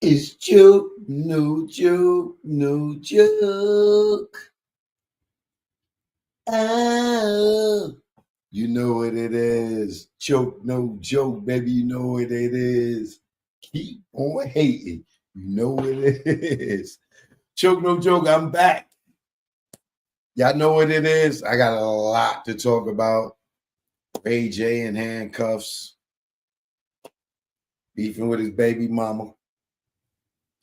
It's joke, no joke, no joke. Oh, you know what it is. Joke, no joke, baby. You know what it is. Keep on hating. You know what it is. Joke, no joke. I'm back. Y'all know what it is. I got a lot to talk about. Ray J in handcuffs, beefing with his baby mama.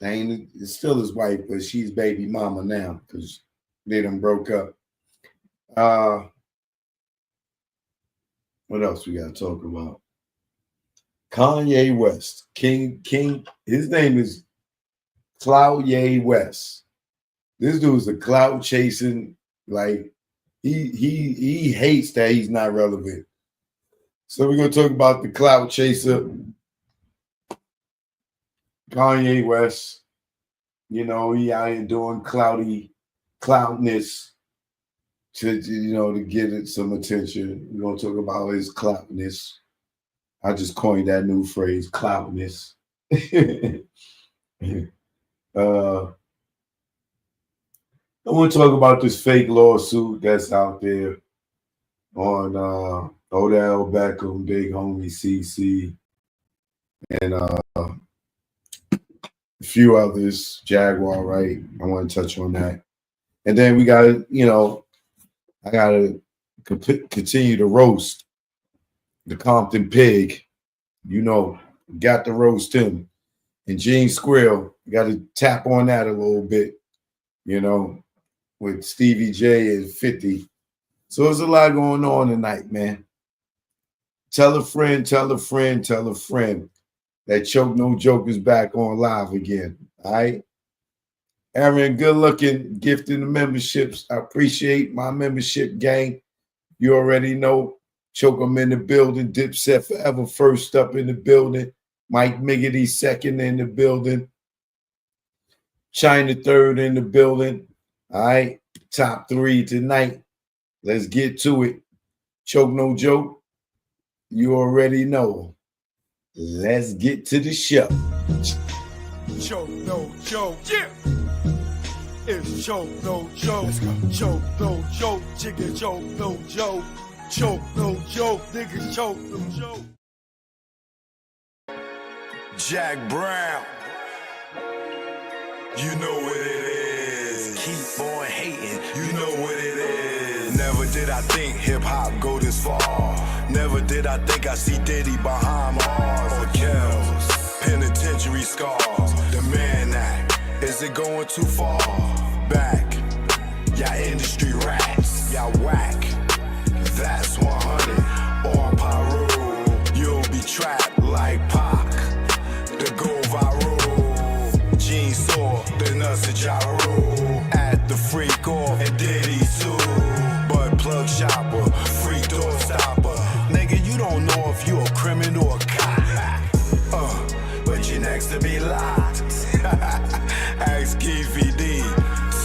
It's still his wife, but she's baby mama now because they done broke up. What else we got to talk about? Kanye West, King. His name is Cloud West. This dude's a cloud chasing. Like he hates that he's not relevant. So we're gonna talk about the cloud chaser, Kanye West. You know, he out here doing cloudness to get it some attention. We're gonna talk about his cloudness. I just coined that new phrase, cloudness. I want to talk about this fake lawsuit that's out there on Odell Beckham, Big Homie CC, and a few others, Jaguar, right? I want to touch on that. And then we got to, I got to continue to roast the Compton Pig. Got to roast him. And Gene Squirrel, got to tap on that a little bit, with Stevie J and 50. So there's a lot going on tonight, man. Tell a friend, tell a friend, tell a friend that Choke No Joke is back on live again. All right. Aaron, good looking, gifting the memberships. I appreciate my membership gang. You already know. Choke, I'm in the building. Dipset Forever first up in the building. Mike Miggity second in the building. China third in the building. All right. Top three tonight. Let's get to it. Choke No Joke. You already know. Let's get to the show. Choke No Joke. Yeah. It's Choke No Joke. Choke No Joke. Chicken Choke No Joke. Choke No Joke. Niggas Choke No Joke. Jack Brown. You know what it is. Keep on hating. You know what it is. Never did I think hip-hop go this far. Never did I think I see Diddy behind bars or kills. Penitentiary scars. The Man Act. Is it going too far? Back. Y'all industry rats. Y'all whack. That's 100. On Pyro. You'll be trapped like Pac. The go viral. Gene saw the nuts of Ja Rule. At the freak off and Diddy too. But plug shopper, freak door stopper. Nigga, you don't know if you a criminal or a cop. But you next to be locked. Ask Keefy D.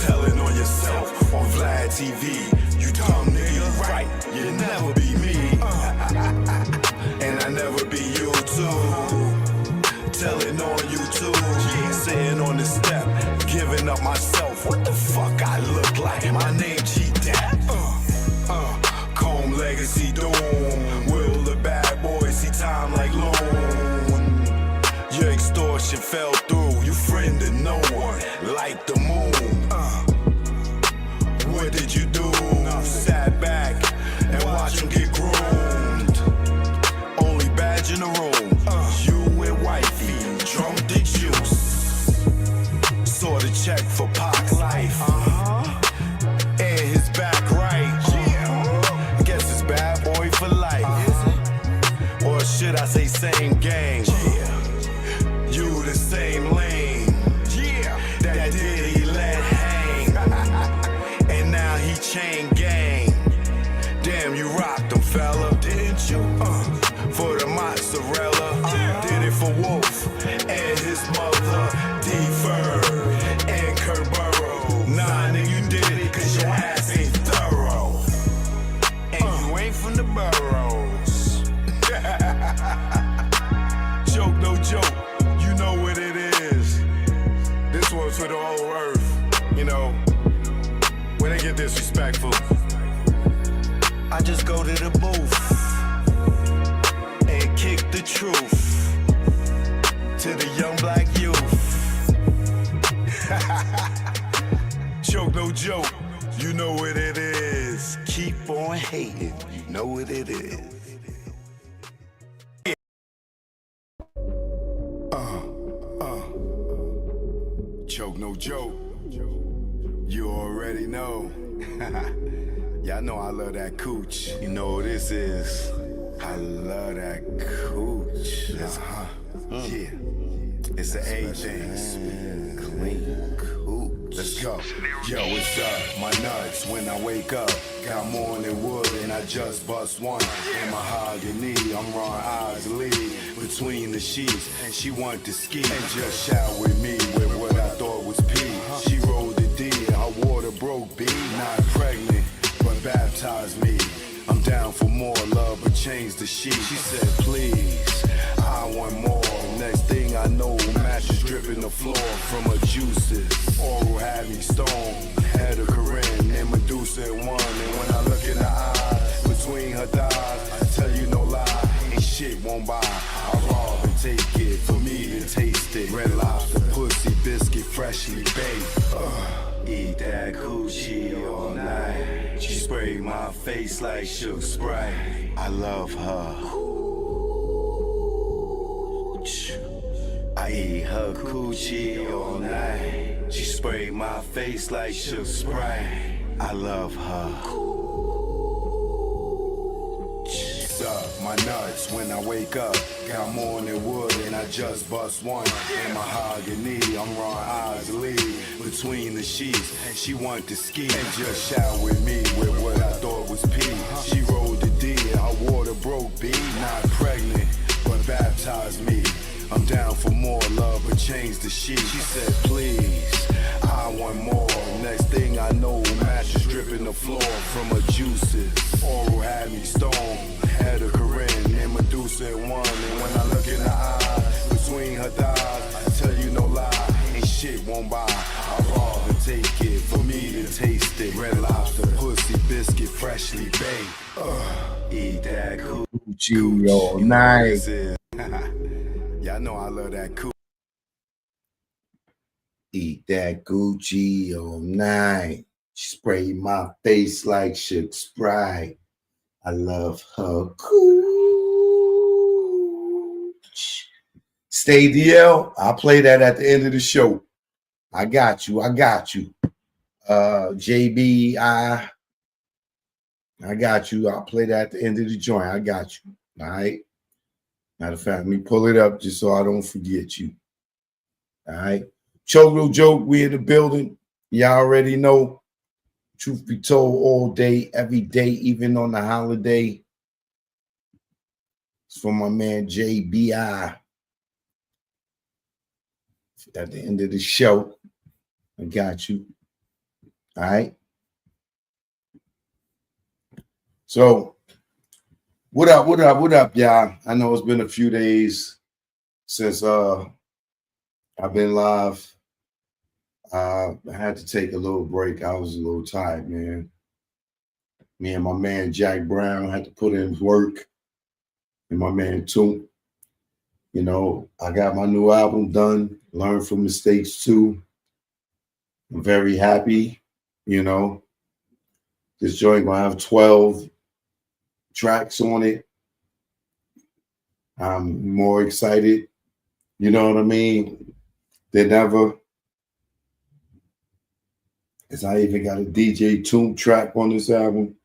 Telling on yourself on Vlad TV. You dumb nigga, right? You never be me. And I never be you too. Telling on you too. Sitting on the step, giving up myself. What the fuck I look like? My name G-Dap. Comb legacy doom. Will the bad boy see time like loan? Your extortion fell through. You friended no one like the moon. What did you do? Sat back and watch him get groomed. Only badge in the room. You and wifey drunk the juice. Saw the check for Pac's life. And his back right. Guess it's bad boy for life. Or should I say same gang? You the same lane. That Diddy let hang. And now he chain gang. Damn, you rocked him, fella. Didn't you? For the mozzarella. Did it for Wolf and his mother. D-Ferg and Kurt Burrow. Nah, nigga, you did it cause your ass ain't thorough. And you ain't from the boroughs. Choke No Joke. You know what it is. for the whole earth, you know, when they get disrespectful, I just go to the booth and kick the truth to the young black youth. Choke no joke, you know what it is. Keep on hating, you know what it is. Choke no joke, you already know. Y'all know I love that cooch. You know what this is. I love that cooch. Yeah, it's the A thing. Clean cooch. Let's go. Yo, what's up? My nuts when I wake up got more than wood and I just bust one. In mahogany, I'm Ron Isley between the sheets and she want to ski and just shout with me with what I thought was pee. She rolled the D and her water broke B. Not pregnant, but baptized me. I'm down for more love, but change the sheet. She said, please, I want more. Next thing I know, mattress dripping the floor from her juices. Oral had me stoned, had a Corinne and Medusa in one. And when I look in the eye, between her thighs, I tell you no lie, ain't shit won't buy. I rob and take it, for me to taste it. Red Lobster, pussy, biscuit, freshly baked. Eat that coochie all night. She sprayed my face like Suge Sprite. I love her. I eat her coochie all night. She sprayed my face like Suge Sprite. I love her. Up my nuts when I wake up got more than wood and I just bust one. In mahogany, I'm Ron Isley between the sheets and she want to ski and just shout with me with what I thought was pee. She rolled the D and her water broke B. Not pregnant, but baptized me. I'm down for more love, but change the sheet. She said, please, I want more. Next thing I know, mattress dripping the floor from her juices. Oral had me stoned, had a Corinne and Medusa in one. And when I look in the eye, between her thighs, I tell you no lie, ain't shit won't buy. I rob and take it, for me to taste it. Red Lobster, pussy, biscuit, freshly baked. Eat that coochie all night. Y'all know I love that coochie. Eat that Gucci all night. Spray my face like Suge Sprite. I love her cooch. Stay DL. I'll play that at the end of the show. I got you. JB, I got you. I'll play that at the end of the joint. I got you. All right. Matter of fact, let me pull it up just so I don't forget you. All right. Chogo Joke, we in the building. Y'all already know. Truth be told, all day, every day, even on the holiday. It's for my man JBI. At the end of the show, I got you. All right. So, what up, y'all? I know it's been a few days since I've been live. I had to take a little break. I was a little tired, man. Me and my man Jack Brown had to put in work, and my man Toom. You know, I got my new album done. Learn from mistakes too. I'm very happy. You know, this joint gonna have 12 tracks on it. I'm more excited. You know what I mean? Than ever. As I even got a DJ Toom track on this album.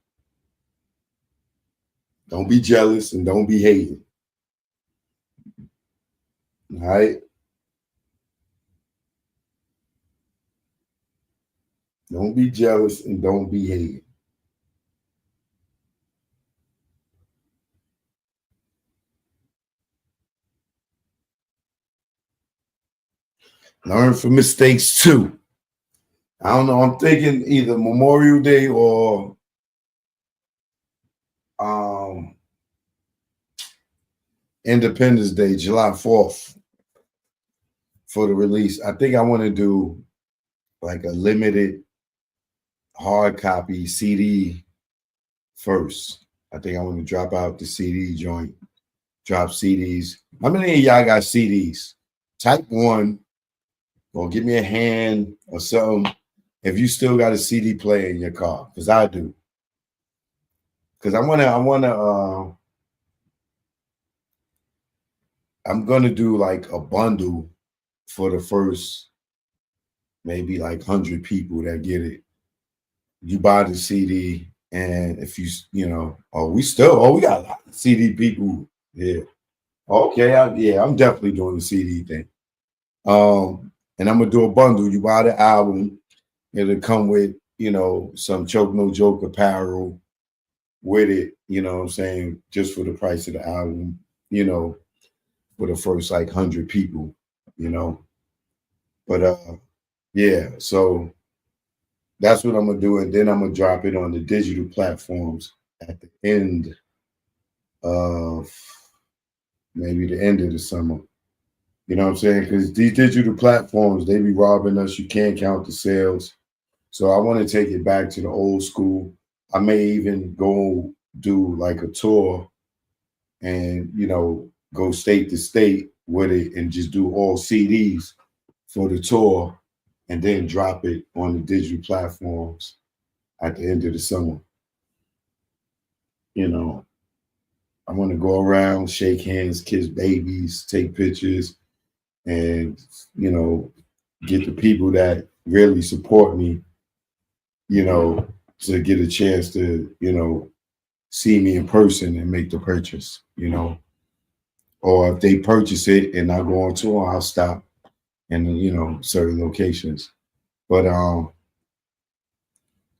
Don't be jealous and don't be hating. All right? Don't be jealous and don't be hating. Learn from mistakes too. I don't know. I'm thinking either Memorial Day or Independence Day, July 4th, for the release. I think I want to do like a limited hard copy CD first. I think I want to drop out the CD joint, drop CDs. How many of y'all got CDs? Type one, or give me a hand or something if you still got a CD player in your car, because I do. Because I'm gonna do like a bundle for the first maybe like 100 people that get it. You buy the CD, and if we got a lot of CD people here. Okay, I'm definitely doing the CD thing. And I'm gonna do a bundle. You buy the album, it'll come with some Choke No Joke apparel with it. You know what I'm saying? Just for the price of the album. You know, for the first like 100 people. You know, but yeah. So that's what I'm gonna do, and then I'm gonna drop it on the digital platforms at the end of maybe the end of the summer. You know what I'm saying? Because these digital platforms, they be robbing us. You can't count the sales. So I want to take it back to the old school. I may even go do like a tour and, go state to state with it and just do all CDs for the tour and then drop it on the digital platforms at the end of the summer. You know, I want to go around, shake hands, kiss babies, take pictures, and, get the people that really support me, to get a chance to, see me in person and make the purchase. Or if they purchase it and I go on tour, I'll stop in, certain locations. But I'm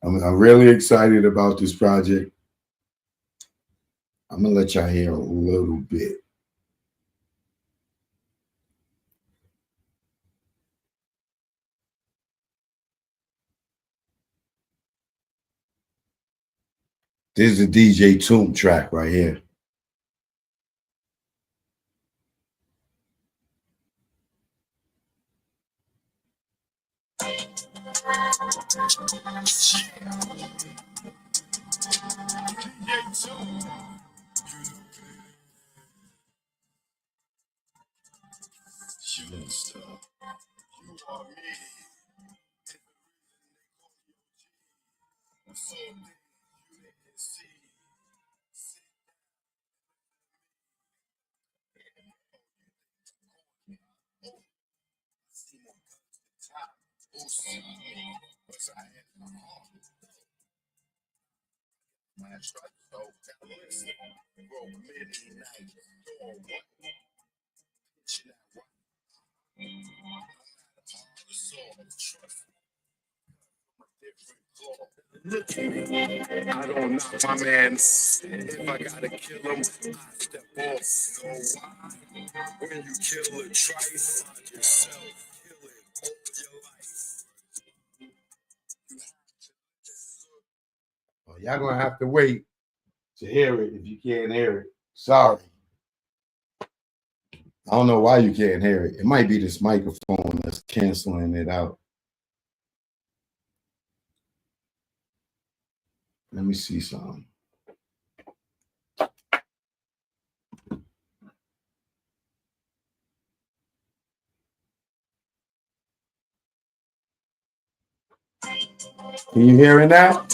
really excited about this project. I'm gonna let y'all hear a little bit. This is the DJ Tomb track right here. I don't knock my man. If I gotta kill him, I step off. So why? When you kill a trice, find yourself, kill it over your life. Well, y'all gonna have to wait to hear it if you can't hear it. Sorry. I don't know why you can't hear it. It might be this microphone that's canceling it out. Let me see something. Can you hear it now?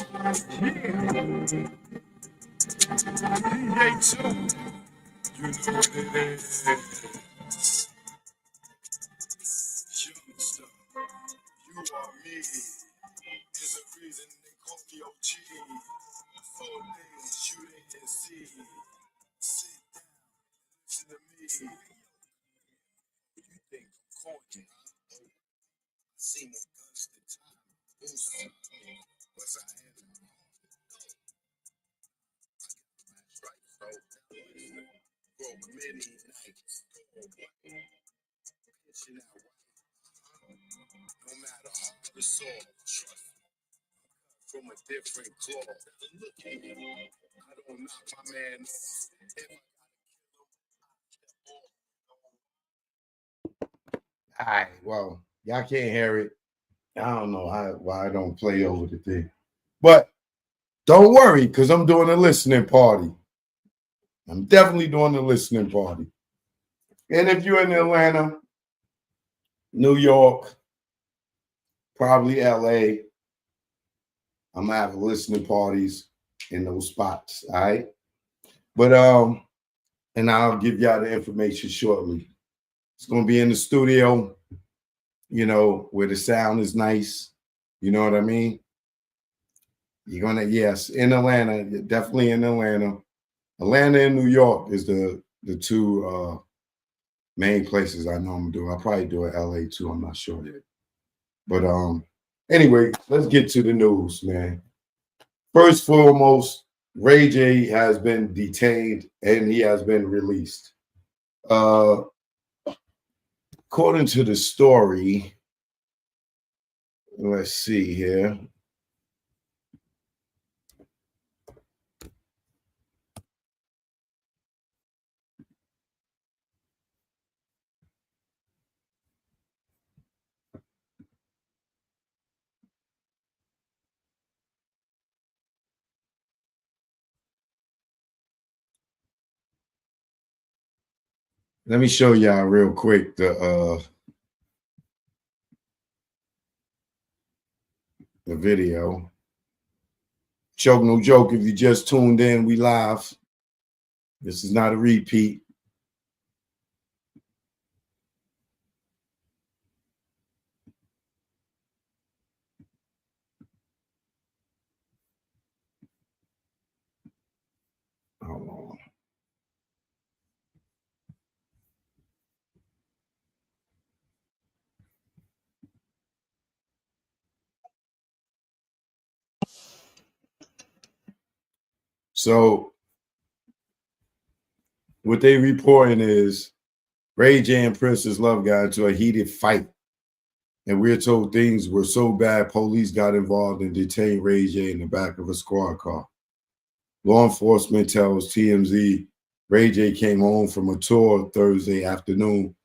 From a different cloth. I don't knock my man. All right, well, y'all can't hear it. I don't know why I don't play over the thing. But don't worry, because I'm doing a listening party. I'm definitely doing a listening party. And if you're in Atlanta, New York, probably LA, I'm gonna have listening parties in those spots. All right. But and I'll give y'all the information shortly. It's gonna be in the studio, where the sound is nice. You know what I mean? You're gonna, yes, in Atlanta, definitely in Atlanta. Atlanta and New York is the two main places I know I'm gonna do. I'll probably do it LA too. I'm not sure yet. But anyway, let's get to the news, man. First foremost, Ray J has been detained and he has been released. Uh According to the story, let's see here. Let me show y'all real quick the video. Joke, no joke. If you just tuned in, we live. This is not a repeat. Hold on. So what they reporting is Ray J and Princess Love got into a heated fight. And we're told things were so bad, police got involved and detained Ray J in the back of a squad car. Law enforcement tells TMZ Ray J came home from a tour Thursday afternoon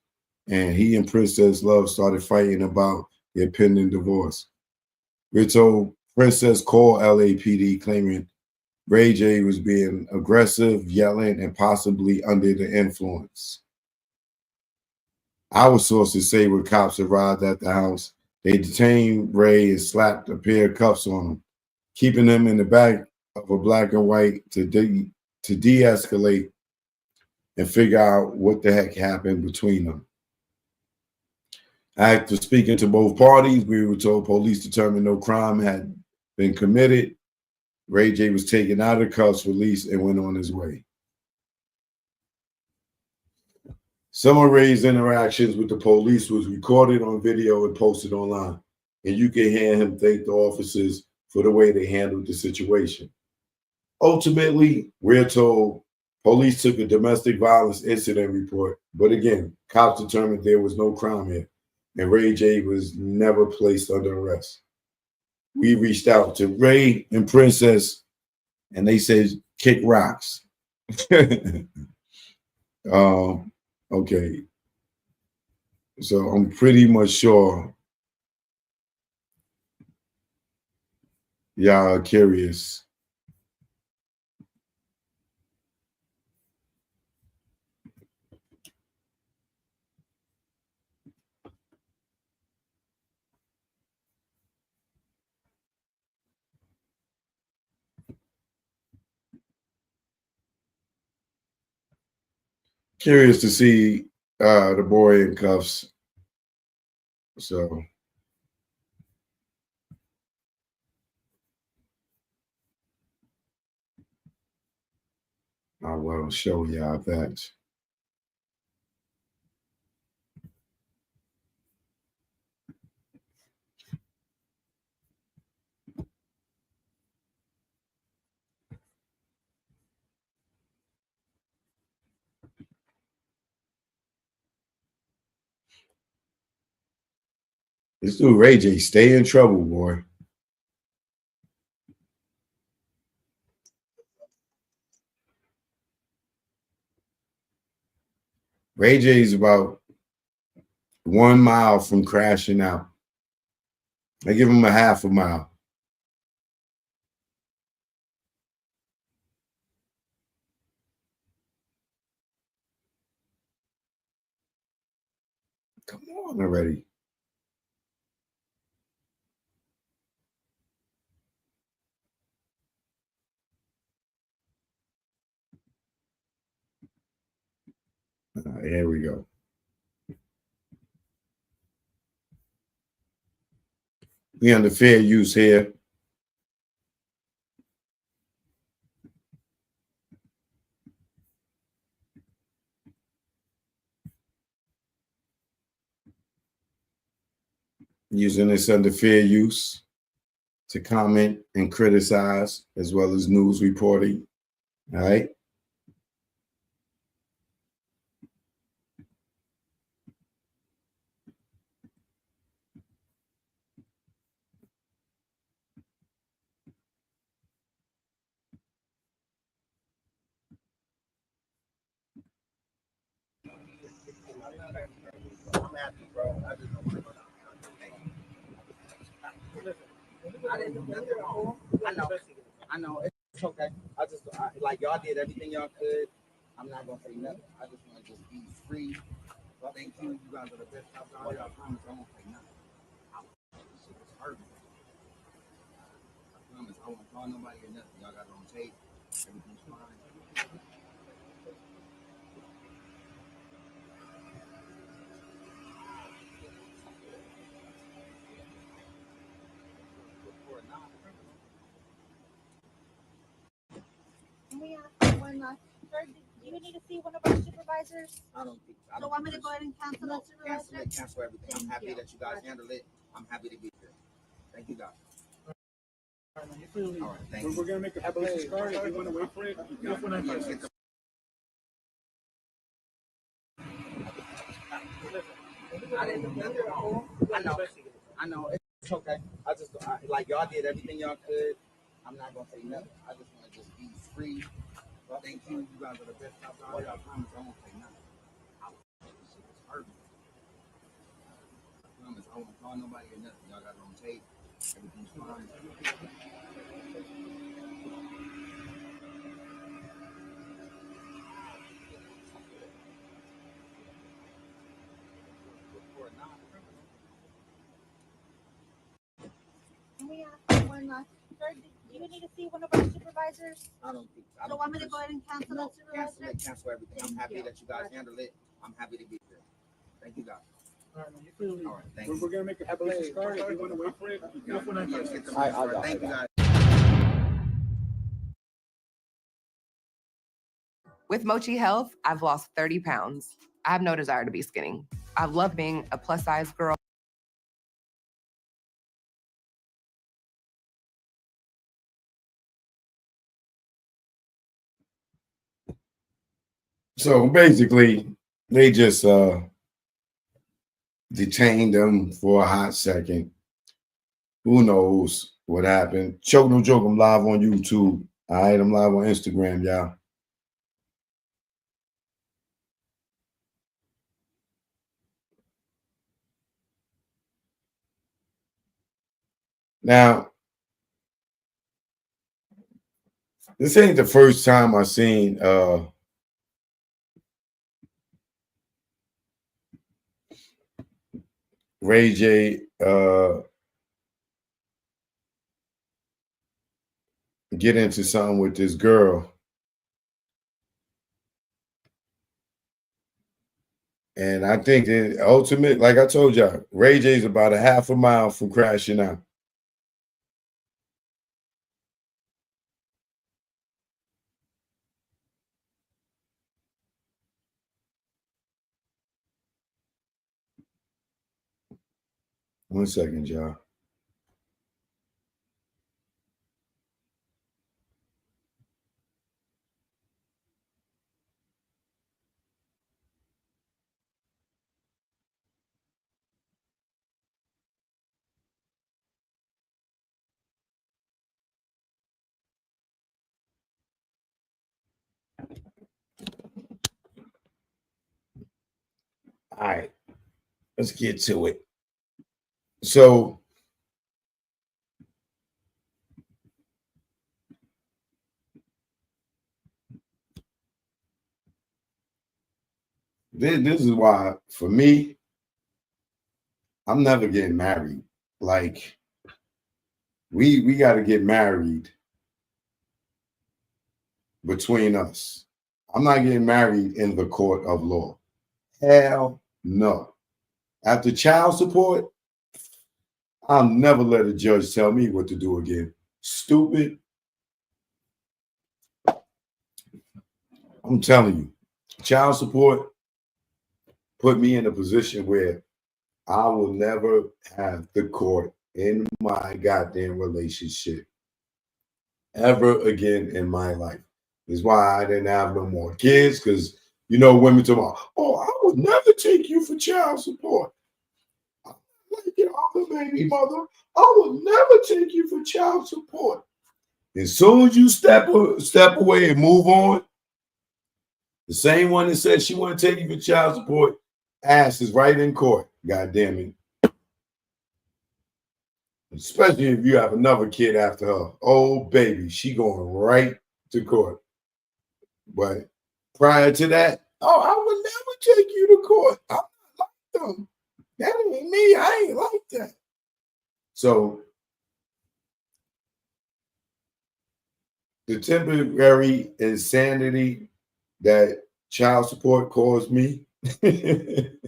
and he and Princess Love started fighting about their pending divorce. We're told Princess called LAPD claiming Ray J was being aggressive, yelling, and possibly under the influence. Our sources say when cops arrived at the house, they detained Ray and slapped a pair of cuffs on him, keeping him in the back of a black and white to de-escalate and figure out what the heck happened between them. After speaking to both parties, we were told police determined no crime had been committed. Ray J was taken out of the cuffs, released, and went on his way. Some of Ray's interactions with the police was recorded on video and posted online, and you can hear him thank the officers for the way they handled the situation. Ultimately, we're told police took a domestic violence incident report, but again, cops determined there was no crime here, and Ray J was never placed under arrest. We reached out to Ray and Princess, and they said, kick rocks. Okay. So I'm pretty much sure y'all are curious. Curious to see the boy in cuffs. So I will show y'all that. This dude Ray J stay in trouble, boy. Ray J's about 1 mile from crashing out. I give him a half a mile. Come on already. Here we go. We under fair use here. Using this under fair use to comment and criticize as well as news reporting. All right. I'm happy, bro. I just don't want to. I didn't do nothing wrong. I know. It's okay. Like y'all did everything y'all could. I'm not gonna say nothing. I just want to just be free. Well, thank you. You guys are the best cops out here. I promise I won't say nothing. This shit was hurting. I promise I won't call nobody or nothing. Y'all got it on tape. Everything's fine. We have one last. Sir, do you need to see one of our supervisors? I don't think. I So don't want me to think go ahead and cancel no, that supervisor? cancel everything. I'm happy that you guys handled it. I'm happy to be here. Thank you guys. All right, thank you. We're gonna make a publicity card. If you want to wait for it, you have one on here. I didn't do nothing wrong. I know. It's okay. Like y'all did everything y'all could. I'm not gonna say nothing. I just want to just be free. Well, thank you. You guys are the best cops out here. I promise I won't say nothing. This shit was hurting. I promise I won't call nobody or nothing. Y'all got it on tape. Everything's fine. We have one last. Sir, do you need to see one of our supervisors? I don't think. So want me to go ahead and cancel that supervisor? Cancel everything. I'm happy that you guys handled it. I'm happy to be here. Thank you guys. All right, thank you. we're gonna make a publicity card. If you want to wait for it, you have one on here. Thank you guys. With Mochi Health, I've lost 30 pounds. I have no desire to be skinny. I've loved being a plus size girl. So basically, they just detained them for a hot second. Who knows what happened? Choke no joke. I'm live on YouTube. All right, I'm live on Instagram, y'all. Now, this ain't the first time I've seen Ray J get into something with this girl. And I think the ultimate, like I told y'all, Ray J's about a half a mile from crashing out. One second, y'all. All right, let's get to it. So this is why, for me, I'm never getting married. Like, we got to get married between us. I'm not getting married in the court of law. Hell no. After child support, I'll never let a judge tell me what to do again. Stupid. I'm telling you, child support put me in a position where I will never have the court in my goddamn relationship ever again in my life. Is why I didn't have no more kids, because you know women talk about, oh, I would never take you for child support. I'm like your other baby mother. I would never take you for child support. As soon as you step away and move on, the same one that said she want to take you for child support, ass is right in court. God damn it. Especially if you have another kid after her. Oh, baby, she going right to court. But prior to that, oh, I would never take you to court. I'm not like them. That ain't me. I ain't like that. So the temporary insanity that child support caused me, it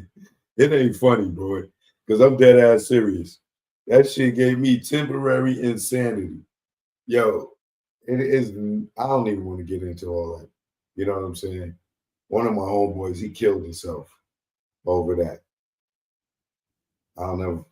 ain't funny, boy, because I'm dead ass serious. That shit gave me temporary insanity. Yo, it is, I don't even want to get into all that. You know what I'm saying? One of my homeboys, he killed himself over that. I don't know.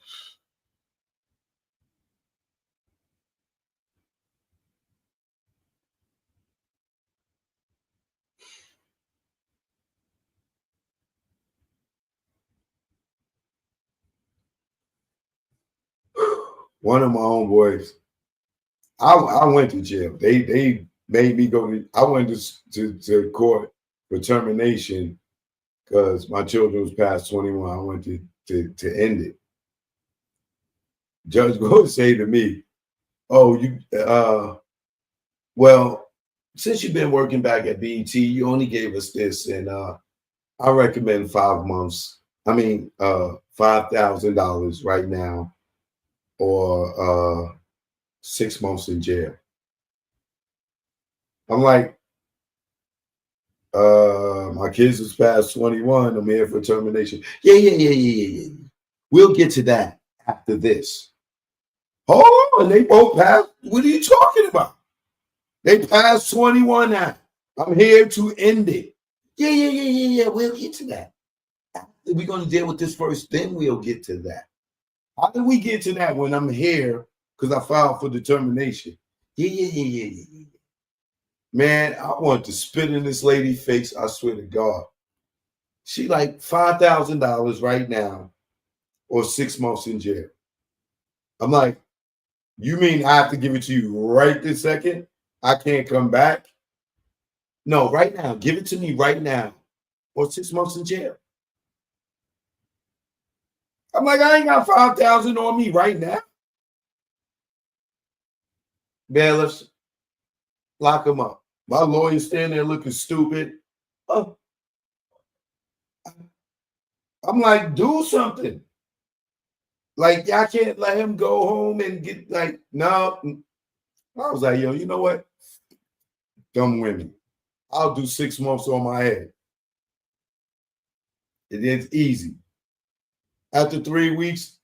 One of my homeboys, I went to jail. They made me go to, I went to court for termination because my children was past 21. I went to end it. Judge go say to me, oh, you well, since you've been working back at BET, you only gave us this, and I recommend 5 months. I mean, $5,000 right now, or 6 months in jail. I'm like, my kids is past 21. I'm here for termination. Yeah. We'll get to that after this. Hold on, they both passed. What are you talking about? They passed 21 now. I'm here to end it. Yeah. We'll get to that. We're going to deal with this first, then we'll get to that. How did we get to that when I'm here because I filed for determination? Yeah. Man, I want to spit in this lady's face. I swear to God. She like $5,000 right now or 6 months in jail. I'm like, you mean I have to give it to you right this second? I can't come back? No, right now. Give it to me right now or 6 months in jail. I'm like, I ain't got 5,000 on me right now. Bailiffs, lock him up. My lawyer standing there looking stupid. Oh, I'm like, do something. Like, y'all can't let him go home and get like, no. I was like, yo, you know what? Dumb women. I'll do 6 months on my head. It is easy. After 3 weeks,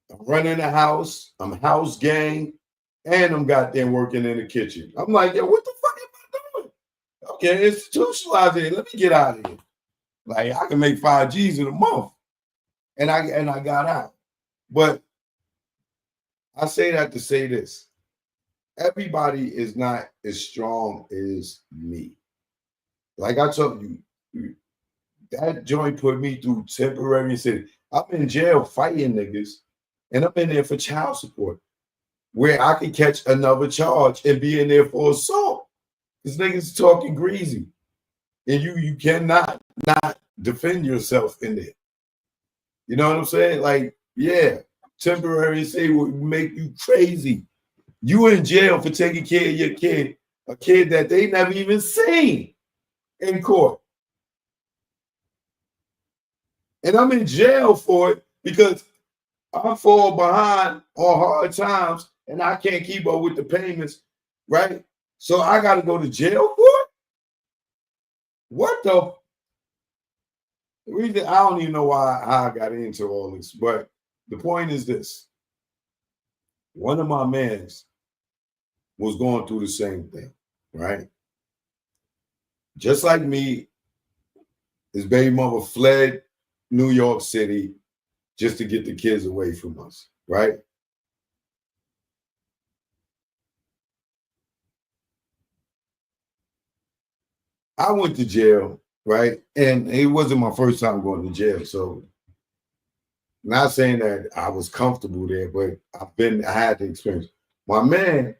I'm running the house, I'm house gang, and I'm goddamn working in the kitchen. I'm like, yo, what the fuck am I doing? Okay, institutionalize it. Let me get out of here. Like, I can make 5 G's in a month. And I got out. But I say that to say this. Everybody is not as strong as me. Like I told you, that joint put me through temporary insanity. I'm in jail fighting niggas, and I'm in there for child support, where I could catch another charge and be in there for assault. This niggas talking greasy, and you cannot not defend yourself in there. You know what I'm saying? Like, yeah, temporary insanity will make you crazy. You in jail for taking care of your kid, a kid that they never even seen in court. And I'm in jail for it because I fall behind on hard times and I can't keep up with the payments, right? So I got to go to jail for it? What the reason? I don't even know why I got into all this, but the point is this. One of my mans was going through the same thing, right? Just like me, his baby mother fled New York City just to get the kids away from us, right? I went to jail, right? And it wasn't my first time going to jail. So not saying that I was comfortable there, but I had the experience. My man,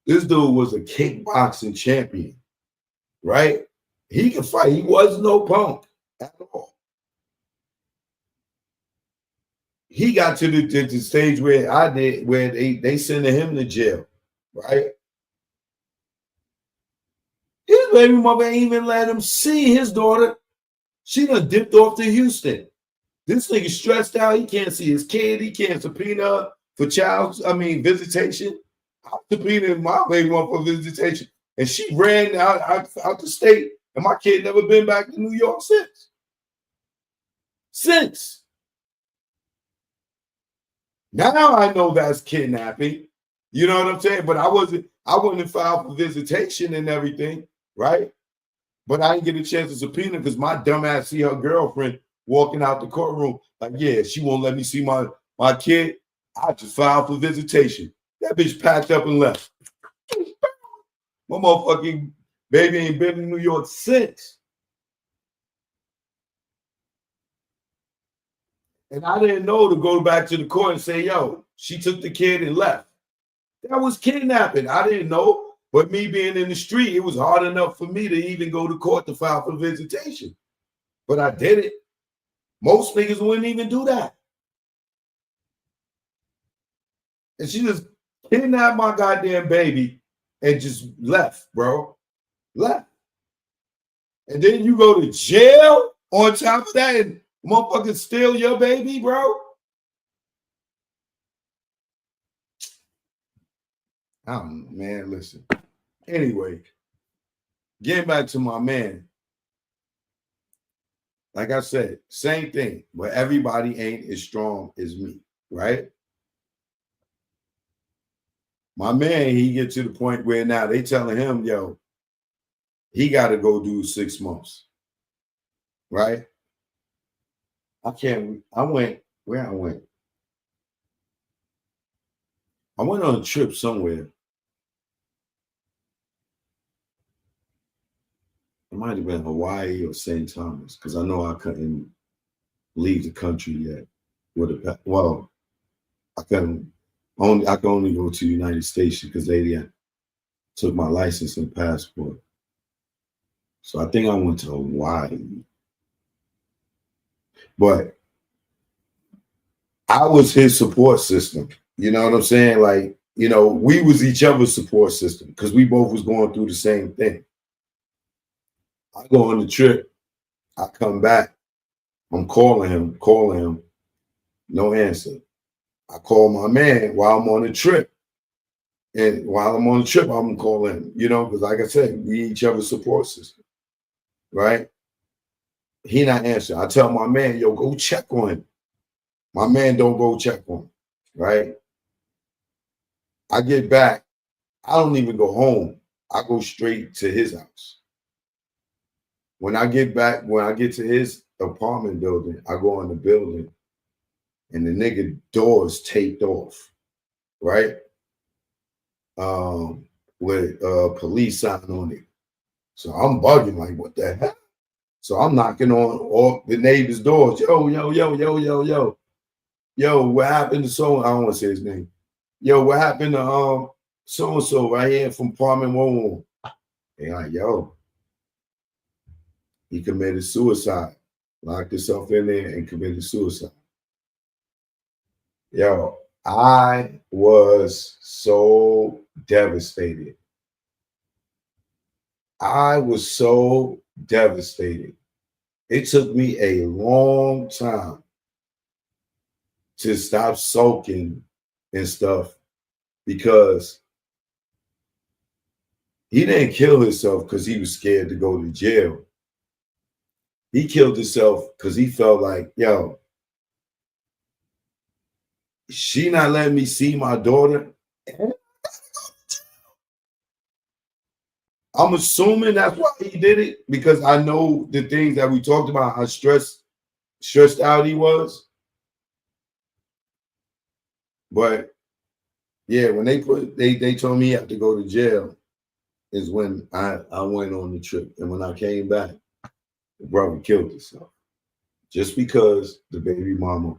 this dude was a kickboxing champion, right? He could fight. He was no punk at all. He got to the stage where they sending him to jail, right? His baby mother ain't even let him see his daughter. She done dipped off to Houston. This nigga stressed out. He can't see his kid. He can't subpoena for visitation. I subpoenaed my baby mother for visitation. And she ran out the state. And my kid never been back to New York since. Now I know that's kidnapping. You know what I'm saying? But I wouldn't have filed for visitation and everything, right? But I didn't get a chance to subpoena because my dumb ass see her girlfriend walking out the courtroom like, yeah, she won't let me see my kid. I just filed for visitation. That bitch packed up and left. My motherfucking baby ain't been in New York since. And I didn't know to go back to the court and say, yo, she took the kid and left. That was kidnapping. I didn't know. But me being in the street, it was hard enough for me to even go to court to file for visitation. But I did it. Most niggas wouldn't even do that. And she just kidnapped my goddamn baby and just left, bro. Left. And then you go to jail on top of that and motherfuckers steal your baby, bro. Man, listen. Anyway, getting back to my man. Like I said, same thing, but everybody ain't as strong as me, right? My man, he get to the point where now they telling him, yo, he got to go do 6 months, right? I went on a trip somewhere. It might have been Hawaii or St. Thomas because I know I couldn't leave the country yet. I could only go to the United States because they took my license and passport. So I think I went to Hawaii. But I was his support system. You know what I'm saying? Like, you know, we was each other's support system because we both was going through the same thing. I go on the trip. I come back. I'm calling him. No answer. I call my man while I'm on the trip. And while I'm on the trip, I'm calling him, you know, because like I said, we each other's support system. Right? He not answering. I tell my man, yo, go check on him. My man don't go check on him. Right? I get back. I don't even go home. I go straight to his house. When I get to his apartment building, I go in the building and the nigga doors taped off, right? With police sign on it. So I'm bugging like, what the hell? So I'm knocking on all the neighbors' doors. Yo, what happened to so? I don't want to say his name. Yo, what happened to so-and-so right here from apartment 111? They like, yo, he committed suicide, locked himself in there and committed suicide. Yo, I was so devastated. I was so devastated. It took me a long time to stop sulking and stuff because he didn't kill himself because he was scared to go to jail. He killed himself because he felt like, yo, she not letting me see my daughter. I'm assuming that's why he did it, because I know the things that we talked about, how stressed out he was. But yeah, when they told me he had to go to jail is when I went on the trip. And when I came back, the brother killed himself. Just because the baby mama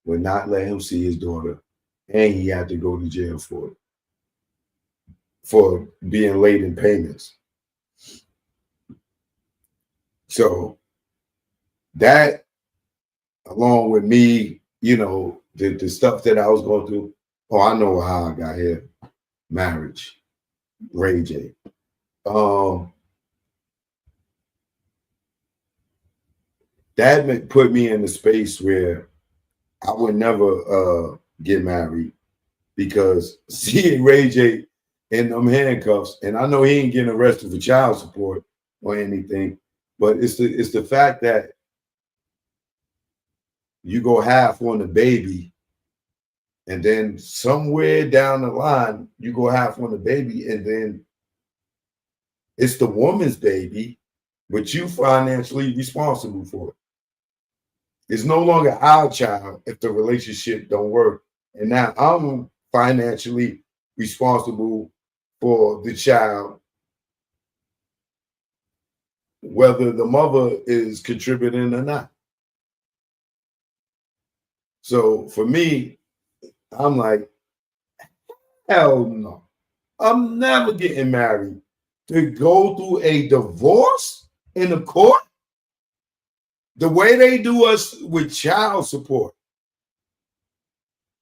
would not let him see his daughter, and he had to go to jail for it, for being late in payments. So that, along with me, you know, the stuff that I was going through. Oh, I know how I got here. Marriage, Ray J. That put me in a space where I would never get married, because seeing Ray J in them handcuffs, and I know he ain't getting arrested for child support or anything, but it's the fact that you go half on the baby, and then somewhere down the line you go half on the baby, and then it's the woman's baby, but you financially responsible for it. It's no longer our child if the relationship don't work, and now I'm financially responsible for the child, whether the mother is contributing or not. So for me, I'm like, hell no. I'm never getting married. To go through a divorce in the court, the way they do us with child support.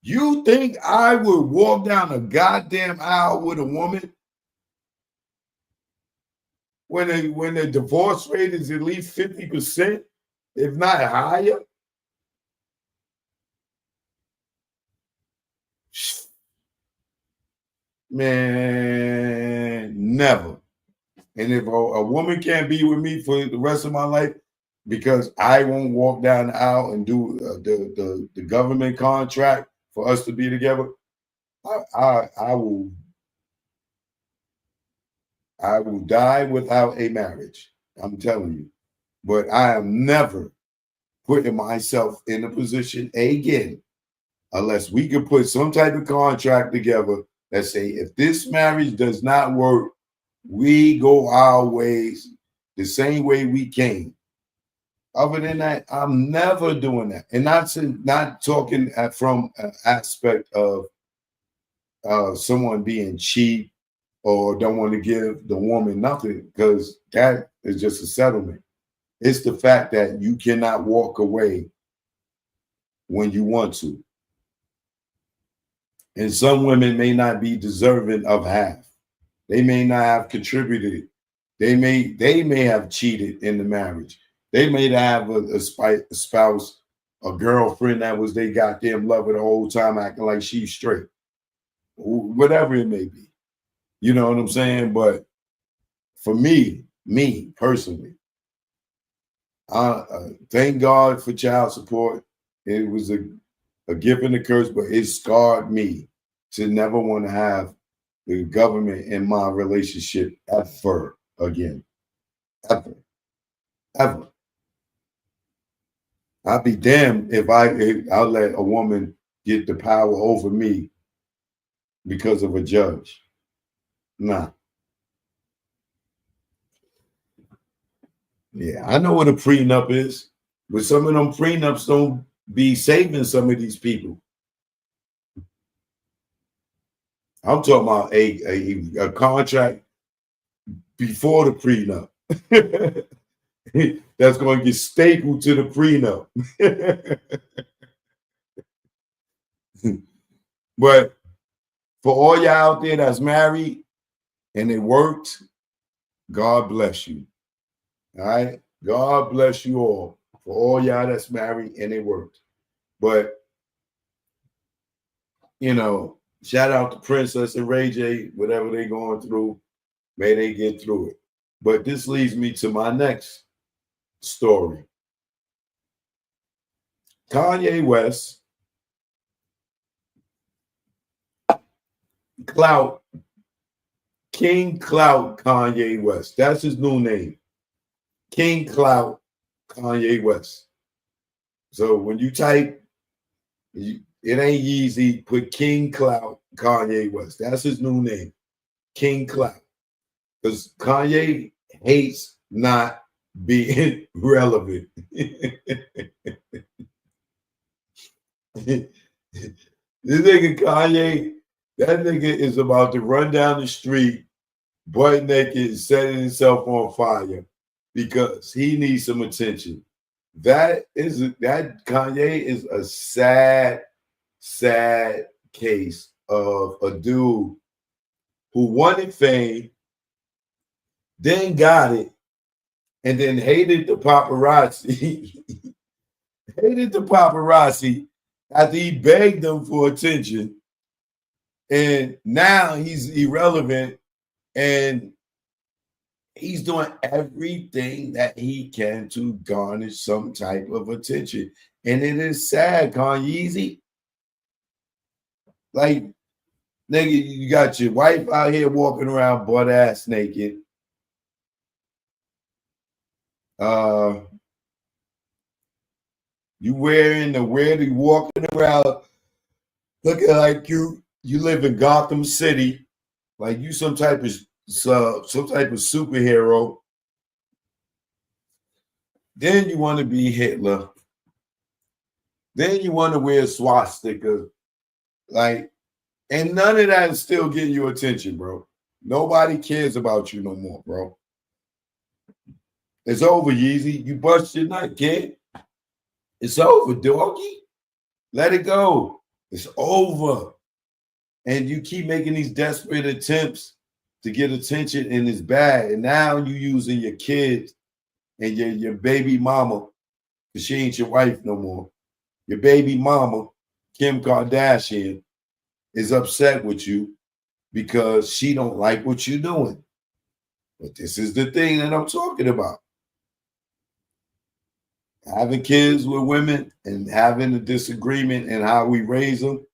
You think I would walk down a goddamn aisle with a woman when the divorce rate is at least 50%, if not higher? Man, never. And if a woman can't be with me for the rest of my life because I won't walk down the aisle and do the government contract for us to be together, I will die without a marriage. I'm telling you. But I am never putting myself in a position again unless we can put some type of contract together that say, if this marriage does not work, we go our ways the same way we came. Other than that, I'm never doing that. And not talking from an aspect of someone being cheap or don't want to give the woman nothing, because that is just a settlement. It's the fact that you cannot walk away when you want to. And some women may not be deserving of half. They may not have contributed. They may have cheated in the marriage. They may have a spouse, a girlfriend that was they goddamn lover the whole time, acting like she's straight. Whatever it may be. You know what I'm saying? But for me personally, thank God for child support. It was a gift and a curse, but it scarred me to never want to have the government in my relationship ever again. Ever. I'd be damned if I'll let a woman get the power over me because of a judge. Nah. Yeah, I know what a prenup is, but some of them prenups don't be saving some of these people. I'm talking about a contract before the prenup that's going to get stapled to the prenup. But for all y'all out there that's married and it worked, God bless you. All right. God bless you all for all y'all that's married and it worked. But you know, shout out to Princess and Ray J, whatever they going through, may they get through it. But this leads me to my next story. Kanye West, Clout, King Clout Kanye West. That's his new name. King Clout Kanye West. So when you type, it ain't easy. Put King Clout Kanye West. That's his new name. King Clout. Because Kanye hates not being relevant. This nigga Kanye, that nigga is about to run down the street butt naked, setting himself on fire because he needs some attention. That Kanye is a sad case of a dude who wanted fame, then got it, and then hated the paparazzi. Hated the paparazzi after he begged them for attention. And now he's irrelevant and he's doing everything that he can to garnish some type of attention. And it is sad, Kanye. Like, nigga, you got your wife out here walking around butt ass naked. You wearing the weirdly walking around looking like you live in Gotham City, like you some type of superhero. Then you want to be Hitler. Then you want to wear a swastika. Like, and none of that is still getting you attention, bro. Nobody cares about you no more, bro. It's over, Yeezy. You bust your nut, kid. It's over, doggy. Let it go. It's over. And you keep making these desperate attempts to get attention, and it's bad. And now you using your kids and your baby mama, because she ain't your wife no more. Your baby mama, Kim Kardashian, is upset with you because she don't like what you're doing. But this is the thing that I'm talking about. Having kids with women and having a disagreement in how we raise them.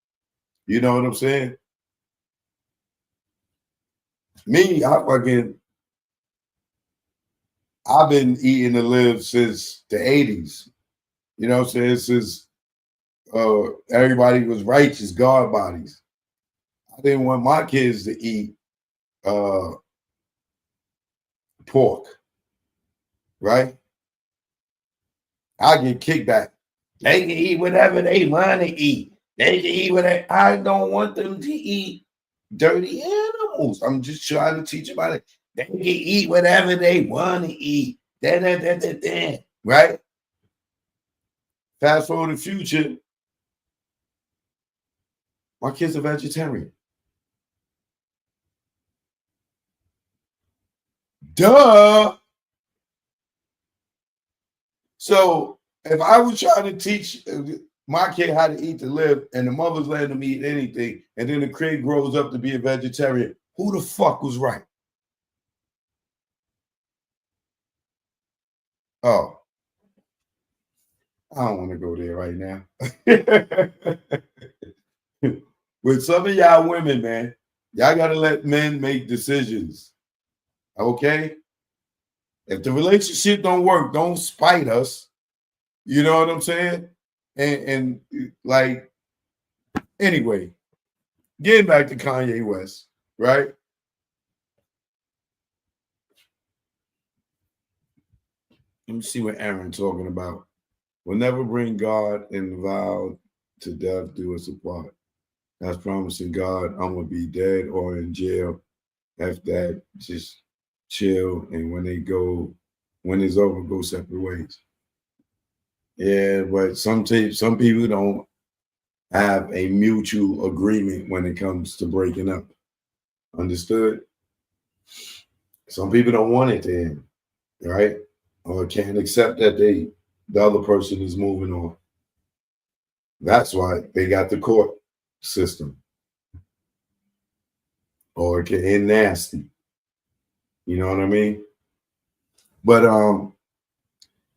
You know what I'm saying? Me, I've been eating to live since the 80s. You know what I'm saying? Since everybody was righteous God bodies. I didn't want my kids to eat pork, right? I get kickback. They can eat whatever they want to eat. They can eat whatever. I don't want them to eat dirty animals. I'm just trying to teach them about it. They can eat whatever they want to eat. Right? Fast forward to the future. My kids are vegetarian. Duh. So if I was trying to teach my kid how to eat to live and the mother's letting them eat anything and then the kid grows up to be a vegetarian, who the fuck was right? Oh, I don't want to go there right now. With some of y'all women, man, y'all got to let men make decisions. Okay? If the relationship don't work, don't spite us. You know what I'm saying? And like, anyway, getting back to Kanye West, right? Let me see what Aaron's talking about. We'll never bring God and vow to death do us apart. That's promising God I'm gonna be dead or in jail. After that, just chill, and when it's over, go separate ways. Yeah, but some people don't have a mutual agreement when it comes to breaking up. Understood? Some people don't want it to end, right? or can't accept that the other person is moving on. That's why they got the court system, or it can end nasty. You know what I mean? But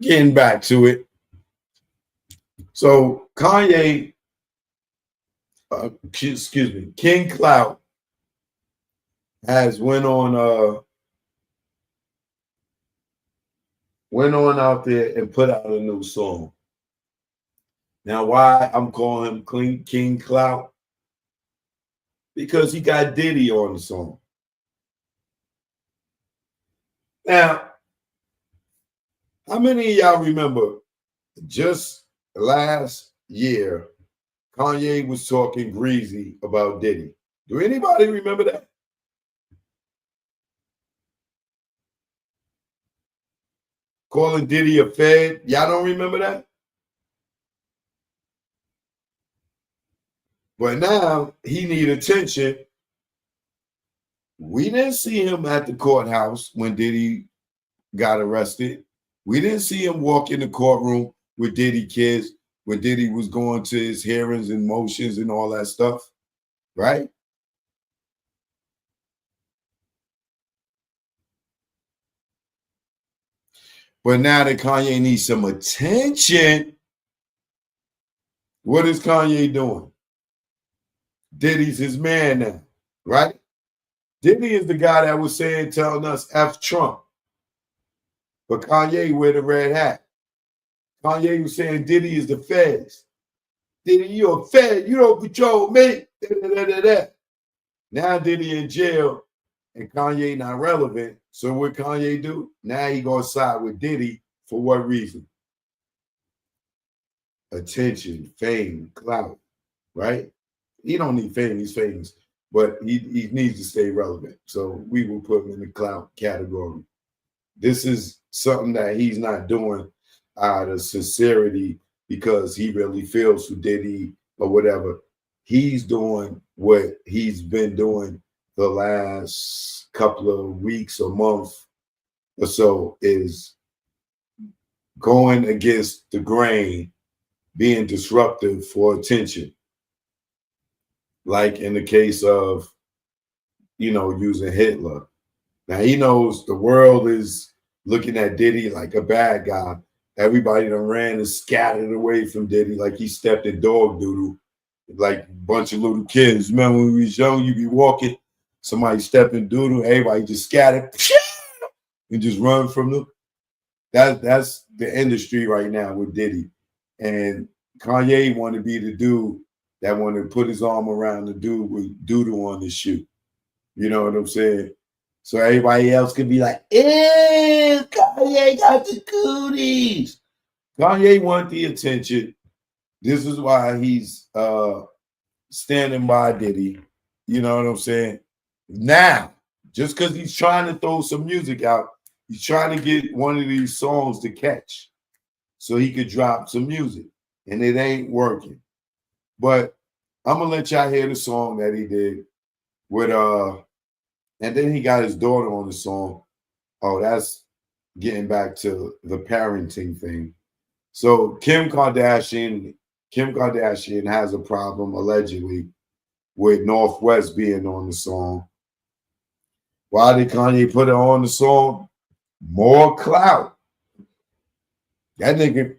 getting back to it. So Kanye, excuse me, King Clout has went on out there and put out a new song. Now, why I'm calling him King Clout? Because he got Diddy on the song. Now, how many of y'all remember just last year, Kanye was talking greasy about Diddy? Do anybody remember that? Calling Diddy a fed. Y'all don't remember that? But now he need attention. We didn't see him at the courthouse when Diddy got arrested. We didn't see him walk in the courtroom with Diddy kids when Diddy was going to his hearings and motions and all that stuff, right? But now that Kanye needs some attention, what is Kanye doing? Diddy's his man now, right? Diddy is the guy that was telling us F Trump. But Kanye wear the red hat. Kanye was saying Diddy is the feds. Diddy, you're a fed. You don't control me. Now Diddy in jail and Kanye not relevant. So what Kanye do? Now he gonna side with Diddy for what reason? Attention, fame, clout, right? He don't need fame, he's famous, but he needs to stay relevant. So we will put him in the clout category. This is something that he's not doing out of sincerity because he really feels for Diddy or whatever. He's doing what he's been doing the last couple of weeks or month or so, is going against the grain, being disruptive for attention. Like in the case of, using Hitler. Now he knows the world is looking at Diddy like a bad guy. Everybody done ran and scattered away from Diddy like he stepped in dog doodle, like a bunch of little kids. Remember when we was young, you be walking, somebody step in doodle, everybody just scattered and just run from them. That's the industry right now with Diddy. And Kanye want to be the dude that want to put his arm around the dude with doodle on his shoe. You know what I'm saying? So everybody else could be like, ew, Kanye got the cooties. Kanye want the attention. This is why he's standing by Diddy. You know what I'm saying? Now, just because he's trying to throw some music out, he's trying to get one of these songs to catch so he could drop some music. And it ain't working. But I'm going to let y'all hear the song that he did with, and then he got his daughter on the song. Oh, that's getting back to the parenting thing. So Kim Kardashian has a problem, allegedly, with Northwest being on the song. Why did Kanye put her on the song? More clout. That nigga,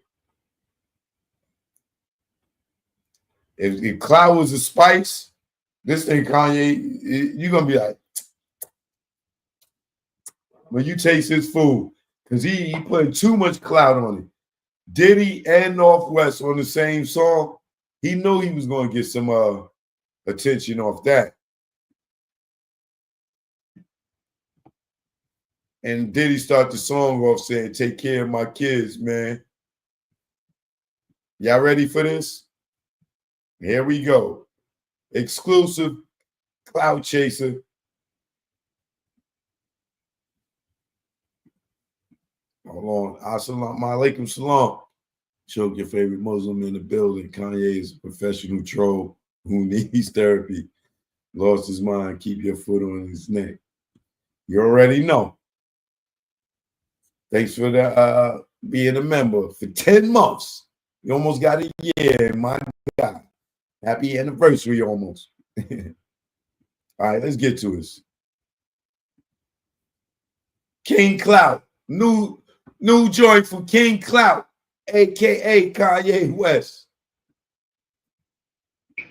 if clout was a spice, this thing Kanye, you're going to be like, when you taste his food, because he put too much clout on it. Diddy and Northwest on the same song, he knew he was going to get some attention off that. And Diddy started the song off saying, take care of my kids, man. Y'all ready for this? Here we go. Exclusive Clout Chaser. Hold on. Assalamu alaikum salam. Choke your favorite Muslim in the building. Kanye is a professional troll who needs therapy. Lost his mind. Keep your foot on his neck. You already know. Thanks for the being a member for 10 months. You almost got a year, my God. Happy anniversary almost. All right, let's get to this. King Clout. New joint from King Clout, aka Kanye West. My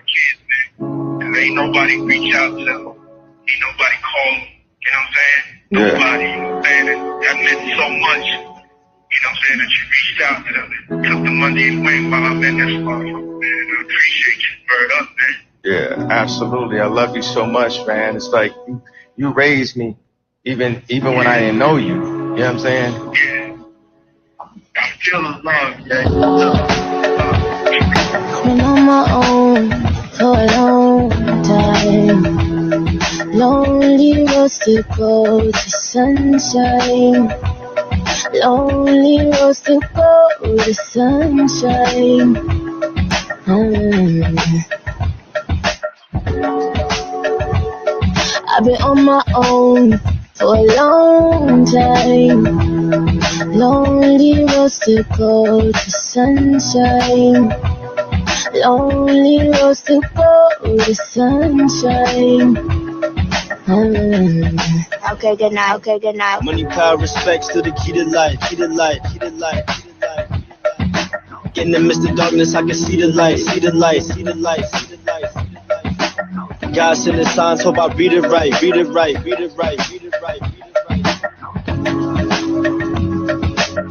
kids, man. And ain't nobody reach out to them. Ain't nobody call them. You know what I'm saying? Yeah. Nobody, you know what I'm saying? That meant so much. You know what I'm saying? That you reached out to them and took them under your wing while I'm in this motherfucker, man. I appreciate you. Word up, man. Yeah, absolutely. I love you so much, man. It's like you raised me even when I didn't know you. You know what I'm saying? Yeah. I feel the love, yeah. Been on my own for a long time. Lonely roads to go to sunshine. Lonely roads to go to sunshine. I've been on my own for a long time. Lonely roads to go to sunshine. Lonely roads to go to sunshine. Okay, good night. Okay, good night. Money, power, respects to the key to life. Key to life. Key to life. Key to life. Getting the midst of darkness, I can see the light. See the light. See the light. See the light. God sent the signs, hope I read it right. Read it right. Read it right. Read it right. Read it right.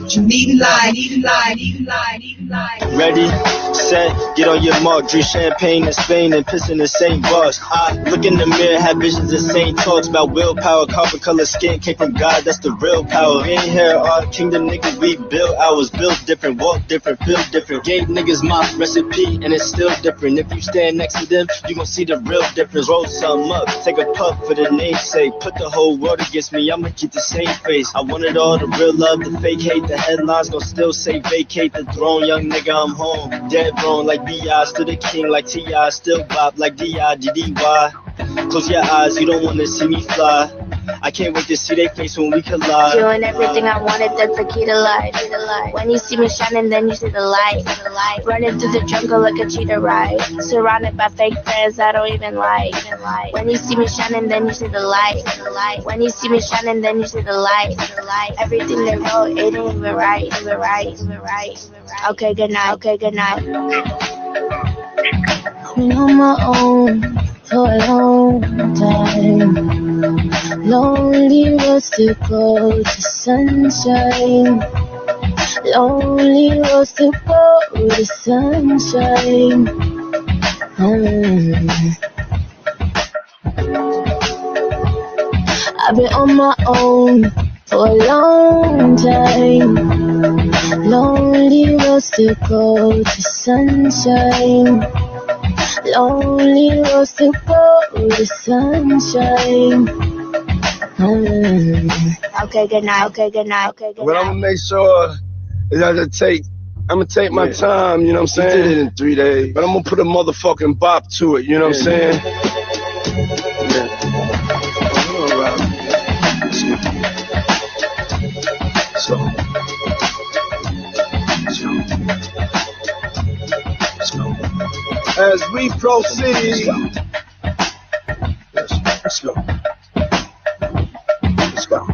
You need a lie, need a lie, need a lie, need a lie. Ready, set, get on your mark. Drink champagne in Spain and piss in the same bars. I look in the mirror, have visions and same talks about willpower. Copper color skin came from God, that's the real power. We ain't here, our kingdom nigga, we built ours. Built different, walk different, feel different. Gave niggas my recipe and it's still different. If you stand next to them, you gon' see the real difference. Roll some up, take a puff for the namesake. Put the whole world against me, I'ma keep the same face. I wanted all the real love, the fake hate, the headlines gon' still say vacate the throne. Young nigga, I'm home. Dead wrong like B.I. Still the king like T.I. Still bop like D.I.G.D.Y. Close your eyes, you don't wanna see me fly. I can't wait to see their face when we collide. Doing everything I wanted, that's the key to life. When you see me shining, then you see the light. Running through the jungle like a cheetah ride. Surrounded by fake friends I don't even like. When you see me shining, then you see the light. When you see me shining, then you see the light. Everything they wrote, it ain't even right. Okay, good night. Okay, good night. Been on my own for a long time. Lonely roads to go to sunshine. Lonely roads to go to sunshine. I've been on my own for a long time. Lonely roads to go to sunshine. Lonely roads to go to sunshine. Okay, good night. Okay, good night. Okay, good night. But I'm gonna make sure is I'm gonna take my time, you know what I'm saying? You did it in 3 days. But I'm gonna put a motherfucking bop to it, you know what I'm saying? As we proceed, let's go. Let's go.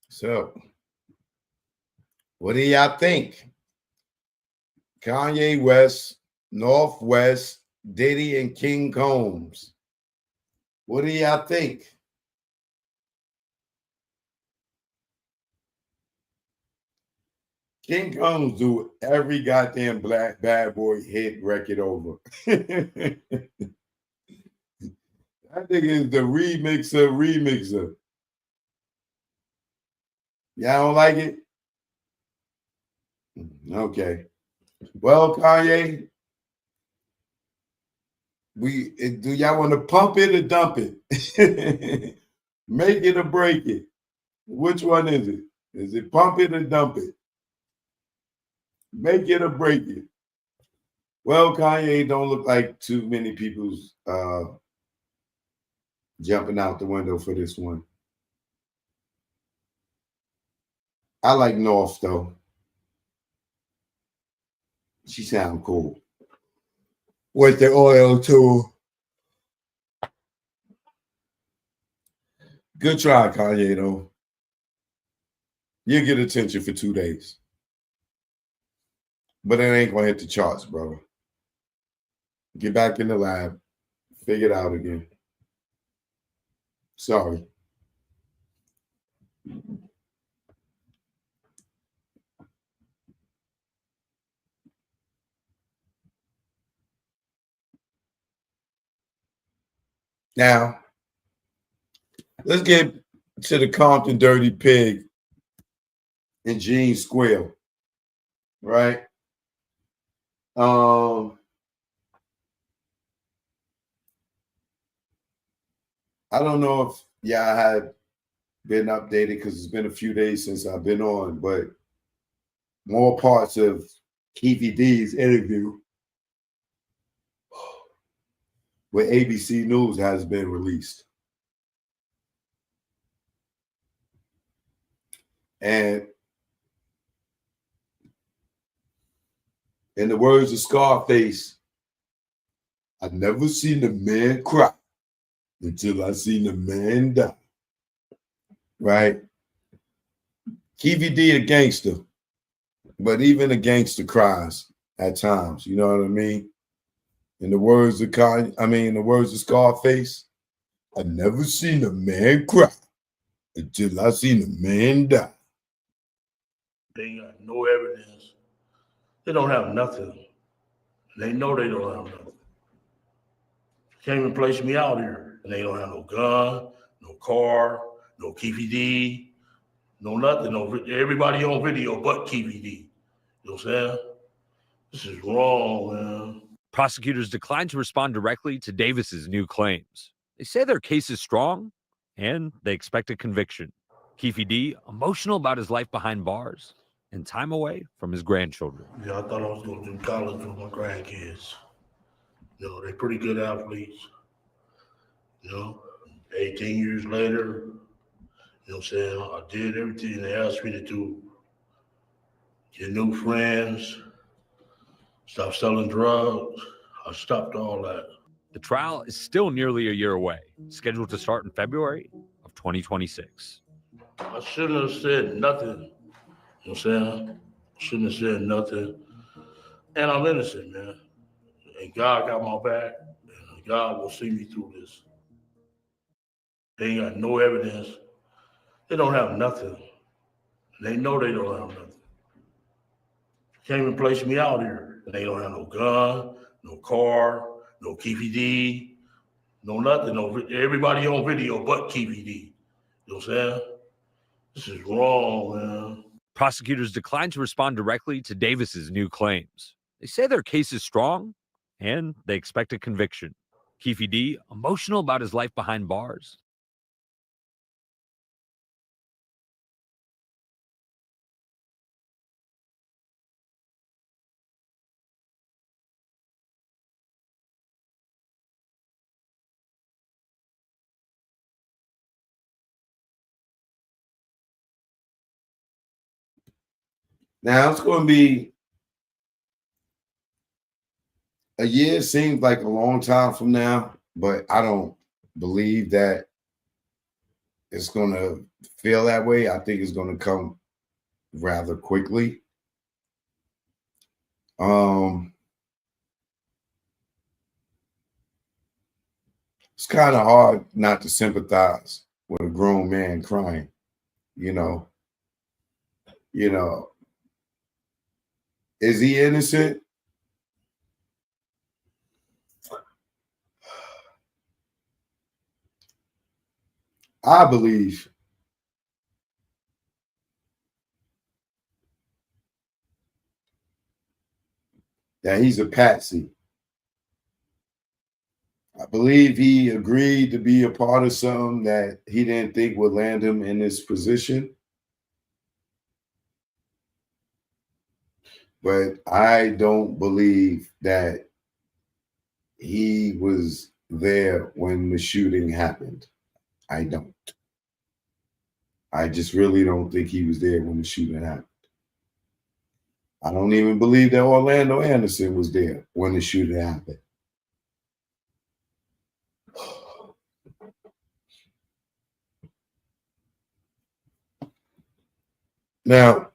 So, what do y'all think? Kanye West, Northwest, Diddy, and King Combs. What do y'all think? King Combs do every goddamn black bad boy hit record over. That nigga is the remixer. Y'all don't like it? Okay. Well, Kanye, do y'all want to pump it or dump it? Make it or break it? Which one is it? Is it pump it or dump it? Make it or break it? Well, Kanye don't look like too many people's jumping out the window for this one. I like North though. She sound cool. With the oil too. Good try, Kanye though. You'll get attention for 2 days. But it ain't gonna hit the charts, brother. Get back in the lab. Figure it out again. Sorry. Now, let's get to the Compton Dirty Pig and Gene Squeal, right? I don't know if y'all had been updated because it's been a few days since I've been on, but more parts of Keefy D's interview with ABC News has been released. And in the words of Scarface, I've never seen a man cry until I seen a man die. Right? Keefy D a gangster, but even a gangster cries at times. You know what I mean? In the words of in the words of Scarface, I've never seen a man cry until I seen a man die. They ain't got no evidence. They don't have nothing. They know they don't have nothing. Can't even place me out here. And they don't have no gun, no car, no Keefy D, no nothing. No, everybody on video but Keefy D. You know what I'm saying? This is wrong, man. Prosecutors declined to respond directly to Davis's new claims. They say their case is strong, and they expect a conviction. Keefy D, emotional about his life behind bars and time away from his grandchildren. Yeah, I thought I was going to do college with my grandkids. You know, they're pretty good athletes. You know, 18 years later, you know what I'm saying? I did everything they asked me to do. Get new friends, stop selling drugs. I stopped all that. The trial is still nearly a year away, scheduled to start in February of 2026. I shouldn't have said nothing. You know what I'm saying? I shouldn't have said nothing. And I'm innocent, man. And God got my back. And God will see me through this. They ain't got no evidence. They don't have nothing. They know they don't have nothing. Can't even place me out here. They don't have no gun, no car, no Keefy D, no nothing. No, everybody on video but Keefy D. You know what I'm saying? This is wrong, man. Prosecutors declined to respond directly to Davis's new claims. They say their case is strong, and they expect a conviction. Keefy D, emotional about his life behind bars. Now it's going to be a year. Seems like a long time from now, but I don't believe that it's going to feel that way. I think it's going to come rather quickly. It's kind of hard not to sympathize with a grown man crying, you know. Is he innocent? I believe that he's a patsy. I believe he agreed to be a part of something that he didn't think would land him in this position. but I don't believe that he was there when the shooting happened. I don't. I just really don't think he was there when the shooting happened. I don't even believe that Orlando Anderson was there when the shooting happened. Now,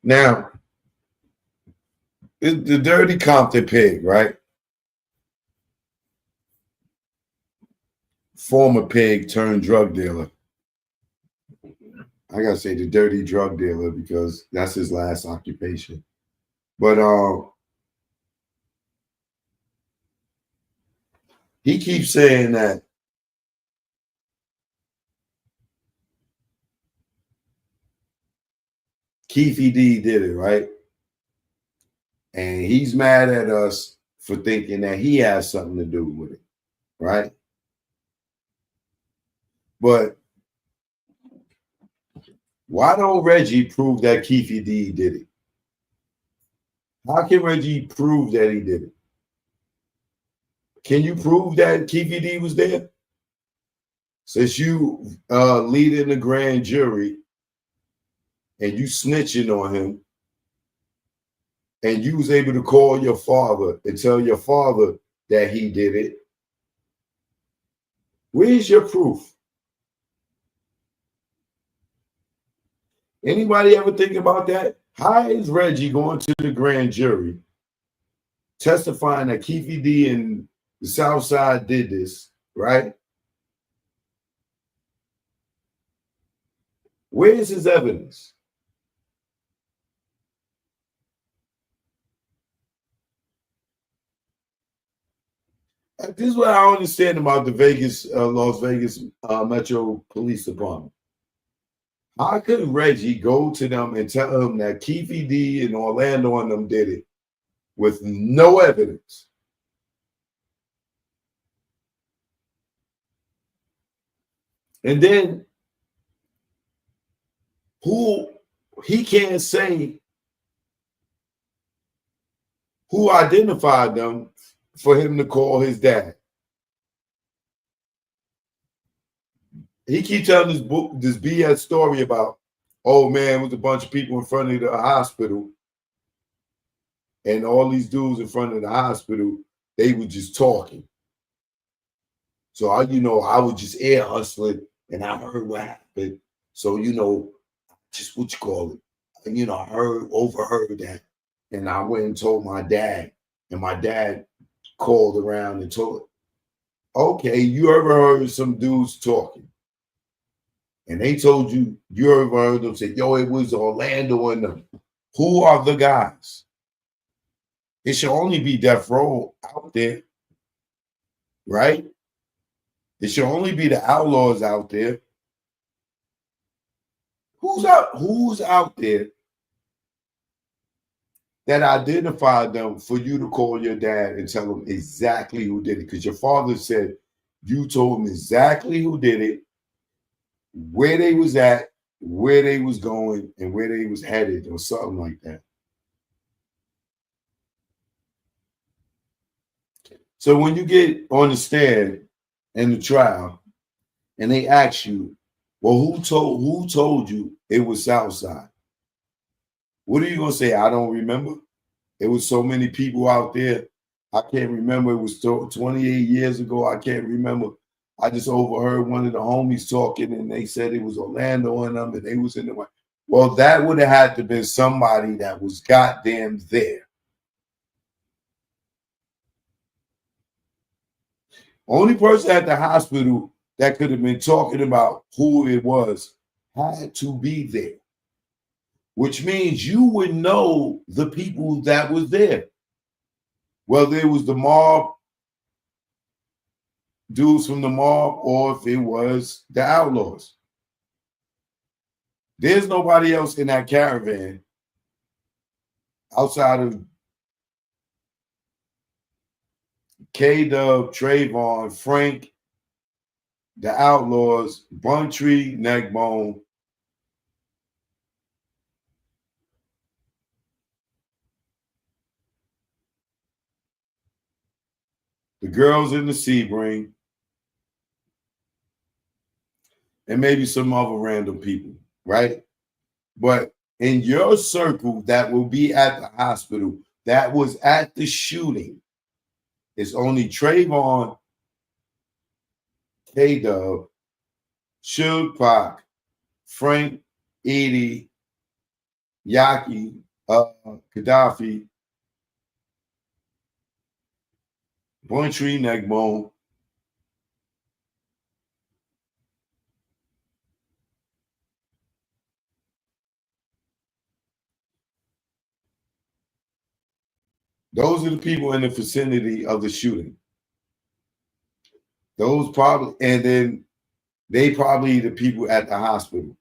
now, the dirty Compton pig, right? Former pig turned drug dealer. I gotta say the dirty drug dealer because that's his last occupation. But he keeps saying that Keefy D did it, right? And he's mad at us for thinking that he has something to do with it, right? But why don't Reggie prove that Keefy D did it? How can Reggie prove that he did it? Can you prove that Keefy D was there? Since you leading the grand jury and you snitching on him, and you was able to call your father and tell your father that he did it, where's your proof? Anybody ever think about that? How is Reggie going to the grand jury testifying that Keefy D and the South Side did this, right? Where is his evidence? This is what I understand about the Las Vegas Metro Police Department. How could Reggie go to them and tell them that Keefy D and Orlando and them did it with no evidence? And then he can't say who identified them for him to call his dad. He keeps telling this BS story about, oh man, it was a bunch of people in front of the hospital, and all these dudes in front of the hospital, they were just talking. So I was just air hustling, and I heard what happened. So just what you call it, and I overheard that, and I went and told my dad, and my dad called around and told, okay, you ever heard some dudes talking? And they told you ever heard them say, yo, it was Orlando and them. Who are the guys? It should only be Death Row out there, right? It should only be the outlaws out there. Who's out there that identified them for you to call your dad and tell him exactly who did it? Because your father said you told him exactly who did it, where they was at, where they was going, and where they was headed, or something like that. So when you get on the stand in the trial and they ask you, well, who told you it was Southside? What are you gonna say? I don't remember. It was so many people out there. I can't remember. It was 28 years ago. I can't remember. I just overheard one of the homies talking, and they said it was Orlando and them, and they was in the way. Well, that would have had to been somebody that was goddamn there. Only person at the hospital that could have been talking about who it was had to be there, which means you would know the people that was there. whether it was the mob, dudes from the mob, or if it was the outlaws. There's nobody else in that caravan outside of K-Dub, Trayvon, Frank, the Outlaws, Buntree, Neckbone, the girls in the Sebring, and maybe some other random people, right? But in your circle that will be at the hospital, that was at the shooting, it's only Trayvon, K-Dub, Suge Pac, Frank, Edie, Yaki, Gaddafi, Buntree, Neckbone. Those are the people in the vicinity of the shooting. Those probably, and then they probably the people at the hospital.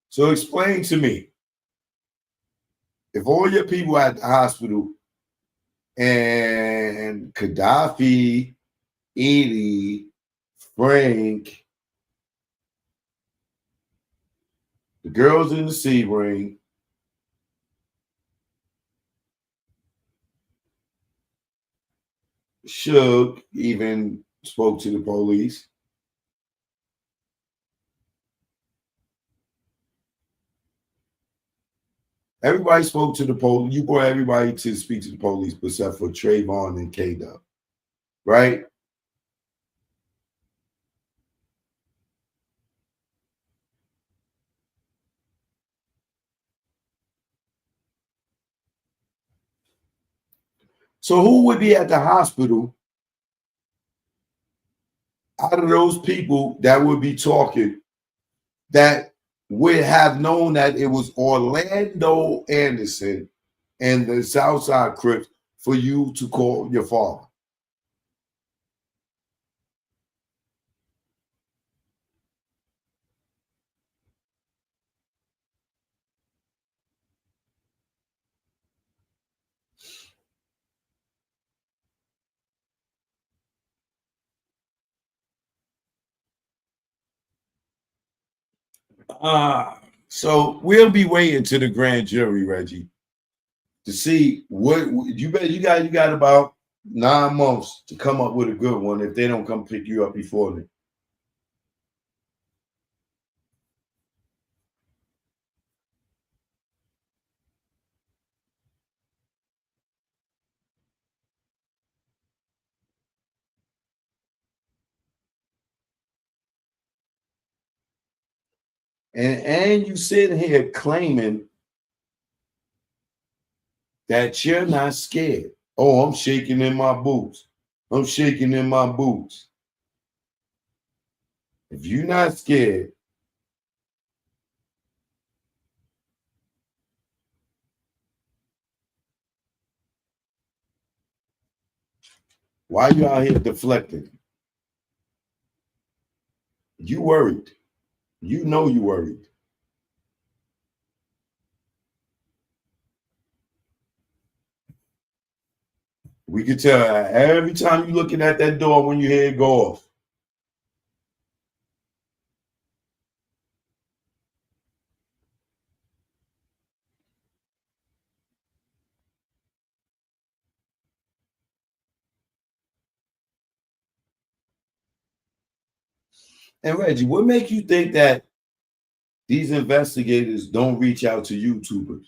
So explain to me, if all your people at the hospital and Gaddafi, Edie, Frank, the girls in the Sebring, Suge even spoke to the police. Everybody spoke to the police. You brought everybody to speak to the police except for Trayvon and K-Dub, right? So who would be at the hospital out of those people that would be talking that would have known that it was Orlando Anderson and the Southside Crips for you to call your father? So we'll be waiting to the grand jury, Reggie, to see what you bet. You got about 9 months to come up with a good one if they don't come pick you up before then. And you sitting here claiming that you're not scared. Oh, I'm shaking in my boots. I'm shaking in my boots. If you're not scared, why you out here deflecting? You worried. You know you worried. We can tell every time you're looking at that door when you hear it go off. And Reggie, what makes you think that these investigators don't reach out to YouTubers?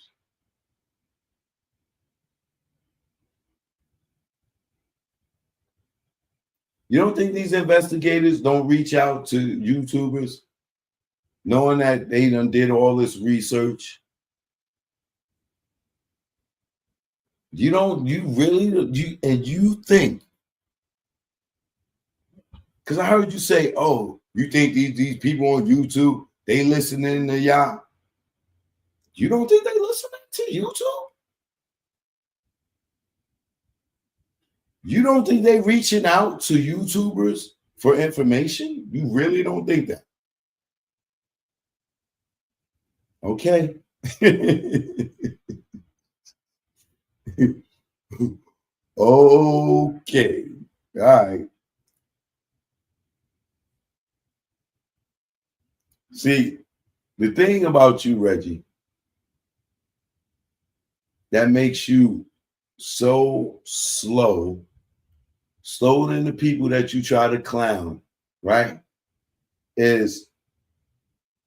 You don't think these investigators don't reach out to YouTubers knowing that they done did all this research? You think, because I heard you say, oh, you think these people on YouTube, they listening to y'all. You don't think they listening to YouTube? You don't think they reaching out to YouTubers for information? You really don't think that? Okay. Okay. All right. See, the thing about you, Reggie, that makes you so slower than the people that you try to clown, right? Is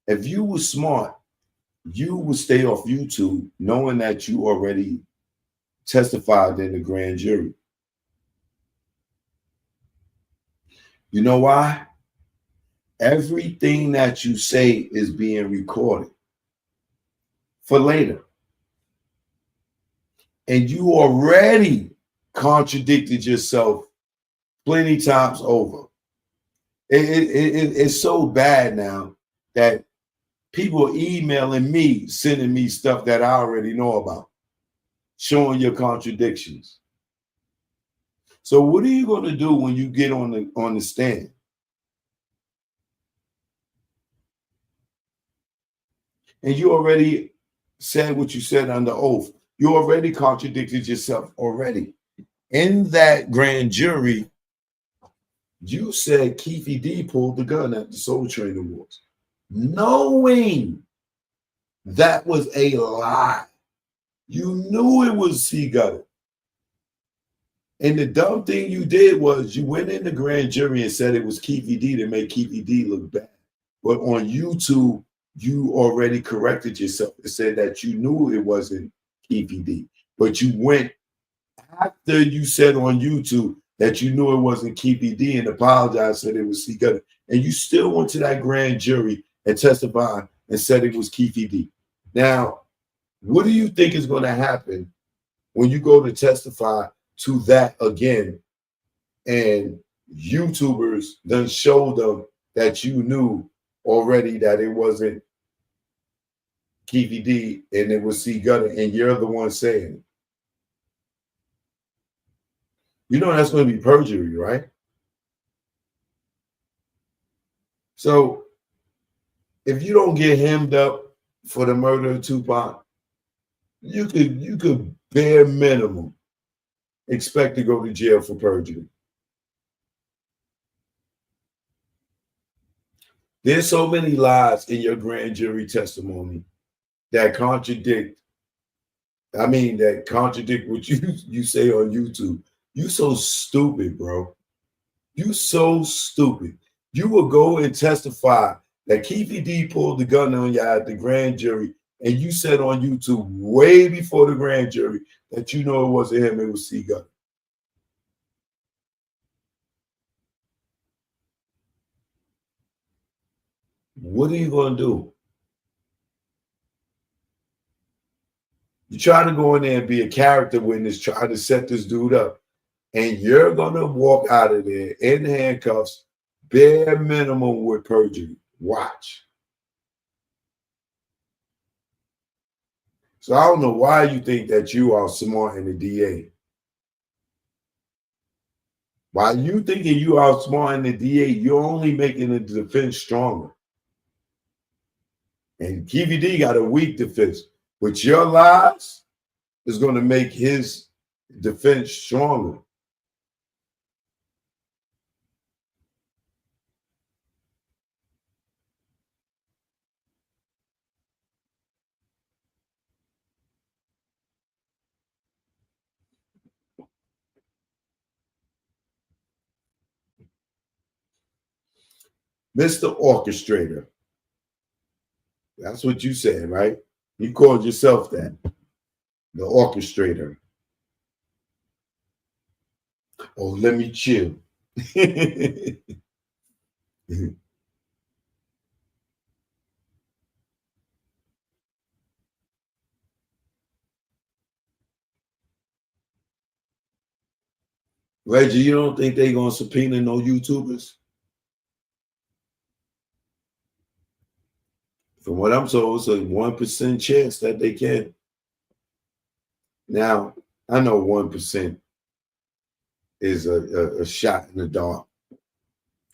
if you were smart, you would stay off YouTube knowing that you already testified in the grand jury. You know why? Everything that you say is being recorded for later. And you already contradicted yourself plenty times over. It's so bad now that people are emailing me, sending me stuff that I already know about, showing your contradictions. So what are you going to do when you get on the stand? And you already said what you said under oath. You already contradicted yourself already. In that grand jury, you said Keefe D pulled the gun at the Soul Train Awards, knowing that was a lie. You knew it was C. Gutter. And the dumb thing you did was you went in the grand jury and said it was Keefe D to make Keefe D look bad. But on YouTube, you already corrected yourself and said that you knew it wasn't Keefe D. But you went after you said on YouTube that you knew it wasn't Keefe D and apologized, said it was C. Gutter. And you still went to that grand jury and testified and said it was Keefe D. Now, what do you think is going to happen when you go to testify to that again and YouTubers then show them that you knew already that it wasn't Keefe D and it was C. Gutter and you're the one saying it? You know that's going to be perjury, right? So if you don't get hemmed up for the murder of Tupac, you could bare minimum expect to go to jail for perjury. There's so many lies in your grand jury testimony that contradict what you say on YouTube. You so stupid, bro. You so stupid. You will go and testify that Keefe D pulled the gun on you at the grand jury, and you said on YouTube way before the grand jury that you know it wasn't him, it was C. Gutter. What are you going to do? You try to go in there and be a character witness, try to set this dude up, and you're going to walk out of there in handcuffs, bare minimum with perjury. Watch. So I don't know why you think that you are smart in the DA. Why you thinking you are smart in the DA, you're only making the defense stronger. And Keefe D got a weak defense. But your lies is going to make his defense stronger. Mr. Orchestrator. That's what you said, right? You called yourself that. The orchestrator. Oh, let me chill. Reggie, you don't think they're going to subpoena no YouTubers? From what I'm told, it's a 1% chance that they can. Now, I know 1% is a shot in the dark.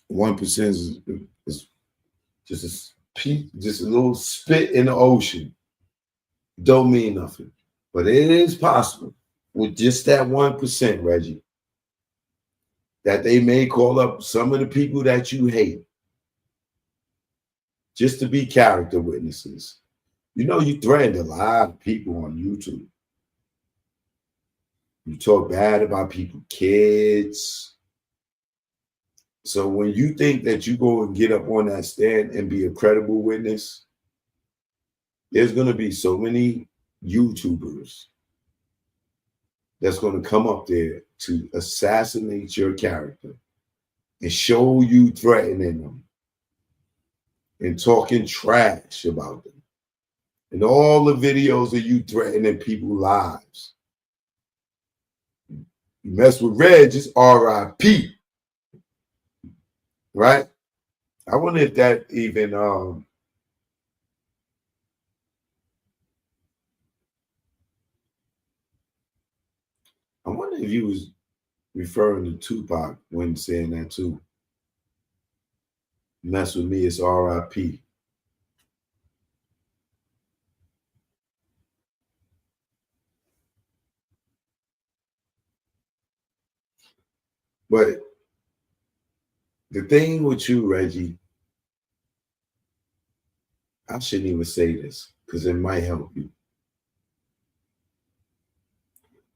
1% is just just a little spit in the ocean. Don't mean nothing. But it is possible with just that 1%, Reggie, that they may call up some of the people that you hate just to be character witnesses. You know, you threatened a lot of people on YouTube. You talk bad about people's kids. So when you think that you go and get up on that stand and be a credible witness, there's going to be so many YouTubers that's going to come up there to assassinate your character and show you threatening them and talking trash about them. And all the videos of you threatening people's lives. You mess with Reg, it's RIP. Right? I wonder if that even I wonder if you was referring to Tupac when saying that too. Mess with me, it's RIP. But the thing with you, Reggie, I shouldn't even say this because it might help you.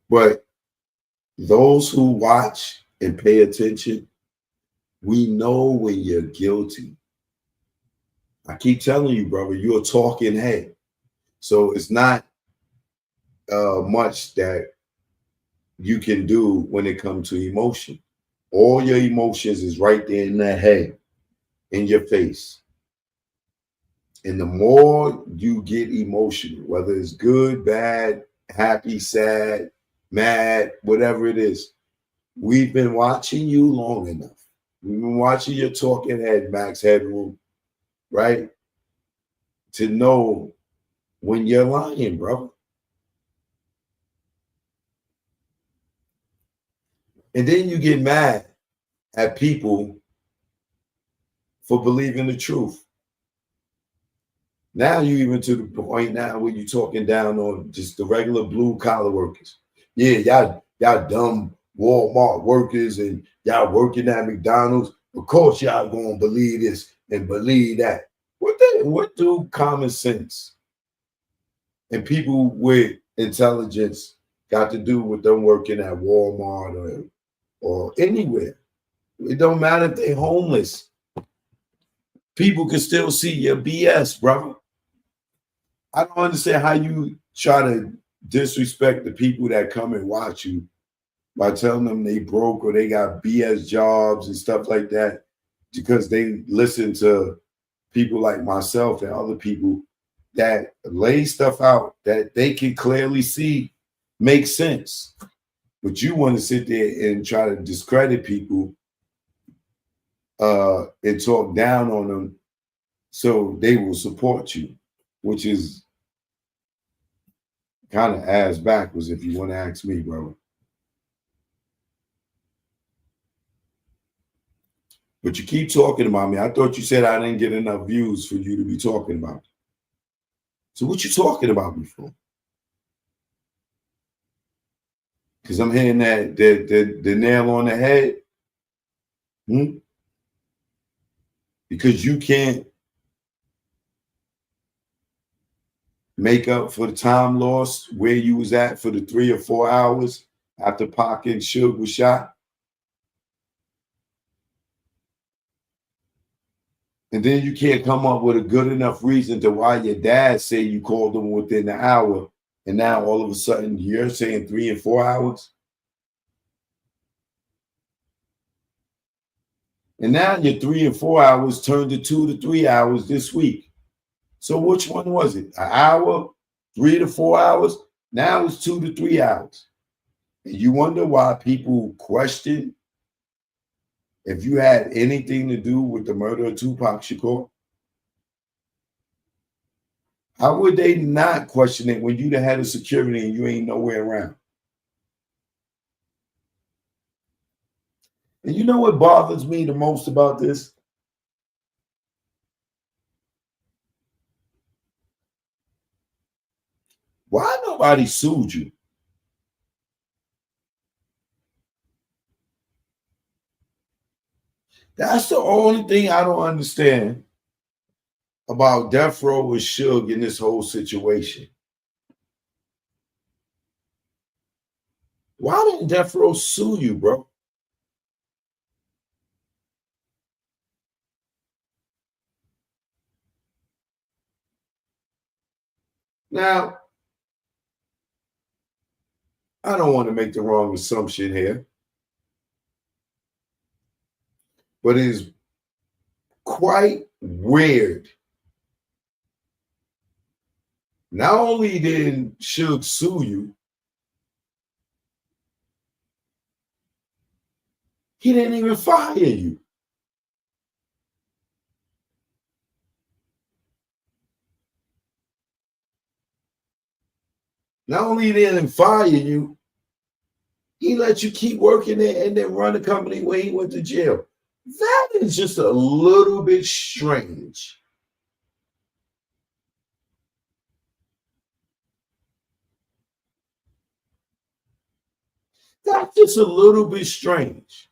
But those who watch and pay attention, we know when you're guilty. I keep telling you, brother, you're a talking head. So it's not much that you can do when it comes to emotion. All your emotions is right there in the head, in your face. And the more you get emotional, whether it's good, bad, happy, sad, mad, whatever it is, we've been watching you long enough. We've been watching your talking head, Max Headroom, right? To know when you're lying, brother. And then you get mad at people for believing the truth. Now you even to the point now where you're talking down on just the regular blue collar workers. Yeah, y'all dumb Walmart workers and y'all working at McDonald's. Of course y'all gonna believe this and believe that. What do common sense and people with intelligence got to do with them working at Walmart or anywhere? It don't matter if they're homeless. People can still see your BS, brother. I don't understand how you try to disrespect the people that come and watch you by telling them they broke or they got BS jobs and stuff like that because they listen to people like myself and other people that lay stuff out that they can clearly see makes sense. But you want to sit there and try to discredit people and talk down on them so they will support you, which is kind of ass backwards if you want to ask me, bro. But you keep talking about me. I thought you said I didn't get enough views for you to be talking about. So what you talking about me for? Because I'm hitting that the nail on the head. Because you can't make up for the time lost where you was at for the 3 or 4 hours after Pac and Suge was shot. And then you can't come up with a good enough reason to why your dad say you called him within the hour, and now all of a sudden you're saying 3 and 4 hours. And now your 3 and 4 hours turned to 2 to 3 hours this week. So which one was it? An hour, 3 to 4 hours? Now it's 2 to 3 hours. And you wonder why people question if you had anything to do with the murder of Tupac Shakur? How would they not question it when you done had a security and you ain't nowhere around? And you know what bothers me the most about this? Why nobody sued you? That's the only thing I don't understand about Death Row with Suge in this whole situation. Why didn't Death Row sue you, bro? Now, I don't want to make the wrong assumption here, but it is quite weird. Not only did Suge sue you, he didn't even fire you. Not only didn't fire you, he let you keep working there and then run the company when he went to jail. That is just a little bit strange. That's just a little bit strange.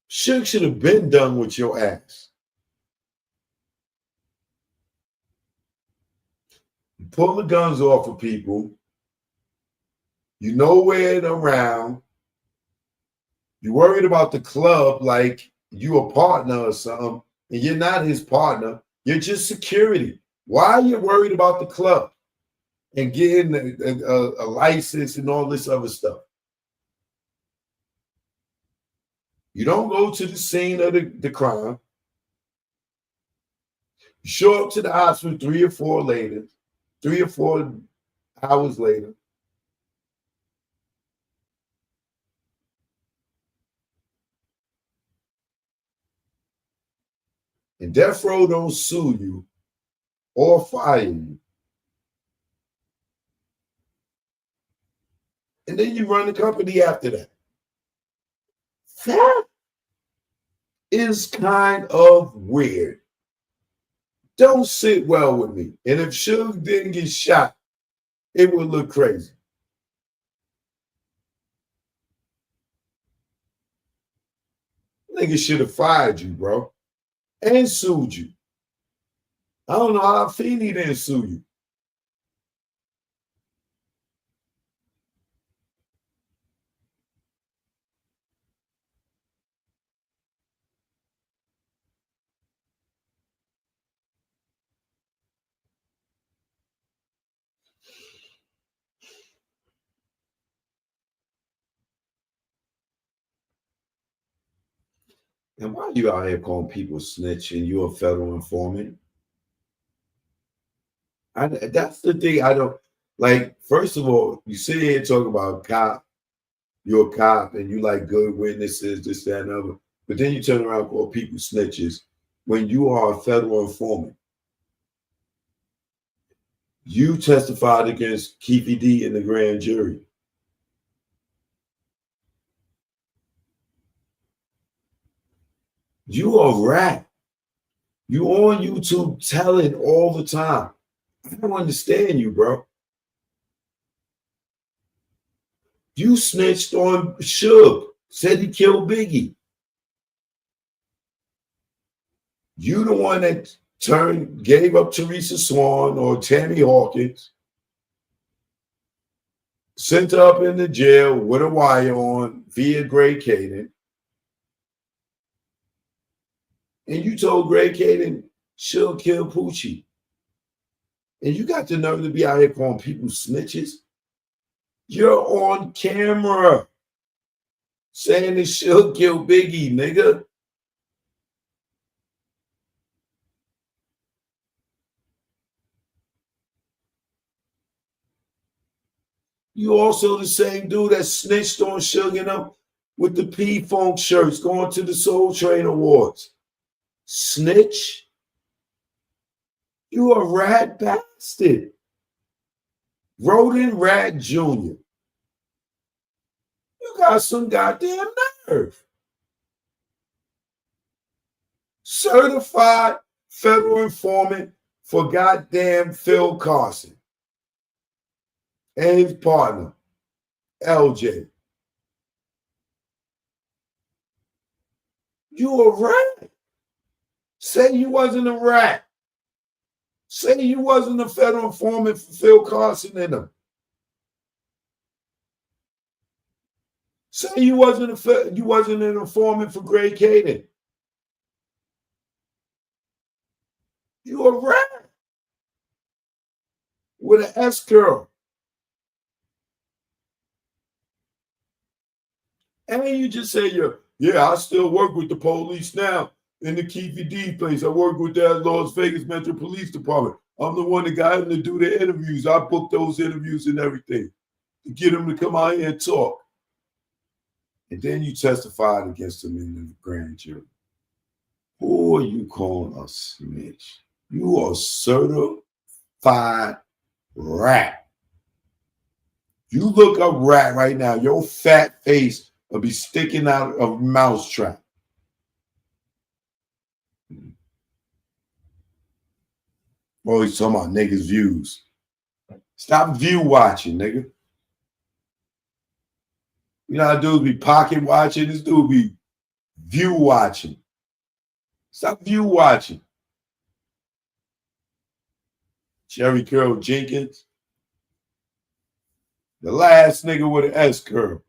Suge should have been done with your ass. Pull the guns off of people. You know where they're around. You're worried about the club like you a partner or something, and you're not his partner. You're just security. Why are you worried about the club and getting a license and all this other stuff? You don't go to the scene of the crime. You show up to the hospital 3 or 4 hours later. And Death Row don't sue you or fire you. And then you run the company after that. That is kind of weird. Don't sit well with me. And if Suge didn't get shot, it would look crazy. Nigga should have fired you, bro, and sued you. I don't know how Feeney didn't sue you. And why you out here calling people snitch and you a federal informant? That's the thing I don't like. First of all, you sit here and talk about cop, you're a cop and you like good witnesses, this, that, and other. But then you turn around and call people snitches when you are a federal informant. You testified against Keefe D in the grand jury. You a rat. You on YouTube telling all the time. I don't understand you, bro. You snitched on Suge, said he killed Biggie. You the one that gave up Teresa Swan or Tammy Hawkins, sent her up in the jail with a wire on via Greg Caden. And you told Greg Caden she'll kill Poochie. And you got the nerve to be out here calling people snitches. You're on camera saying that she'll kill Biggie, nigga. You also the same dude that snitched on Suge and them with the P-Funk shirts going to the Soul Train Awards. Snitch. You a rat bastard. Rodent Rat Jr. You got some goddamn nerve. Certified federal informant for goddamn Phil Carson and his partner, LJ. You a rat? Say you wasn't a rat. Say you wasn't a federal informant for Phil Carson and them. Say you wasn't an informant for Greg Caden. You a rat with an S curl. And you just say, yeah, I still work with the police now in the Keefy D place. I work with that Las Vegas Metro Police Department. I'm the one that got him to do the interviews. I booked those interviews and everything to get him to come out here and talk. And then you testified against him in the grand jury. Who are you calling a snitch? You are certified rat. You look up rat right now, your fat face will be sticking out of a mousetrap. Oh, he's talking about niggas' views. Stop view watching, nigga. You know how dudes be pocket watching? This dude be view watching. Stop view watching. Jerry Curl Jenkins. The last nigga with an S curl.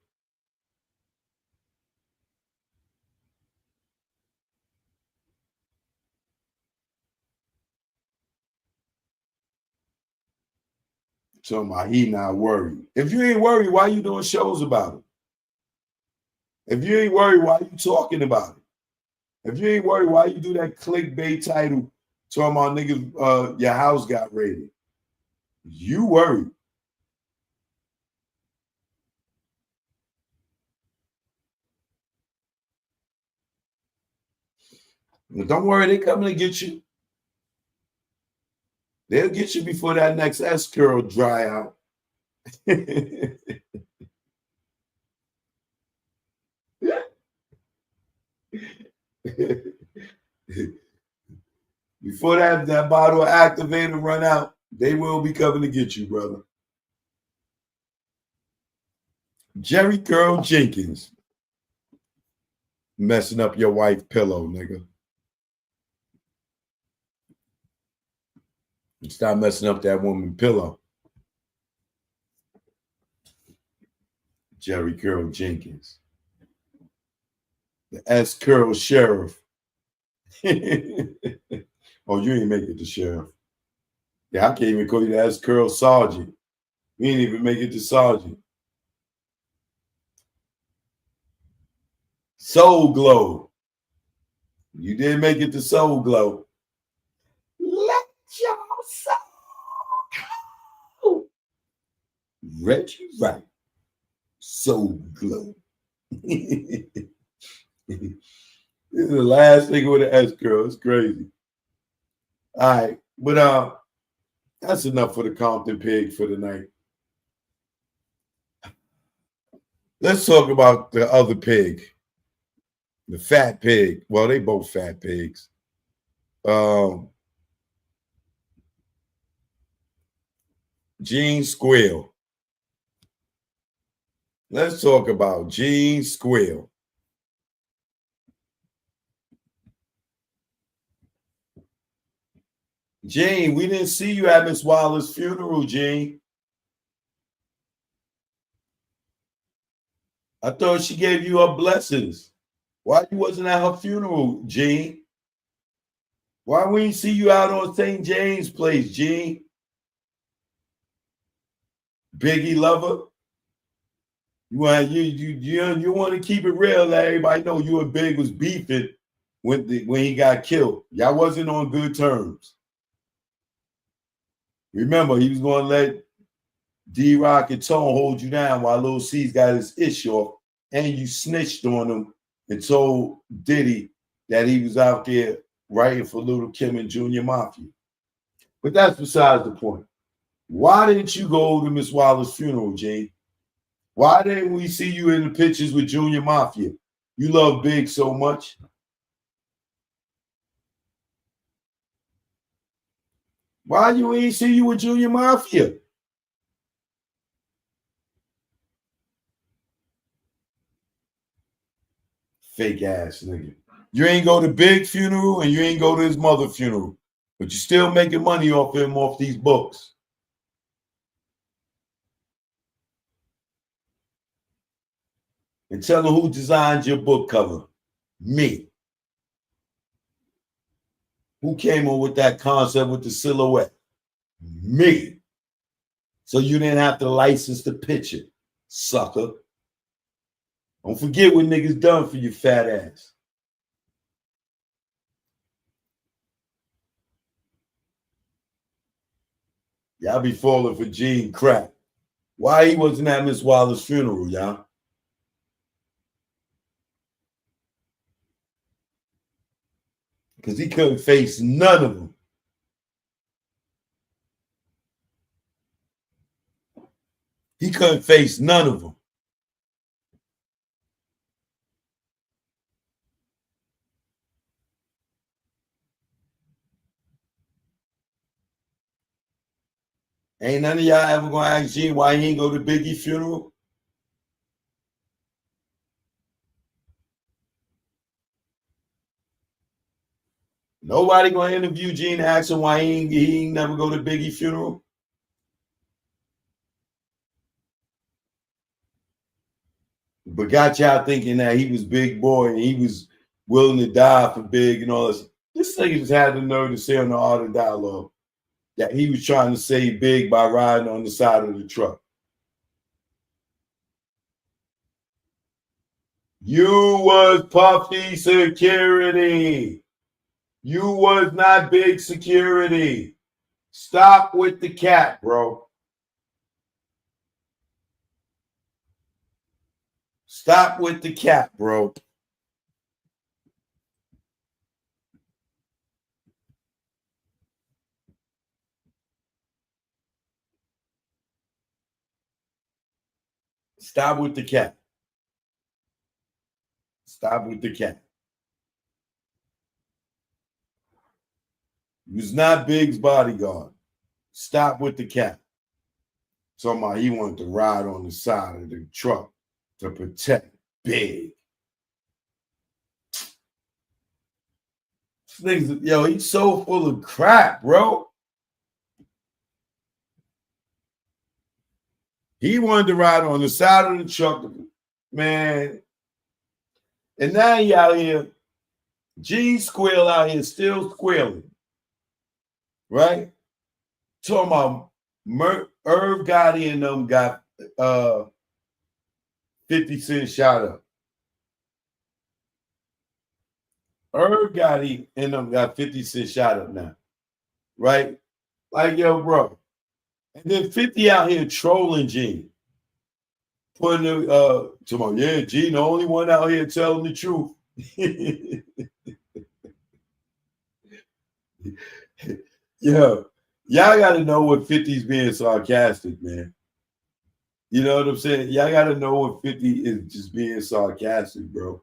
Talking about he not worried. If you ain't worried, why you doing shows about it? If you ain't worried, why you talking about it? If you ain't worried, why you do that clickbait title talking about niggas, your house got raided? You worried. Well, don't worry, they coming to get you. They'll get you before that next S curl dry out. Before that bottle of activator run out, they will be coming to get you, brother. Jerry Curl Jenkins. Messing up your wife's pillow, nigga. Stop messing up that woman's pillow. Jerry Curl Jenkins. The S Curl Sheriff. Oh, you ain't make it to sheriff. Yeah, I can't even call you the S Curl Sergeant. You ain't even make it to sergeant. Soul Glow. You did make it to Soul Glow. Let your soul go. Reggie Wright. Soul Glow. This is the last nigga with an S curl. It's crazy. All right, but that's enough for the Compton Pig for tonight. Let's talk about the other pig, the fat pig. Well, they both fat pigs. Gene Squeal. Let's talk about Gene Squeal. Gene, we didn't see you at Miss Wilder's funeral, Gene. I thought she gave you her blessings. Why you wasn't at her funeral, Gene? Why we didn't see you out on St. James Place, Gene? Biggie lover. You want to keep it real, let everybody know you and Big was beefing when he got killed. Y'all wasn't on good terms. Remember, he was going to let D-Rock and Tone hold you down while Lil C's got his ish off. and you snitched on him and told Diddy that he was out there writing for Little Kim and Junior Mafia. But that's besides the point. Why didn't you go to Miss Wilder's funeral, Gene? Why didn't we see you in the pictures with Junior Mafia? You love Big so much. Why you ain't see you with Junior Mafia? Fake ass nigga. You ain't go to Big funeral and you ain't go to his mother funeral, but you still making money off him off these books. And tell them who designed your book cover. Me. Who came up with that concept with the silhouette? Me. So you didn't have to license the picture, sucker. Don't forget what niggas done for you, fat ass. Y'all be falling for Gene crap. Why he wasn't at Miss Wilder's funeral, y'all? Because he couldn't face none of them. He couldn't face none of them. Ain't none of y'all ever gonna ask Gene why he ain't go to Biggie's funeral? Nobody gonna interview Gene and ask him why he ain't never go to Biggie's funeral? But got y'all thinking that he was Big Boy and he was willing to die for Big and all this. This nigga just had the nerve to say on the Art of Dialogue that he was trying to save Big by riding on the side of the truck. You was Puffy security. You was not Big security. Stop with the cat, bro. Stop with the cat, bro. Stop with the cat. Stop with the cat. He was not Big's bodyguard. Stop with the cat. Talking about he wanted to ride on the side of the truck to protect Big. This nigga's, yo, he's so full of crap, bro. He wanted to ride on the side of the truck, man. And now he out here, G Squeal out here still squealing. Right? Talking about Irv Gotti and them got 50 Cent shot up. Irv Gotti and them got 50 Cent shot up now. Right? Like, yo, bro. And then 50 out here trolling Gene. Putting tomorrow, yeah, Gene, the only one out here telling the truth. Yo, y'all got to know what 50's being sarcastic, man. You know what I'm saying? Y'all got to know what 50 is just being sarcastic, bro.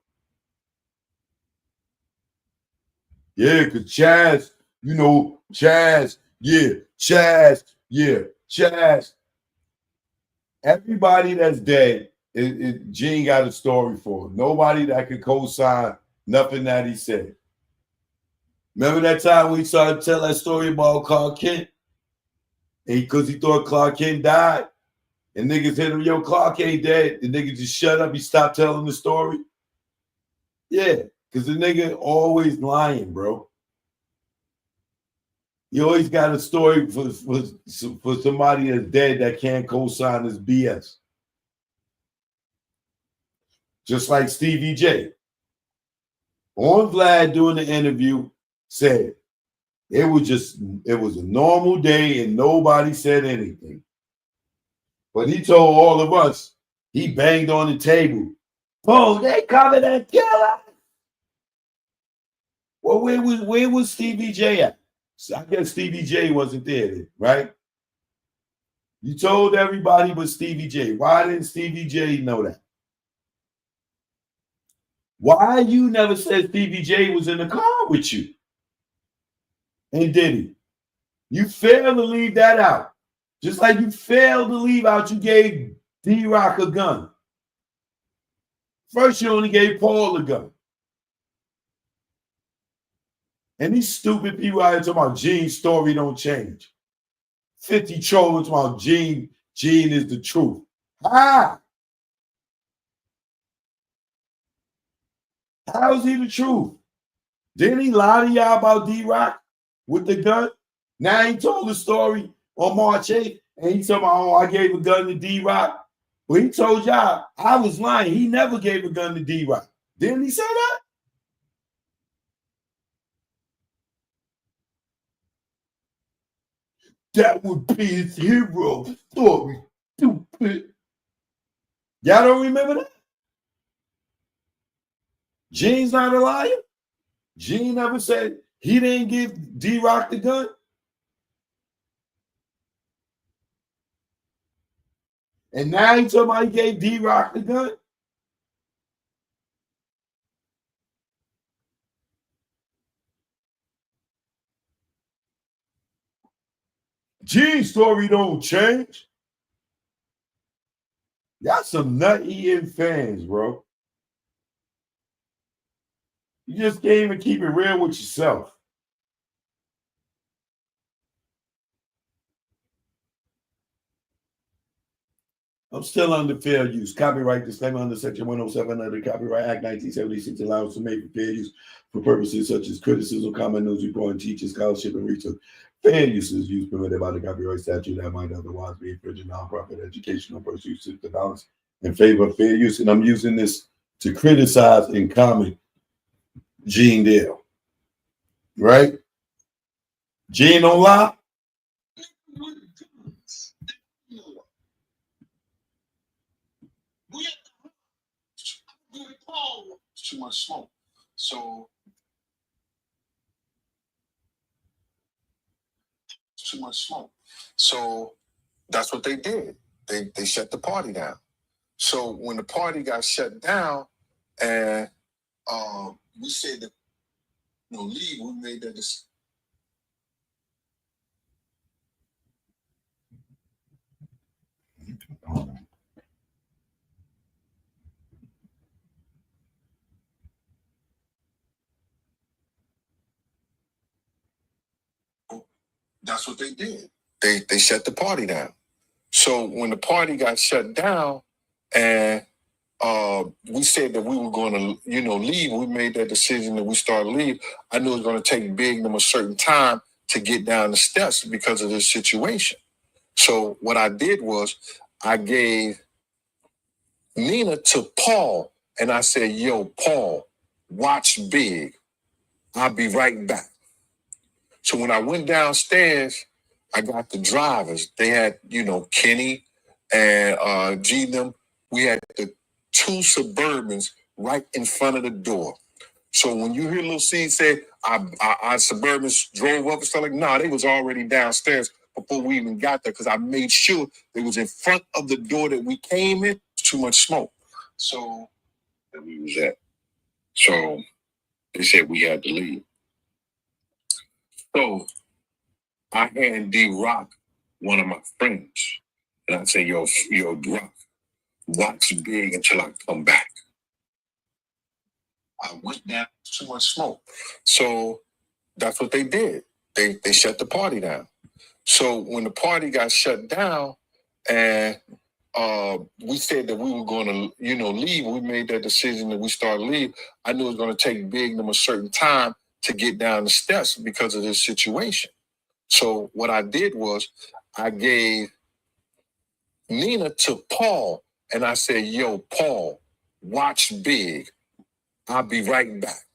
Yeah, because Chaz, you know, Chaz, yeah, Chaz, yeah, Chaz. Everybody that's dead, Gene got a story for. Nobody that could co-sign nothing that he said. Remember that time we started to tell that story about Clark Kent? Because he thought Clark Kent died. And niggas hit him, yo, Clark ain't dead. The nigga just shut up. He stopped telling the story. Yeah, because the nigga always lying, bro. You always got a story for somebody that's dead that can't co-sign his BS. Just like Stevie J. On Vlad doing the interview said it was a normal day and nobody said anything. But he told all of us, he banged on the table Oh, they coming to kill us. Well, where was Stevie J at? So I guess Stevie J wasn't there, right? You told everybody but Stevie J. Why didn't Stevie J know that? Why you never said Stevie J was in the car with you? And Diddy? You failed to leave that out. Just like you failed to leave out you gave D-Rock a gun. First, you only gave Paul a gun. And these stupid people out here talking about Gene's story don't change. 50 trolls about Gene is the truth. How is he the truth? Didn't he lie to y'all about D-Rock with the gun? Now he told the story on March 8th, and he told me, oh, I gave a gun to D-Rock. Well, he told y'all I was lying. He never gave a gun to D-Rock. Didn't he say that? That would be his hero story. Stupid. Y'all don't remember that? Gene's not a liar. Gene never said he didn't give D-Rock the gun. And now he talking about he gave D-Rock the gun. Gene's story don't change. Y'all some nut-eating fans, bro. You just can't even keep it real with yourself. I'm still under fair use. Copyright disclaimer under Section 107 of the Copyright Act 1976 allows to make for fair use for purposes such as criticism, comment, news reporting, teaching, scholarship, and research. Fair use is use permitted by the copyright statute that might otherwise be infringing nonprofit educational pursuits of dollars in favor of fair use. And I'm using this to criticize and comment Gene Dale. Right? Gene don't lie. Too much smoke. So too much smoke. So that's what they did. They shut the party down. So when the party got shut down, and we said that leave, we made that decision. That's what they did. They shut the party down. So when the party got shut down, and we said that we were going to, leave. We made that decision that we started leave. I knew it was going to take Big them a certain time to get down the steps because of this situation. So what I did was I gave Nina to Paul, and I said, yo, Paul, watch Big. I'll be right back. So when I went downstairs, I got the drivers. They had, Kenny and G them. We had the two Suburbans right in front of the door. So when you hear Lil C say, our Suburbans drove up and stuff no, they was already downstairs before we even got there because I made sure they was in front of the door that we came in. Too much smoke. So that we was at. So they said we had to leave. So I had D-Rock, one of my friends, and I said, yo, Rock, watch Big until I come back. I went down, too much smoke. So that's what they did. They shut the party down. So when the party got shut down, and we said that we were going to, leave. We made that decision that we started leave. I knew it was going to take Big them a certain time to get down the steps because of this situation. So what I did was I gave Nina to Paul, and I said, yo, Paul, watch Big. I'll be right back.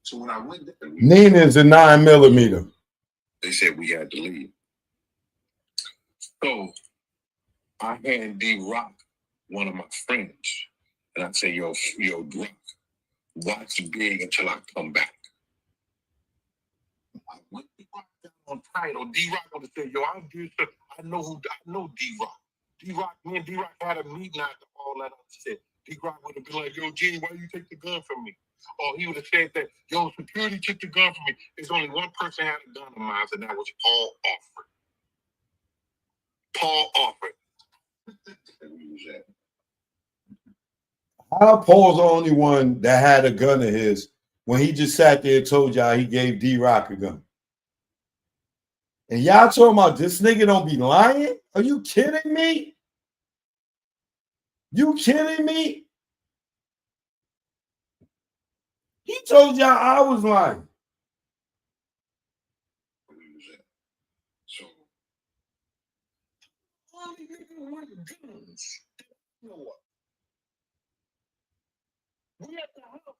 So when I went there, Nina's a 9mm. They said we had to leave. So I had D-Rock, one of my friends, and I I said, yo, Brock, watch big until I come back. I went down on title. D-Rock would have said, yo, I know D-Rock. D-Rock, me and D-Rock had a meeting after all that other shit. D-Rock would have been like, yo, Gene, why you take the gun from me? Or he would have said that, yo, security took the gun from me. There's only one person had a gun of mine, and that was Paul Alford. Paul Alford. How Paul's the only one that had a gun of his when he just sat there and told y'all he gave D-Rock a gun? And y'all talking about this nigga don't be lying? Are you kidding me? You kidding me? He told y'all I was lying. So, only nigga with guns. You know what? We at the house.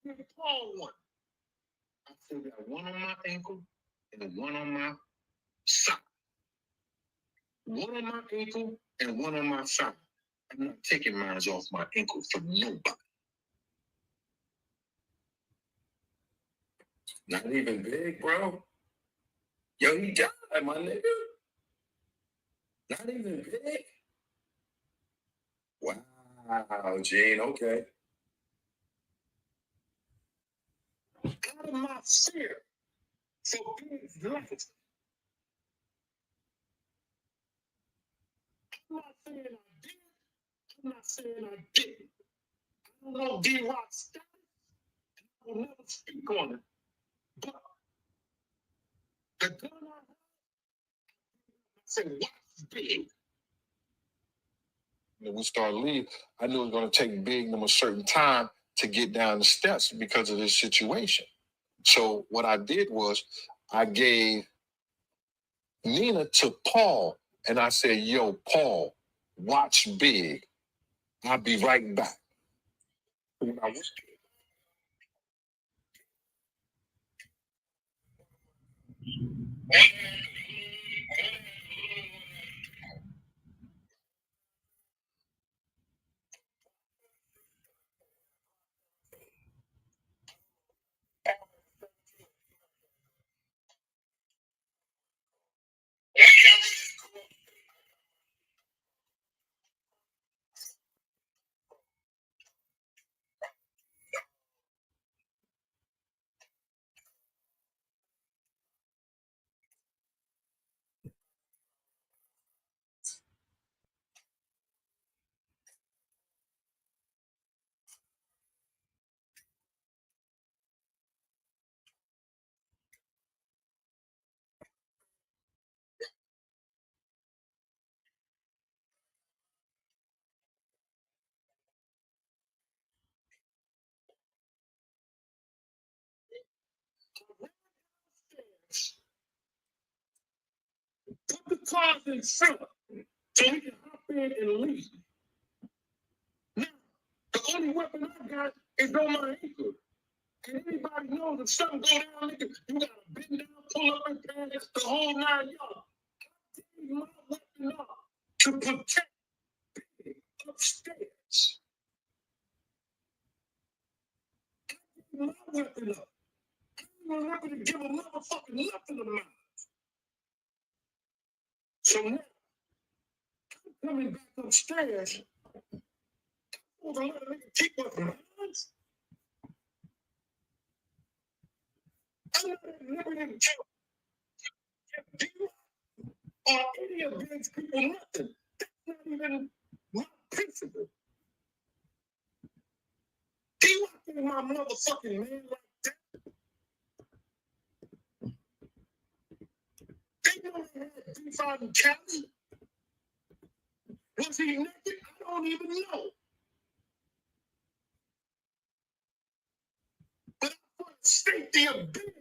We Paul one. I still got one on my ankle and one on my side. One on my ankle and one on my side. I'm not taking mine off my ankle for nobody. Not even big, bro. Yo, he died, my nigga. Not even big. Wow, Gene, okay. Out of my fear for Big's life. I'm not saying I did. I'm not saying I didn't. I don't know D-Rock's status. I will never speak on it. But the gun I said, watch Big. When we started leaving, I knew it was going to take Big them a certain time to get down the steps because of this situation. So what I did was I gave Nina to Paul, and I said, yo, Paul, watch Big. I'll be right back. When I was put the cars in front so we can hop in and leave. Now, the only weapon I got is on my ankle. And anybody knows if something go down, nigga, you gotta bend down, pull up and pan the whole 9 yards. I take my weapon up to protect Big upstairs. I take my weapon up. I don't remember to give a motherfucking nothing to mine. So now, I'm coming back upstairs. I'm gonna let a nigga keep with mine. I'm not never gonna give D-Rock or any of Big's people nothing. That's not even my principle. D-Rock is my motherfucking man like that. They know they had D5 in Cali. Was he naked? I don't even know. But for the safety of Big,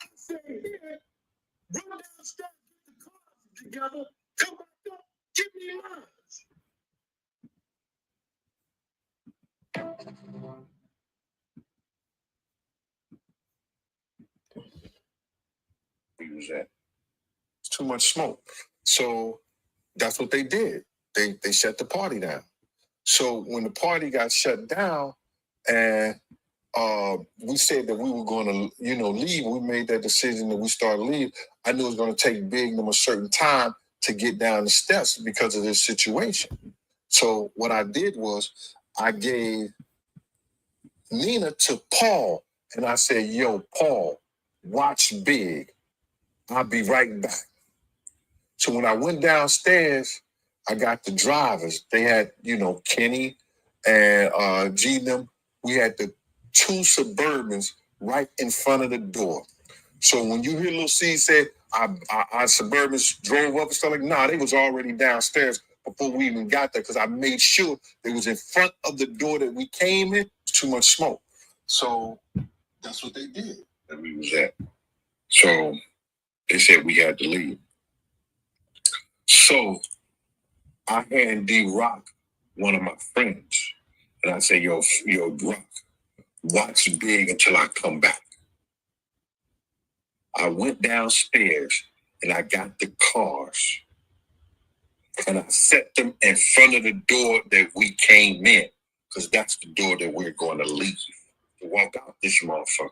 I say here, run downstairs, get the cars together, come back up, give me mine. He was at. It's too much smoke. So that's what they did. They shut the party down. So when the party got shut down and we said that we were going to, leave, we made that decision that we started leave. I knew it was going to take Big them a certain time to get down the steps because of this situation. So what I did was I gave Nina to Paul, and I said, yo, Paul, watch Big. I'll be right back. So when I went downstairs, I got the drivers. They had, Kenny and G them. We had the 2 Suburbans right in front of the door. So when you hear Lil C say, our Suburbans drove up and stuff like, nah, they was already downstairs before we even got there because I made sure they was in front of the door that we came in. Too much smoke. So that's what they did. And we was at. So they said we had to leave. So I hand D-Rock, one of my friends, and I say, yo, Rock, watch Big until I come back. I went downstairs and I got the cars and I set them in front of the door that we came in because that's the door that we're going to leave to walk out this motherfucker.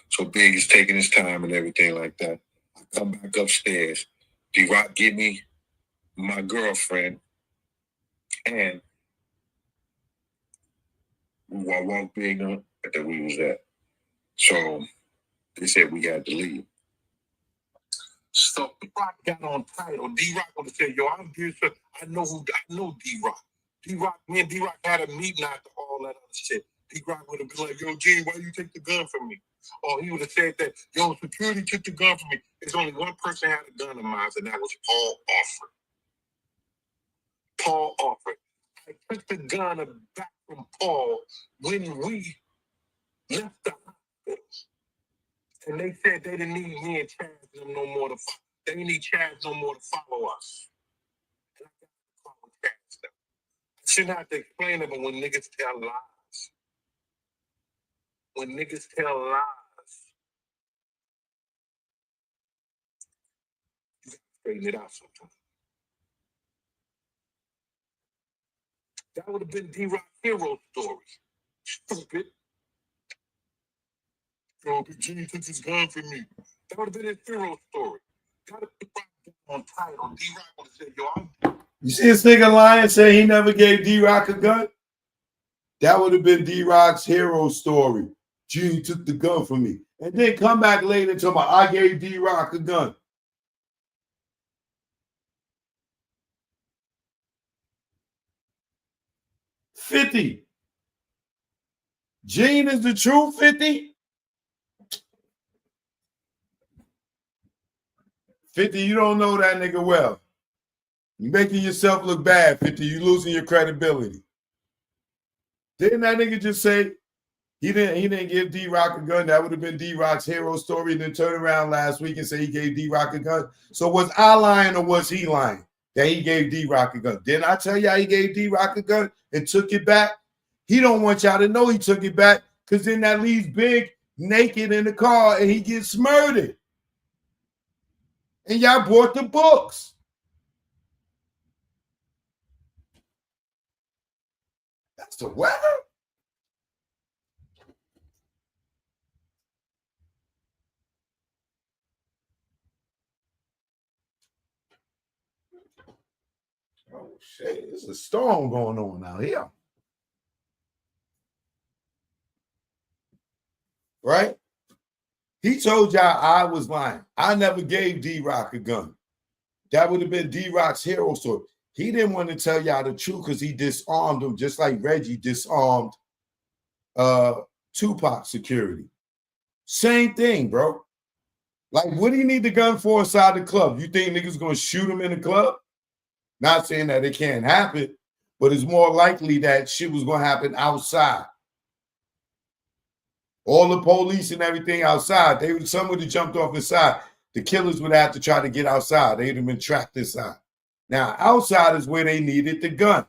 So Big is taking his time and everything like that. I come back upstairs. D-Rock give me my girlfriend and I walked Big up that we was at. So they said we had to leave. So D-Rock got on title. D-Rock would have said, yo, I'm here, sir. I know D-Rock. D-Rock, me and D-Rock had a meeting after all that other shit. D-Rock would have been like, yo, Gene, why you take the gun from me? Or he would have said that, yo, security took the gun from me. There's only one person had a gun in mine, and that was Paul Alford. Paul Alford. I took the gun back from Paul when we left the hospital. And they said they didn't need me and Chaz no more to follow. They didn't need Chaz no more to follow us. And I got to follow Chaz now. I shouldn't have to explain it, but when niggas tell lies, you got to straighten it out sometimes. That would have been D-Rock's hero story. Stupid. Yo, Jimmy took his gun from me. That would have been his hero story. Got to put on title. D-Rock would have said, yo, You see this nigga lying saying he never gave D-Rock a gun? That would have been D-Rock's hero story. Gene took the gun from me. And then come back later and tell me I gave D-Rock a gun. $50. Gene is the truth, 50? 50, you don't know that nigga well. You're making yourself look bad, 50. You losing your credibility. Didn't that nigga just say he didn't give D-Rock a gun? That would have been D-Rock's hero story. And then turn around last week and say he gave D-Rock a gun. So was I lying or was he lying that he gave D-Rock a gun? Didn't I tell y'all he gave D-Rock a gun and took it back? He don't want y'all to know he took it back because then that leaves Big naked in the car and he gets murdered. And y'all brought the books. That's the weather? Oh, shit. There's a storm going on out here. Right? He told y'all I was lying. I never gave D-Rock a gun. That would have been D-Rock's hero story. He didn't want to tell y'all the truth because he disarmed him just like Reggie disarmed Tupac security. Same thing, bro. Like, what do you need the gun for inside the club? You think niggas gonna shoot him in the club? Not saying that it can't happen, but it's more likely that shit was gonna happen outside. All the police and everything outside, some would have jumped off inside. The killers would have to try to get outside. They'd have been trapped inside. Now, outside is where they needed the gun.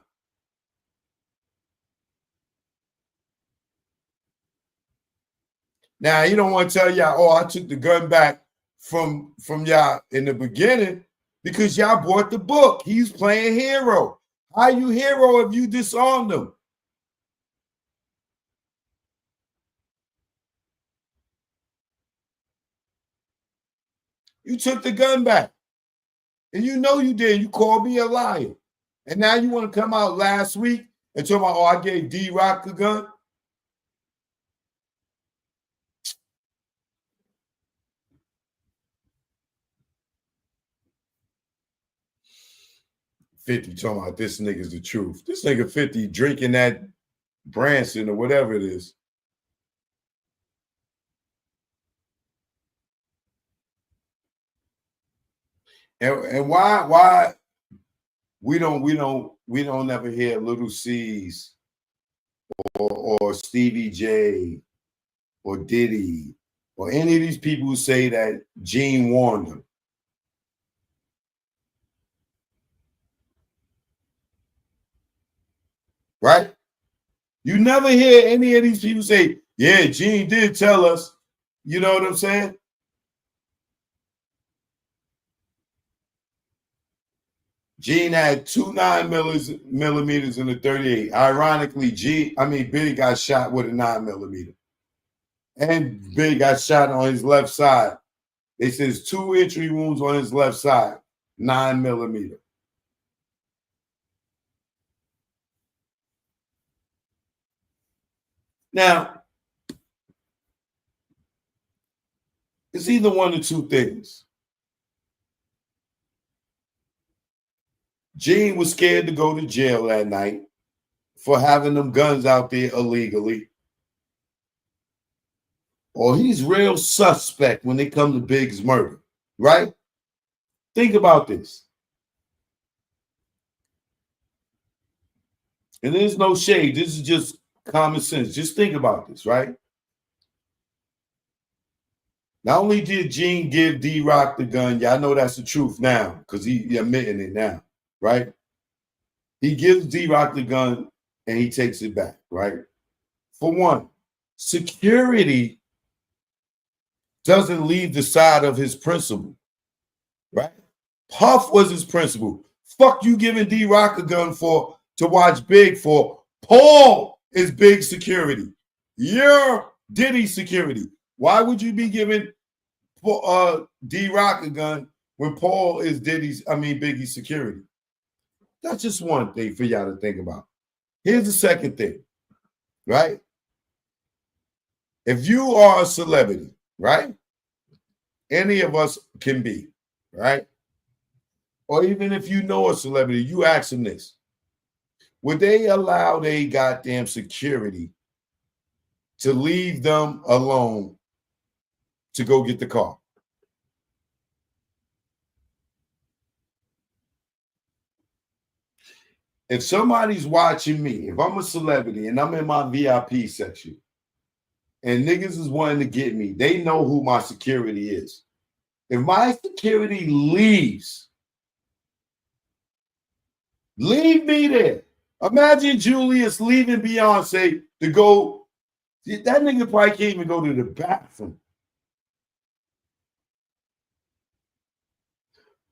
Now, you don't want to tell y'all, oh, I took the gun back from y'all in the beginning. Because y'all bought the book. He's playing hero. How you hero if you disarmed him? You took the gun back. And you know you did. You called me a liar. And now you want to come out last week and talk about, oh, I gave D-Rock the gun? $50 talking about this nigga's the truth. This nigga 50 drinking that Branson or whatever it is. And why we don't ever hear Little C's or Stevie J or Diddy or any of these people who say that Gene warned them. Right? You never hear any of these people say, yeah, Gene did tell us. You know what I'm saying? Gene had 2 9mm in the 38. Ironically, Billy got shot with a 9mm. And Billy got shot on his left side. They says 2 entry wounds on his left side, 9mm. Now, it's either one or two things. Gene was scared to go to jail that night for having them guns out there illegally. Or he's real suspect when it comes to Big's murder, right? Think about this. And there's no shade. This is just common sense. Just think about this, right? Not only did Gene give D-Rock the gun, y'all know that's the truth now because he's admitting it now, right? He gives D-Rock the gun and he takes it back, right? For one, security doesn't leave the side of his principal, right? Puff was his principal. Fuck you giving D-Rock a gun for to watch Big for. Paul is Big security. You're Diddy security. Why would you be giving D-Rock a gun when Paul is Biggie's security? That's just one thing for y'all to think about. Here's the second thing, right? If you are a celebrity, right? Any of us can be, right? Or even if you know a celebrity, you ask them this. Would they allow their goddamn security to leave them alone to go get the car? If somebody's watching me, if I'm a celebrity and I'm in my VIP section and niggas is wanting to get me, they know who my security is. If my security leaves, leave me there. Imagine Julius leaving Beyonce to go. That nigga probably can't even go to the bathroom.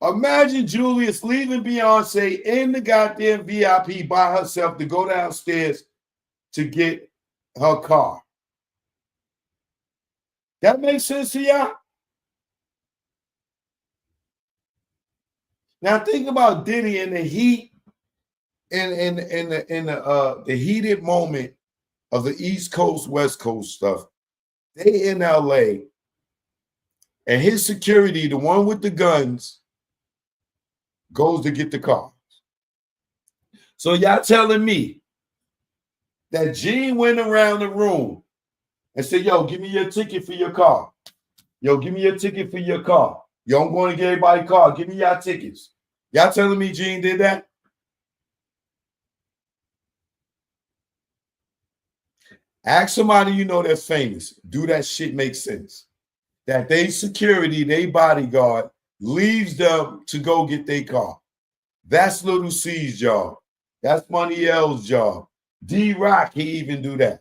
Imagine Julius leaving Beyonce in the goddamn VIP by herself to go downstairs to get her car. That makes sense to y'all? Now think about Diddy in the heat and the heated moment of the East Coast, West Coast stuff. They in LA and his security, the one with the guns, goes to get the car. So y'all telling me that Gene went around the room and said, yo, give me your ticket for your car. Yo, give me your ticket for your car. Yo, I'm going to get everybody a car. Give me y'all tickets. Y'all telling me Gene did that? Ask somebody you know that's famous. Do that shit make sense? That they security, they bodyguard, leaves them to go get their car. That's Little C's job. That's Money L's job. D-Rock, he even do that.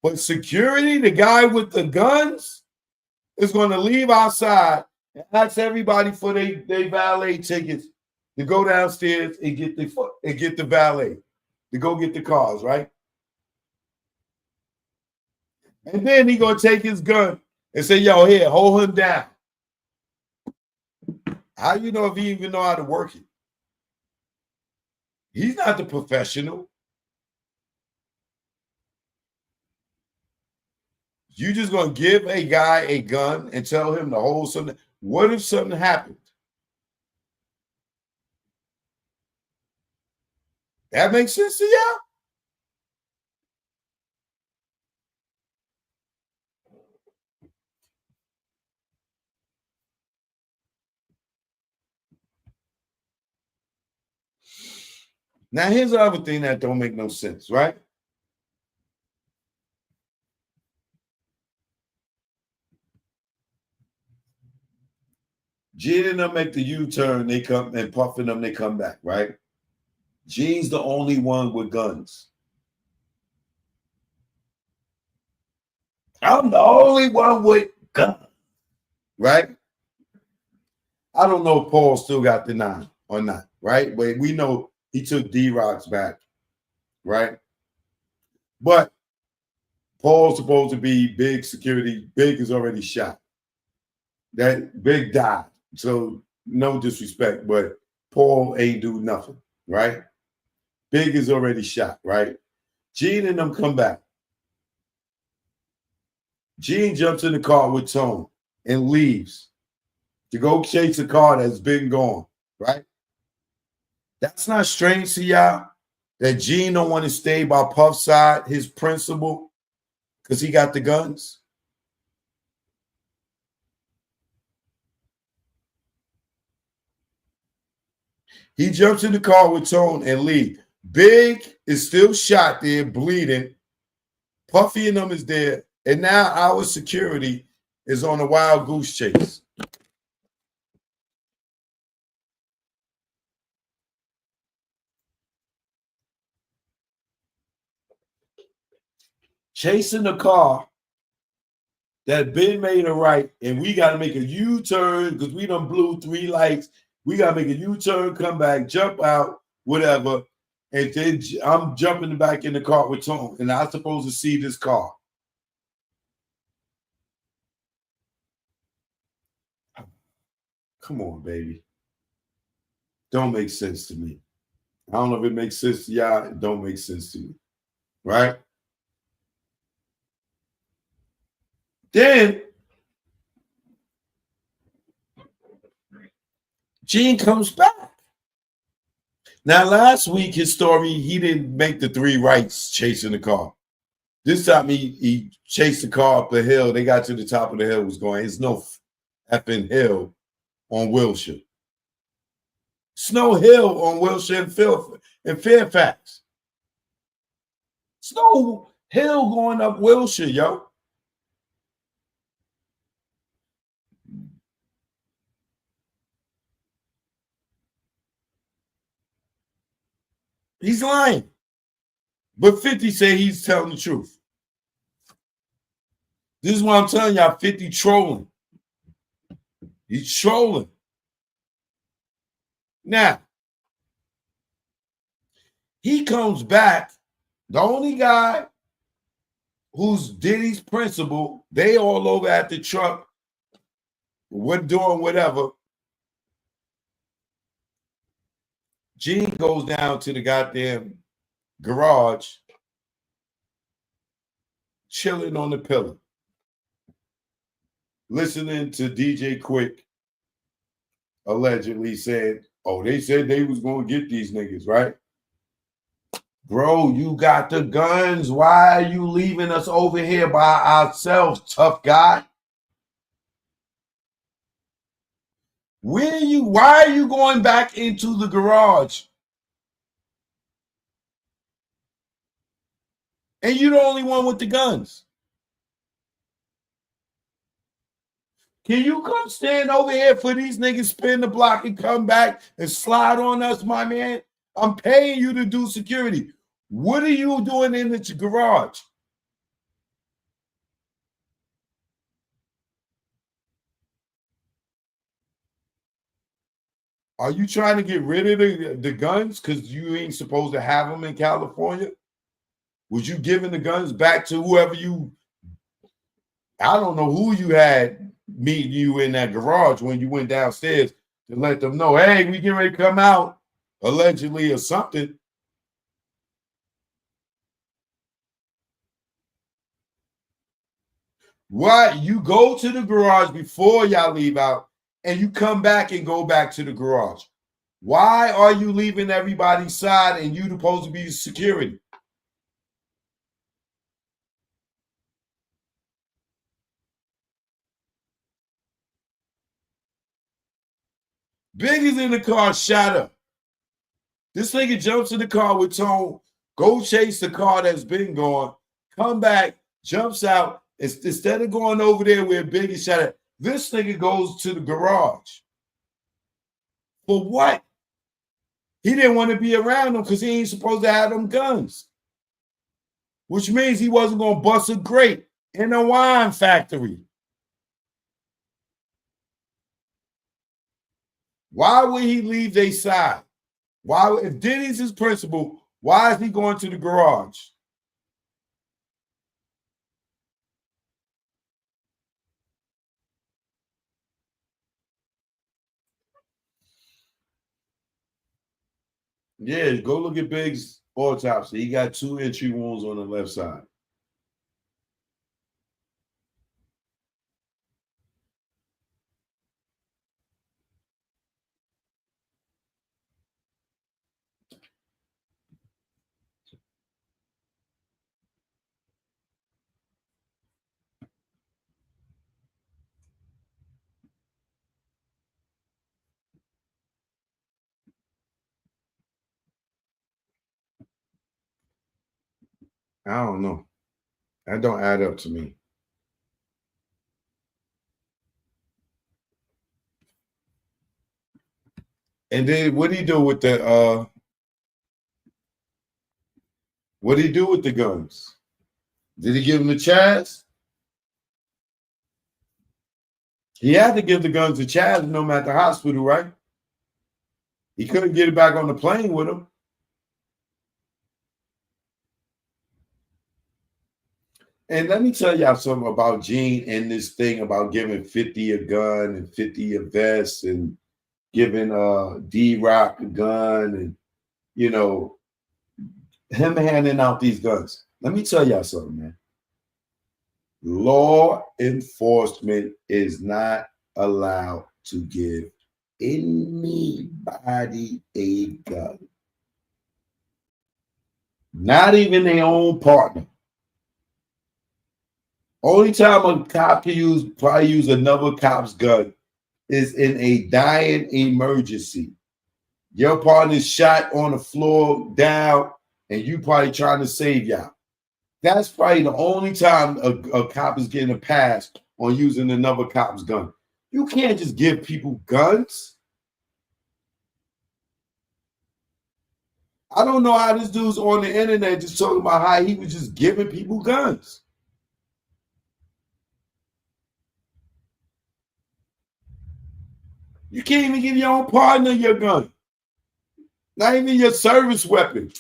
But security, the guy with the guns, is going to leave outside Ask everybody for they valet tickets to go downstairs and get the valet to go get the cars, right? And then he gonna take his gun and say, "Yo, here, hold him down." How you know if he even know how to work it? He's not the professional. You just gonna give a guy a gun and tell him to hold something? What if something happened? That makes sense to y'all? Now, here's the other thing that don't make no sense, right? Gene and them make the U-turn, they come, and Puff and them, they come back, right? Gene's the only one with guns. I'm the only one with guns, right? I don't know if Paul still got the 9 or not, right? But we know he took D-Rock's back, right? But Paul's supposed to be big security. Big is already shot. That Big died. So no disrespect, but Paul ain't do nothing, right? Big is already shot, right? Gene and them come back. Gene jumps in the car with Tone and leaves to go chase a car that's been gone, right? That's not strange to y'all that Gene don't want to stay by Puff's side, his principal, because he got the guns. He jumps in the car with Tone and leaves. Big is still shot there, bleeding. Puffy and them is there. And now our security is on a wild goose chase. Chasing the car that been made a right, and we got to make a U-turn because we done blew 3 lights. We got to make a U-turn, come back, jump out, whatever. And then I'm jumping back in the car with Tone, and I'm supposed to see this car. Come on, baby. Don't make sense to me. I don't know if it makes sense to y'all. It don't make sense to me. Right? Then Gene comes back. Now, last week, his story, he didn't make the 3 rights chasing the car. This time he chased the car up the hill. They got to the top of the hill, was going, it's no effing hill on Wilshire. Snow Hill on Wilshire and Fairfax. Snow Hill going up Wilshire, yo. He's lying. But 50 say he's telling the truth. This is what I'm telling y'all, 50 trolling. He's trolling. Now, he comes back. The only guy who's Diddy's principal, they all over at the truck. We're doing whatever. Gene goes down to the goddamn garage, chilling on the pillow, listening to DJ Quick allegedly said, oh, they said they was going to get these niggas, right? Bro, you got the guns. Why are you leaving us over here by ourselves, tough guy? Why are you going back into the garage? And you're the only one with the guns. Can you come stand over here for these niggas spin the block and come back and slide on us, my man? I'm paying you to do security. What are you doing in the garage? Are you trying to get rid of the guns because you ain't supposed to have them in California? Was you giving the guns back to whoever you, I don't know who you had meeting you in that garage when you went downstairs to let them know, hey, we getting ready to come out, allegedly or something. Why you go to the garage before y'all leave out and you come back and go back to the garage? Why are you leaving everybody's side and you supposed to be security? Big is in the car, shot up. This nigga jumps in the car with Tone, go chase the car that's been gone, come back, jumps out. Instead of going over there where Big is shot at, this nigga goes to the garage. For what? He didn't want to be around them because he ain't supposed to have them guns. Which means he wasn't going to bust a grape in a wine factory. Why would he leave their side? Why, if Diddy's his principal, why is he going to the garage? Yeah, go look at Big's autopsy. He got 2 entry wounds on the left side. I don't know. That don't add up to me. And then what did he do with the what did he do with the guns? Did he give them to Chaz? He had to give the guns to Chaz and them at the hospital, right? He couldn't get it back on the plane with him. And let me tell y'all something about Gene and this thing about giving 50 a gun and 50 a vest and giving D-Rock a gun and, you know, him handing out these guns. Let me tell y'all something, man. Law enforcement is not allowed to give anybody a gun. Not even their own partner. Only time a cop can probably use another cop's gun is in a dying emergency. Your partner's shot on the floor down, and you probably trying to save y'all. That's probably the only time a cop is getting a pass on using another cop's gun. You can't just give people guns. I don't know how this dude's on the internet just talking about how he was just giving people guns. You can't even give your own partner your gun. Not even your service weapon.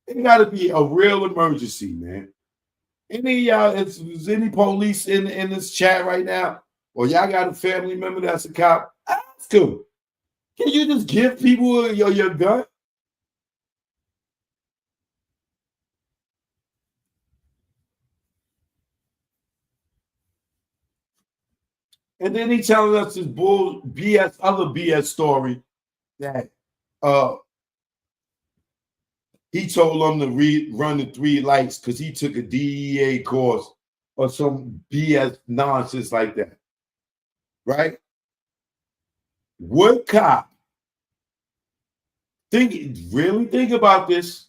It got to be a real emergency, man. Any y'all, is any police in this chat right now, or y'all got a family member that's a cop? Ask them. Can you just give people your gun? And then he telling us this bull BS, other BS story that he told them to run the 3 lights because he took a DEA course or some BS nonsense like that. Right? What cop really think about this?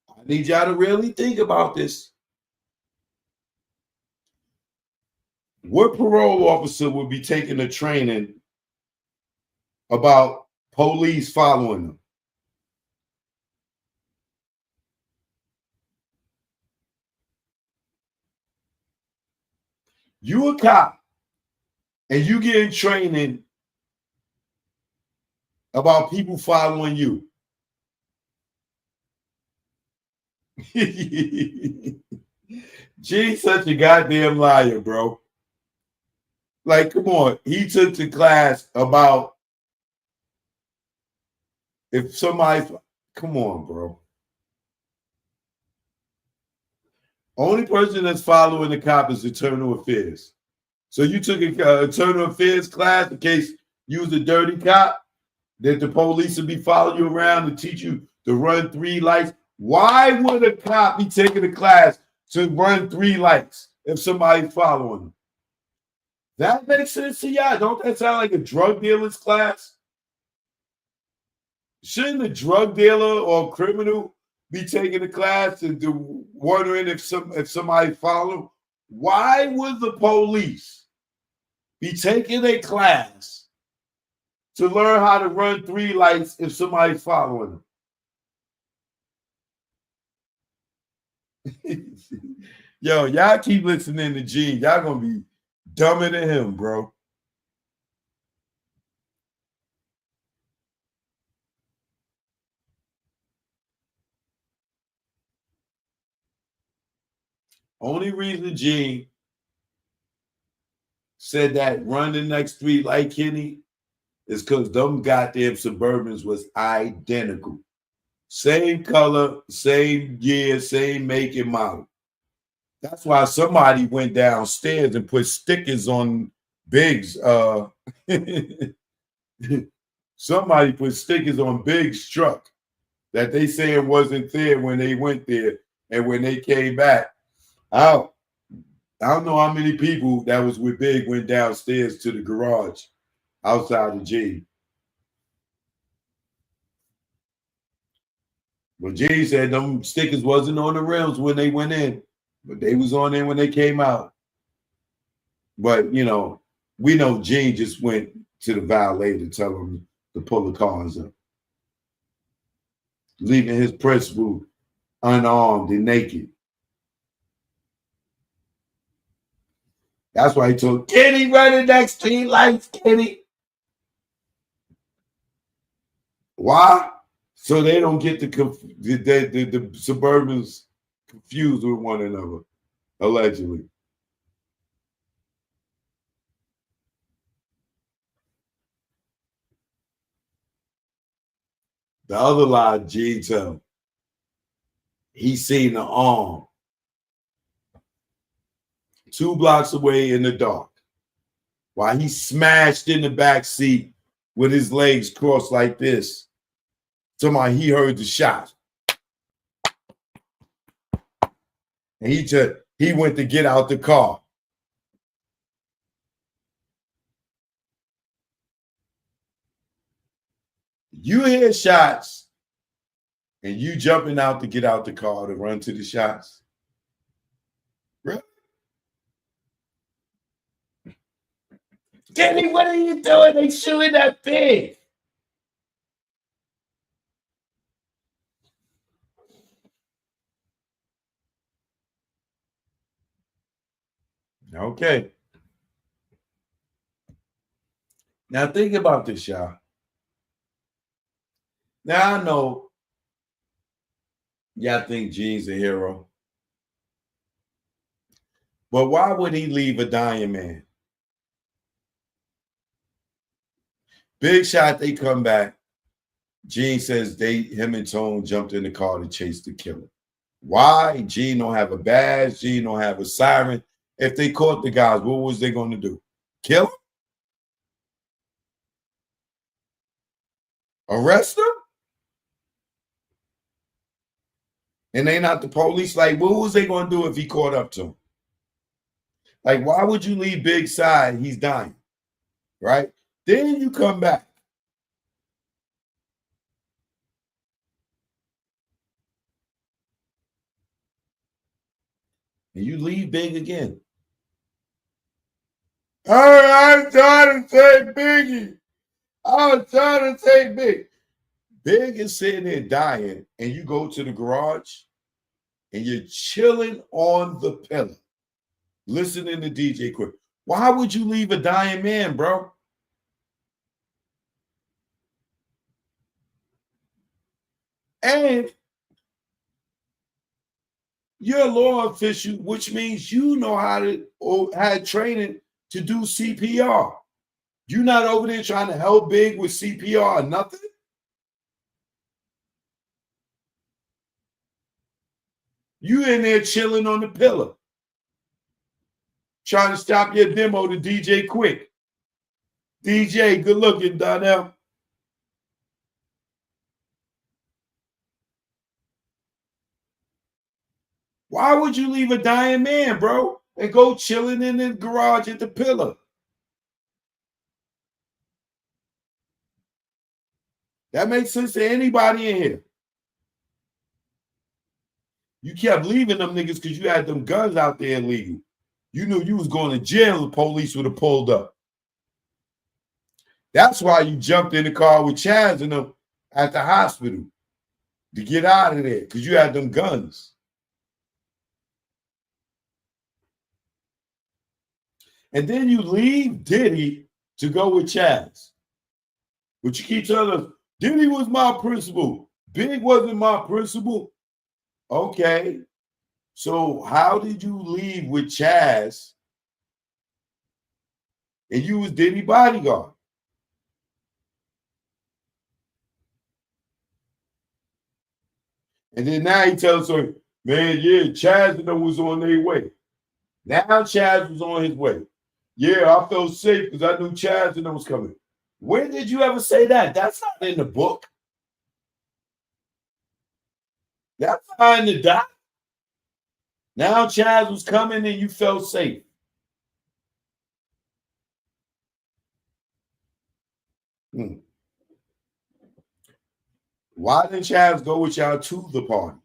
I need y'all to really think about this. What parole officer would be taking a training about police following them? You a cop and you getting training about people following you. G's such a goddamn liar, bro. Like, come on. He took the class about if somebody, come on, bro. Only person that's following the cop is internal affairs. So you took an internal affairs class in case you was a dirty cop, that the police would be following you around to teach you to run 3 lights. Why would a cop be taking a class to run 3 lights if somebody's following them? That makes sense to y'all. Don't that sound like a drug dealer's class? Shouldn't a drug dealer or criminal be taking a class and wondering if somebody follow? Why would the police be taking a class to learn how to run 3 lights if somebody's following them? Yo, y'all keep listening to Gene. Y'all gonna be dumber than him, bro. Only reason Gene said that run the next 3 like Kenny is because them goddamn Suburbans was identical. Same color, same year, same make and model. That's why somebody went downstairs and put stickers on Big's. Somebody put stickers on Big's truck that they say it wasn't there when they went there. And when they came back, I don't know how many people that was with Big went downstairs to the garage outside of G. But G said them stickers wasn't on the rims when they went in, but they was on there when they came out. But, you know, we know G just went to the valet to tell him to pull the cars up, leaving his principal unarmed and naked. That's why he told Kenny, run the next 3 lights, Kenny. Why? So they don't get the Suburbans confused with one another, allegedly. The other lie, G tell, he seen the arm 2 blocks away in the dark while he smashed in the back seat with his legs crossed like this. Somebody, he heard the shot. And he went to get out the car. You hear shots and you jumping out to get out the car to run to the shots. Really? Kenny, what are you doing? They shooting that pig. Okay. Now think about this, y'all. Now I know y'all think Gene's a hero. But why would he leave a dying man? Big shot, they come back. Gene says him and Tone jumped in the car to chase the killer. Why? Gene don't have a badge. Gene don't have a siren. If they caught the guys, what was they going to do? Kill them? Arrest them? And they not the police? Like, what was they going to do if he caught up to him? Like, why would you leave Big side? He's dying, right? Then you come back. And you leave Big again. I'm trying to say Biggie. I was trying to say Big. Big is sitting there dying, and you go to the garage, and you're chilling on the pillow, listening to DJ Quick. Why would you leave a dying man, bro? And you're a law official, which means you know how to or had training to do CPR. You're not over there trying to help Big with CPR or nothing. You in there chilling on the pillow, trying to stop your demo to DJ Quick. DJ, good looking, Donnell. Why would you leave a dying man, bro, and go chilling in the garage at the pillow? That makes sense to anybody in here. You kept leaving them niggas because you had them guns out there illegal. You knew you was going to jail. The police would have pulled up. That's why you jumped in the car with Chaz and them at the hospital to get out of there because you had them guns. And then you leave Diddy to go with Chaz. But you keep telling us, Diddy was my principal. Big wasn't my principal. Okay. So how did you leave with Chaz and you was Diddy bodyguard? And then now he tells her, man, yeah, Chaz and them was on their way. Now Chaz was on his way. Yeah, I felt safe because I knew Chaz and them was coming. When did you ever say that? That's not in the book. That's not in the doc. Now Chaz was coming and you felt safe. Why didn't Chaz go with y'all to the party?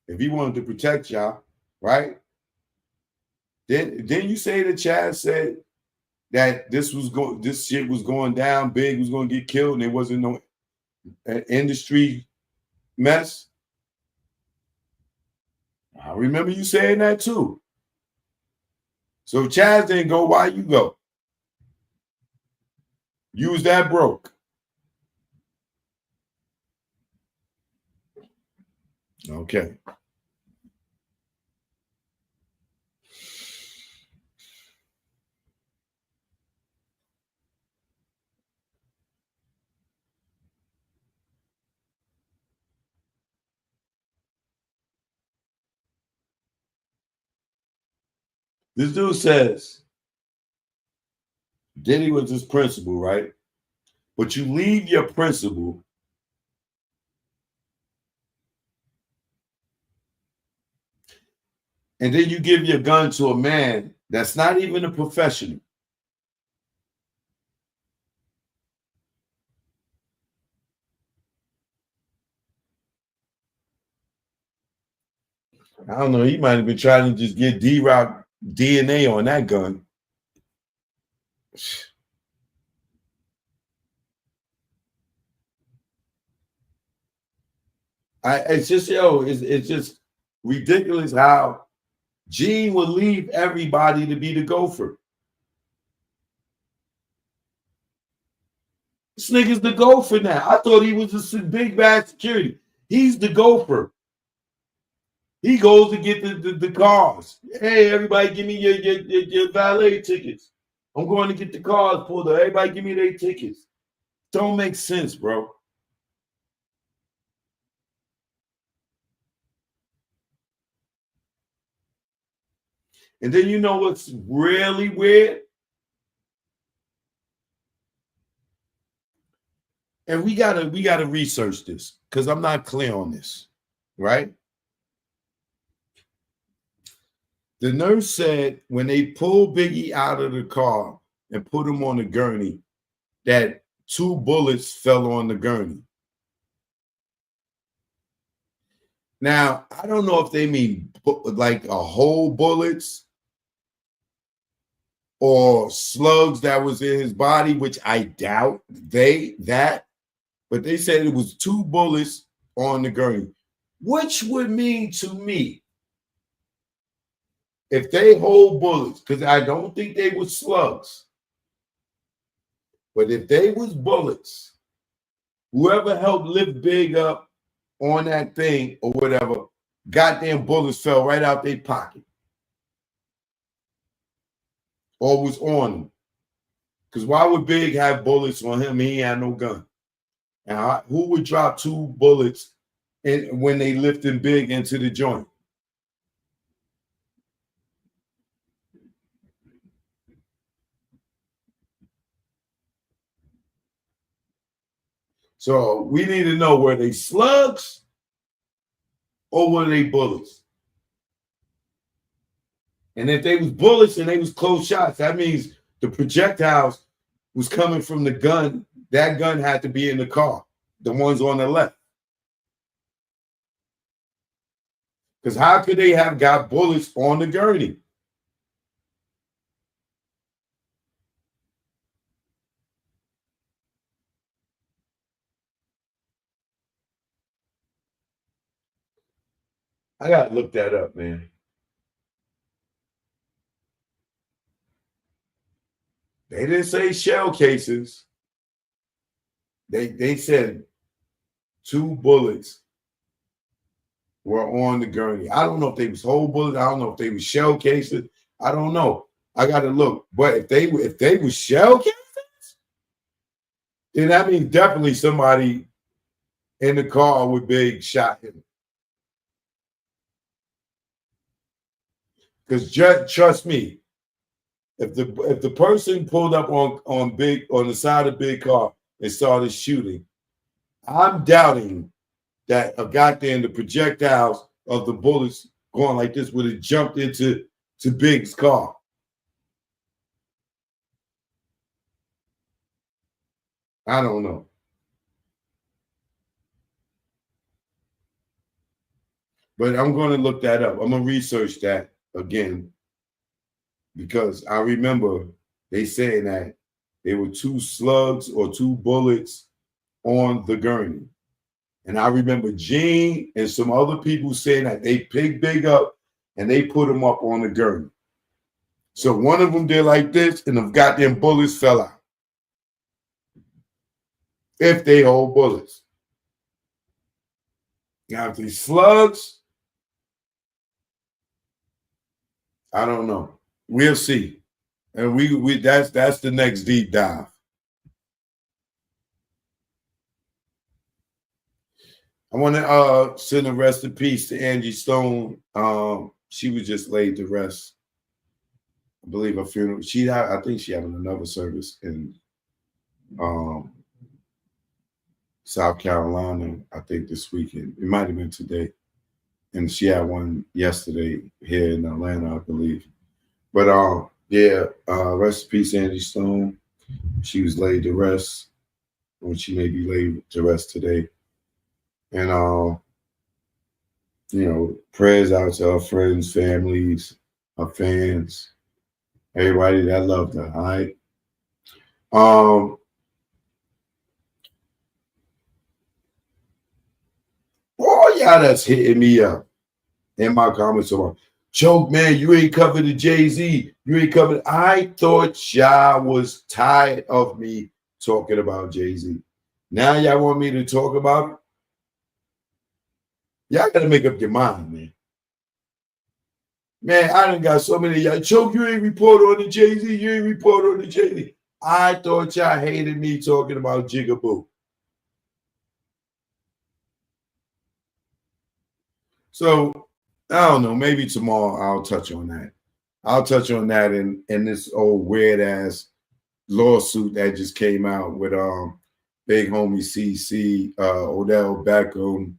If he wanted to protect y'all, right? Then you say that Chaz said that this shit was going down, Big was going to get killed, and there wasn't no industry mess. I remember you saying that too. So if Chaz didn't go, why you go? You was that broke. Okay. This dude says Diddy was his principal, right? But you leave your principal and then you give your gun to a man that's not even a professional. I don't know. He might have been trying to just get D-Rock DNA on that gun. It's just ridiculous how Gene would leave everybody to be the gopher. This nigga's the gopher now. I thought he was a big bad security. He's the gopher. He goes to get the cars. Hey, everybody, give me your valet tickets. I'm going to get the cars pulled up. Everybody, give me their tickets. Don't make sense, bro. And then you know what's really weird? And we gotta research this because I'm not clear on this, right? The nurse said when they pulled Biggie out of the car and put him on the gurney, that 2 bullets fell on the gurney. Now, I don't know if they mean like a whole bullets or slugs that was in his body, which I doubt but they said it was 2 bullets on the gurney, which would mean to me, if they hold bullets, because I don't think they were slugs, but if they was bullets, Whoever helped lift Big up on that thing or whatever, goddamn bullets fell right out their pocket. Or was on him. Because why would Big have bullets on him? He had no gun. And who would drop 2 bullets when they lifted Big into the joint? So we need to know, were they slugs or were they bullets? And if they was bullets and they was close shots, that means the projectiles was coming from the gun. That gun had to be in the car, the ones on the left. Because how could they have got bullets on the gurney? I gotta look that up, man. They didn't say shell cases. They said 2 bullets were on the gurney. I don't know if they was whole bullets. I don't know if they was shell cases. I don't know. I gotta look. But if they were shell cases, then that means definitely somebody in the car with Big shot him. Because trust me, if the person pulled up on the side of Big car and started shooting, I'm doubting that the projectiles of the bullets going like this would have jumped into Big's car. I don't know. But I'm going to look that up. I'm going to research that again, because I remember they saying that there were 2 slugs or 2 bullets on the gurney. And I remember Gene and some other people saying that they picked Big up and they put him up on the gurney. So one of them did like this and the goddamn bullets fell out. If they hold bullets. Now, if these slugs, I don't know. We'll see. And we that's the next deep dive. I want to send a rest in peace to Angie Stone. She was just laid to rest. I believe her funeral. I think she had another service in South Carolina, I think this weekend. It might have been today. And she had one yesterday here in Atlanta, I believe. But rest in peace, Angie Stone. She was laid to rest, or she may be laid to rest today. And prayers out to our friends, families, our fans, everybody that loved her. All right. All y'all that's hitting me up in my comments about, Choke, man, you ain't covered the Jay-Z. You ain't covered. I thought y'all was tired of me talking about Jay-Z. Now y'all want me to talk about it? Y'all got to make up your mind, man. Man, I done got so many of y'all. Choke, you ain't report on the Jay-Z. You ain't report on the Jay-Z. I thought y'all hated me talking about Jigaboo. So, I don't know. Maybe tomorrow I'll touch on that. I'll touch on that in this old weird-ass lawsuit that just came out with Big Homie CC, Odell Beckham.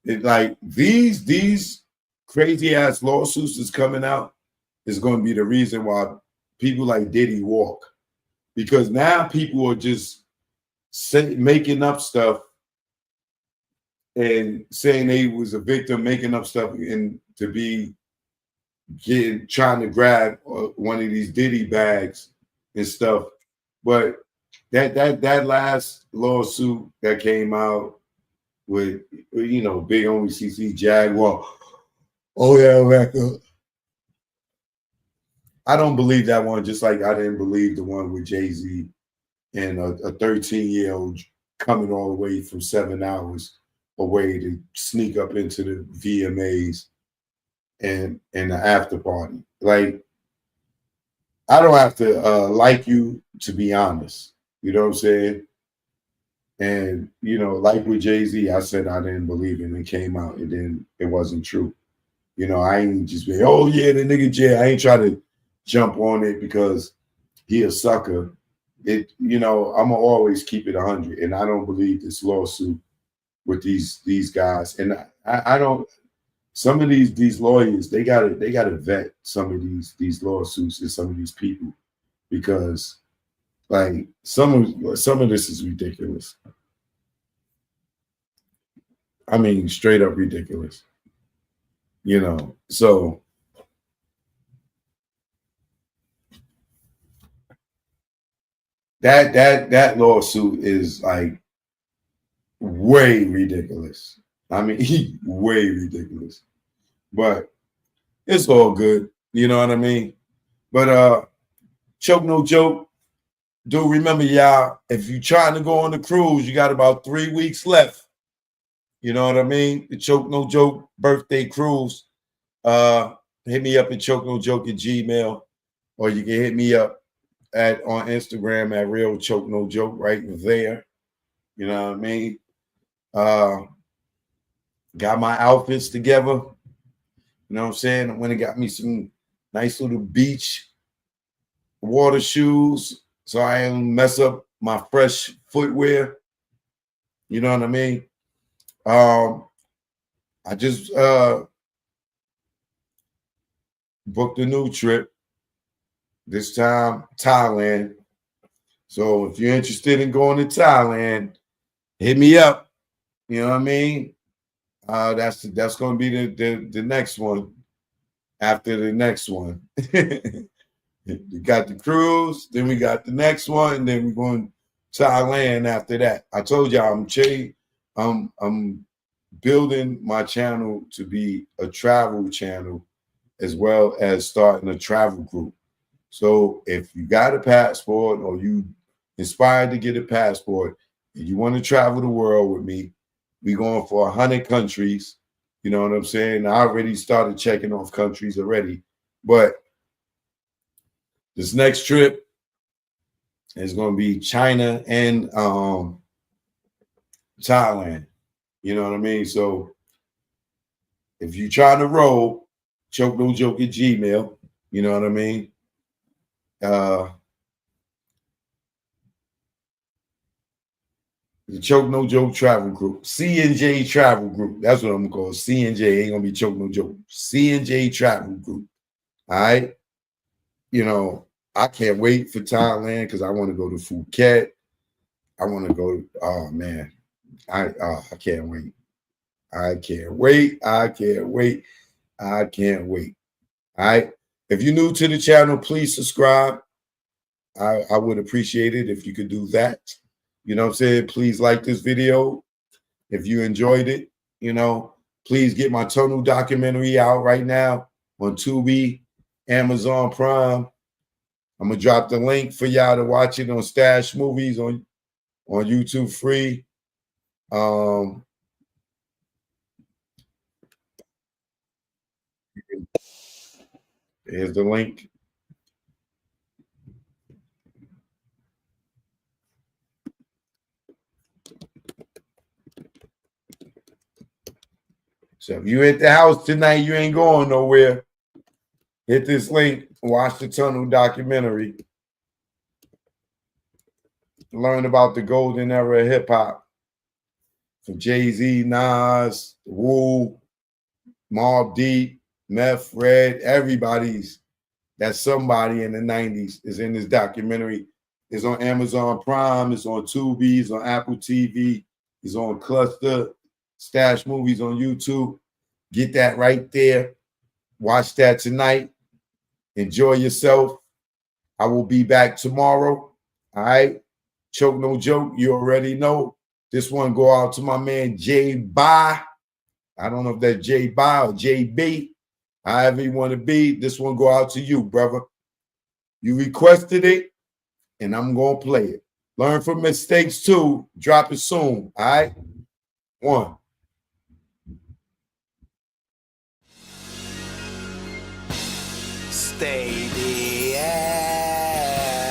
Like these crazy ass lawsuits is coming out is going to be the reason why people like Diddy walk, because now people are just making up stuff and saying they was a victim, making up stuff and to be trying to grab one of these Diddy bags and stuff. But that last lawsuit that came out with, Big Homie CC Jaguar. Oh yeah, record. I don't believe that one, just like I didn't believe the one with Jay-Z and a 13-year-old coming all the way from 7 hours away to sneak up into the VMAs and the after party. Like, I don't have to like you to be honest. You know what I'm saying? And, you know, like with Jay-Z, I said I didn't believe it and it came out and then it wasn't true. You know, I ain't just be, oh yeah, the nigga Jay. I ain't try to jump on it because he a sucker. It, you know, I'm gonna always keep it 100, and I don't believe this lawsuit with these guys. And I don't. Some of these lawyers, they gotta vet some of these lawsuits and some of these people, because like some of this is ridiculous. I mean, straight up ridiculous. You know, so that lawsuit is like way ridiculous. I mean, way ridiculous. But it's all good. You know what I mean? But choke no joke. Do remember, y'all, if you're trying to go on the cruise, you got about 3 weeks left. You know what I mean? The Choke No Joke birthday cruise. Hit me up at chokenojoke@gmail.com, or you can hit me up on Instagram at Real Choke No Joke right there. You know what I mean? Got my outfits together. You know what I'm saying? I went and got me some nice little beach water shoes so I don't mess up my fresh footwear. You know what I mean? I just booked a new trip. This time, Thailand. So if you're interested in going to Thailand, hit me up. You know what I mean? That's going to be the next one after the next one. We got the cruise, then we got the next one, and then we're going to Thailand after that. I told y'all I'm building my channel to be a travel channel as well as starting a travel group. So if you got a passport or you inspired to get a passport and you want to travel the world with me, we going for 100 countries. You know what I'm saying? I already started checking off countries already, but this next trip is going to be China and Thailand. You know what I mean? So if you're trying to roll, choke no joke at Gmail. You know what I mean? The Choke No Joke Travel Group, C&J Travel Group. That's what I'm gonna call it. C&J. Ain't gonna be Choke No Joke. C&J Travel Group. All right. You know, I can't wait for Thailand because I want to go to Phuket. I want to go. Oh man, I can't wait. I can't wait. I can't wait. I can't wait. All right. If you're new to the channel, please subscribe. I would appreciate it if you could do that. You know what I'm saying? Please like this video if you enjoyed it. You know, please get my Tunnel documentary out right now on Tubi, Amazon Prime. I'm gonna drop the link for y'all to watch it on Stash Movies on YouTube free. Here's the link. So if you at the house tonight, you ain't going nowhere. Hit this link, watch the Tunnel documentary. Learn about the golden era of hip hop. From Jay-Z, Nas, Wu, Mobb Deep, Meth, Red, everybody's that's somebody in the 90s is in this documentary. It's on Amazon Prime, it's on Tubi, it's on Apple TV, it's on Cluster, Stash Movies on YouTube. Get that right there. Watch that tonight. Enjoy yourself. I will be back tomorrow. All right. Choke no joke. You already know. This one go out to my man J Bye. I don't know if that's J Bye or JB. However you want to be. This one go out to you, brother. You requested it, and I'm gonna play it. Learn from mistakes too. Drop it soon. All right. 1. Stay the hell.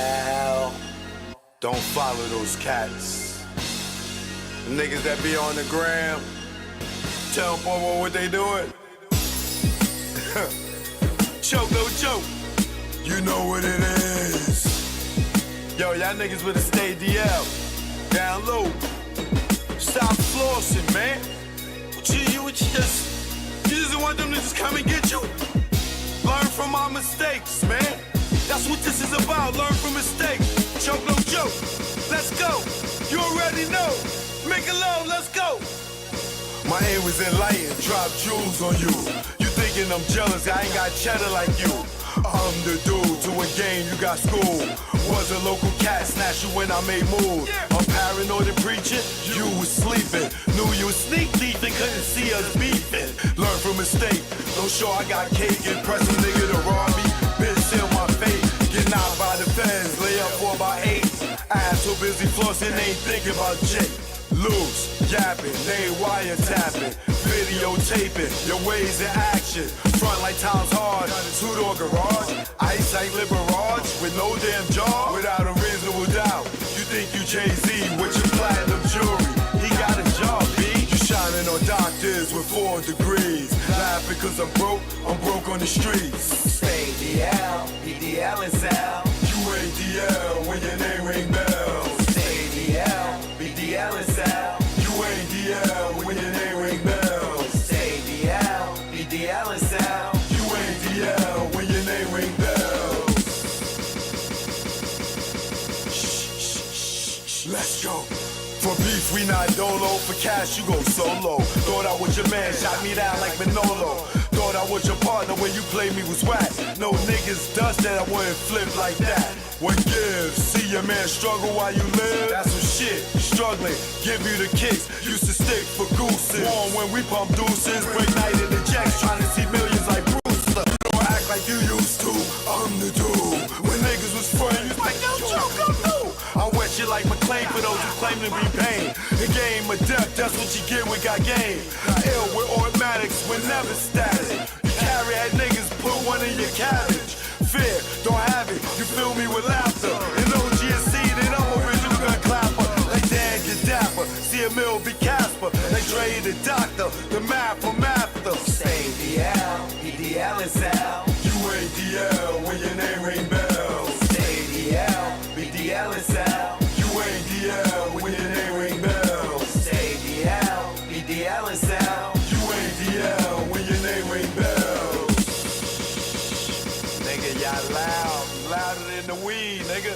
Don't follow those cats. The niggas that be on the gram. Tell them what they doing. Choke, no joke. You know what it is. Yo, y'all niggas better stay DL. Down low. Stop flossing, man. You just want them to just come and get you? Learn from our mistakes, man. That's what this is about. Learn from mistakes. Choke, no joke. Let's go. You already know. Make it low, let's go. My aim was enlightened. Drop jewels on you. You thinking I'm jealous? I ain't got cheddar like you. I'm the dude to a game, you got school. Was a local cat, snatch you when I made moves. I'm paranoid and preaching, you was sleeping. Knew you was sneak thief and couldn't see us beefing. Learn from mistake, don't show I got cake. Impress a nigga to rob me, bitch seal my fate. Get knocked by the feds, lay up for about 8. Ass so busy flossing, ain't thinking about Jake. Loose, yapping, they wiretapping, videotaping, your ways in action. Front like time's hard, two-door garage, ice like Liberage, with no damn jaw, without a reasonable doubt. You think you Jay-Z with your platinum jewelry, he got a job, B. You shining on doctors with 4 degrees, laughing cause I'm broke on the streets. Stay DL, PDL is out. You ain't DL when your name ring bells. Stay DL, PDL is out. You ain't DL when your name ring bells. Stay DL, PDL is out. You ain't DL when your name ring bells. Shh, let's go. For beef, we not dolo. For cash, you go solo. Thought I was your man, shot me down like Manolo. Thought I was your partner when you played me was whack. No niggas dust that I wouldn't flip like that. What gives? See your man struggle while you live? That's some shit. Struggling, give you the kicks. Used to stick for gooses. Warm when we pump deuces. Break night in the jacks, trying to see millions like Bruce. You don't act like you used to. I'm the dude. When niggas was friends, you was like, yo, Joe, come through. I wet you like McClain for those who claim to be pain. The game of death, that's what you get, we got game. Ill with automatics, we're never static. You carry at niggas, put one in your cabbage. Fear, don't have it, you fill me with laughter. And OGSC, then I'm original gun clapper. Like Dan Gaddafi, see a mill be Casper. Like Dre the doctor, the math from after. Stay DL, PDL is out. You ain't DL when your name ring bells. Stay DL, PDL is out. You ain't DL when your name ring bells. Stay DL, PDL is out. You ain't DL when your name ring bells. Nigga, y'all loud, louder than the weed, nigga.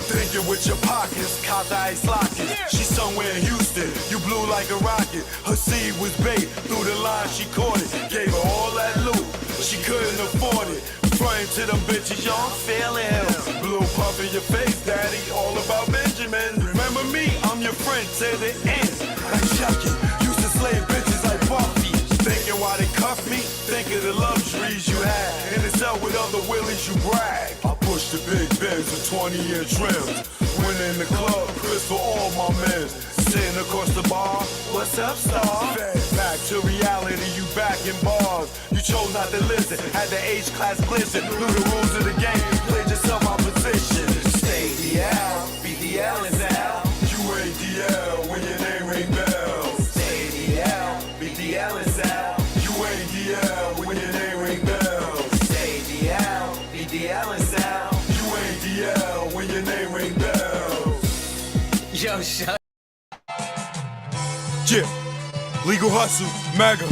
Thinking with your pockets, caught the ice locket. She's somewhere in Houston, you blew like a rocket. Her seed was bait, through the line she caught it. Gave her all that loot, she couldn't afford it. Frontin' to them bitches, yo, I'm feeling him. Blue puff in your face, daddy, all about Benjamin. Remember me, I'm your friend to the end. Like Chucky, used to slay bitches like Buffy. Thinking why they cuff me, think of the luxuries you had. In the cell with other willies, you brag. I push the big Benz with 20-year trims. Went in the club, Chris for all my men. Sitting across the bar, what's up, star? Back to reality, you back in bars. You chose not to listen, had the H-class glisten. Knew the rules of the game, played yourself out position. Stay DL, BDL is out. You ain't DL when your name ring bells. Stay DL, BDL is out. You ain't DL when your name ring bells. Stay DL, BDL is out. You ain't DL when your name ring bells. Yo, shut. Yeah, legal hustle, mega.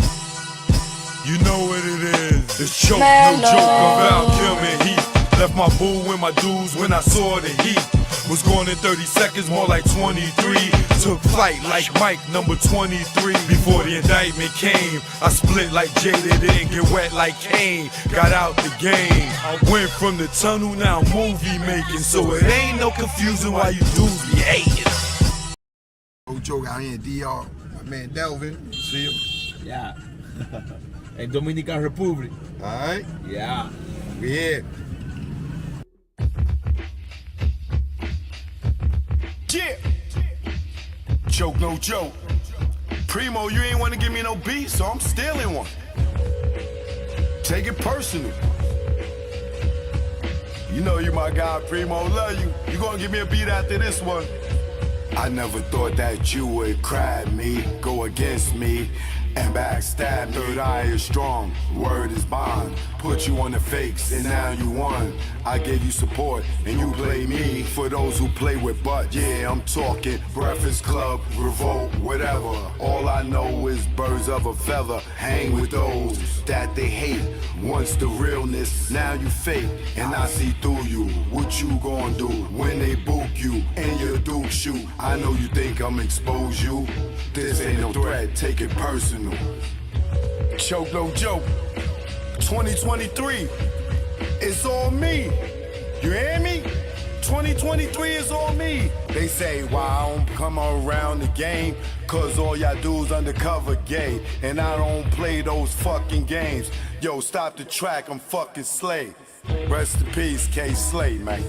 You know what it is. It's choke, no joke about killing heat. Left my boo and my dudes when I saw the heat. Was gone in 30 seconds, more like 23. Took flight like Mike, number 23. Before the indictment came, I split like Jada, didn't get wet like Kane. Got out the game. I went from the tunnel, now movie making. So it ain't no confusion why you dudes be hating. No joke out here in DR. My man Delvin, see him? Yeah. In Dominican Republic. Alright? Yeah. We here. Choke, no joke. Primo, you ain't want to give me no beat, so I'm stealing one. Take it personal. You know you my guy, Primo, love you. You gonna give me a beat after this one. I never thought that you would cry me, go against me, and backstab me. Third eye is strong, word is bond. Put you on the fakes, and now you won. I gave you support, and you play me. For those who play with butt, yeah, I'm talking Breakfast Club, Revolt, whatever. All I know is birds of a feather. Hang with those that they hate. Once the realness, now you fake, and I see through you. What you gonna do when they book you and your Duke shoot? I know you think I'm expose you. This ain't no threat, take it personal. Choke, no joke. 2023, it's on me. You hear me? 2023 is on me. They say why I don't come around the game, cause all y'all dudes undercover gay, and I don't play those fucking games. Yo, stop the track, I'm fucking Slay. Rest in peace, K Slay, man.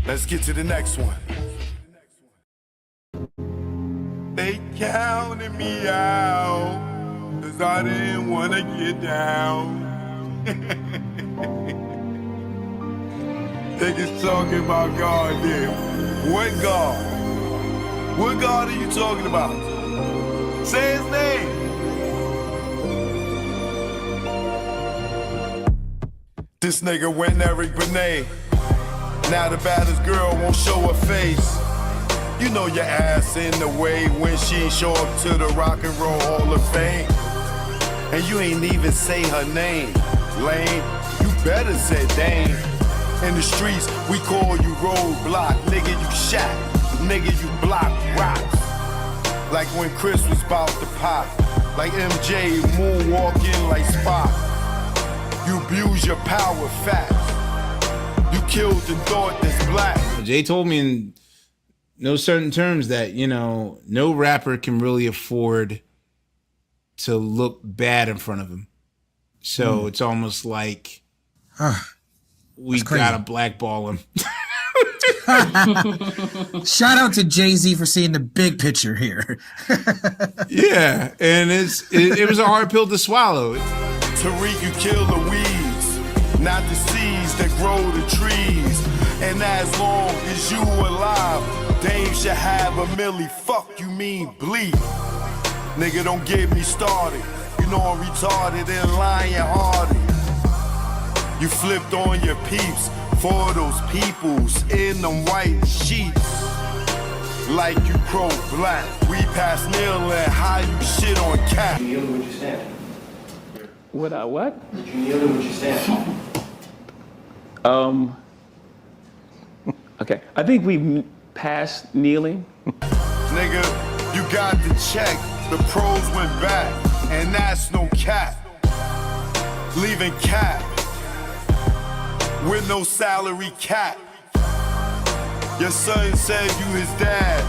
Let's get to the next one. They counted me out, cause I didn't wanna get down. Niggas talking about God there. What God? What God are you talking about? Say his name. This nigga went Eric Benet. Now the baddest girl won't show her face. You know your ass in the way when she ain't show up to the Rock and Roll Hall of Fame. And you ain't even say her name. Lame, you better say Dame. In the streets, we call you roadblock. Nigga, you shot. Nigga, you block rocks. Like when Chris was about to pop. Like MJ moonwalking like Spock. You abuse your power fast. You killed the thought that's black. Jay told me in no certain terms that, you know, no rapper can really afford to look bad in front of him. So it's almost like we gotta blackball him. Shout out to Jay-Z for seeing the big picture here. Yeah, and it was a hard pill to swallow. Tariq, you kill the weeds, not the seeds that grow the trees. And as long as you alive, Dame should have a milli. Fuck you mean bleed. Nigga, don't get me started. You know I'm retarded and lion-hearted. You flipped on your peeps for those peoples in them white sheets. Like you pro-black. We pass kneeling, how you shit on cap. Did you kneel when you stand? Would I what? Did you kneel when you stand? Okay, I think we passed kneeling. Nigga, you got the check. The pros went back, and that's no cap. Leaving cap with no salary cap. Your son said you his dad,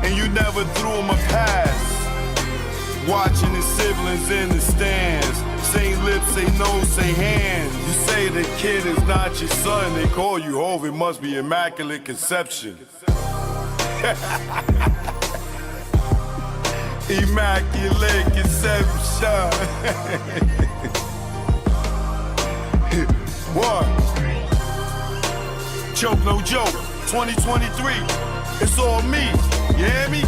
and you never threw him a pass. Watching his siblings in the stands, say lips, say no, say hands. You say the kid is not your son, they call you Hov, it must be immaculate conception. Immaculate conception. What? Choke, no joke. 2023, it's all me. You hear me?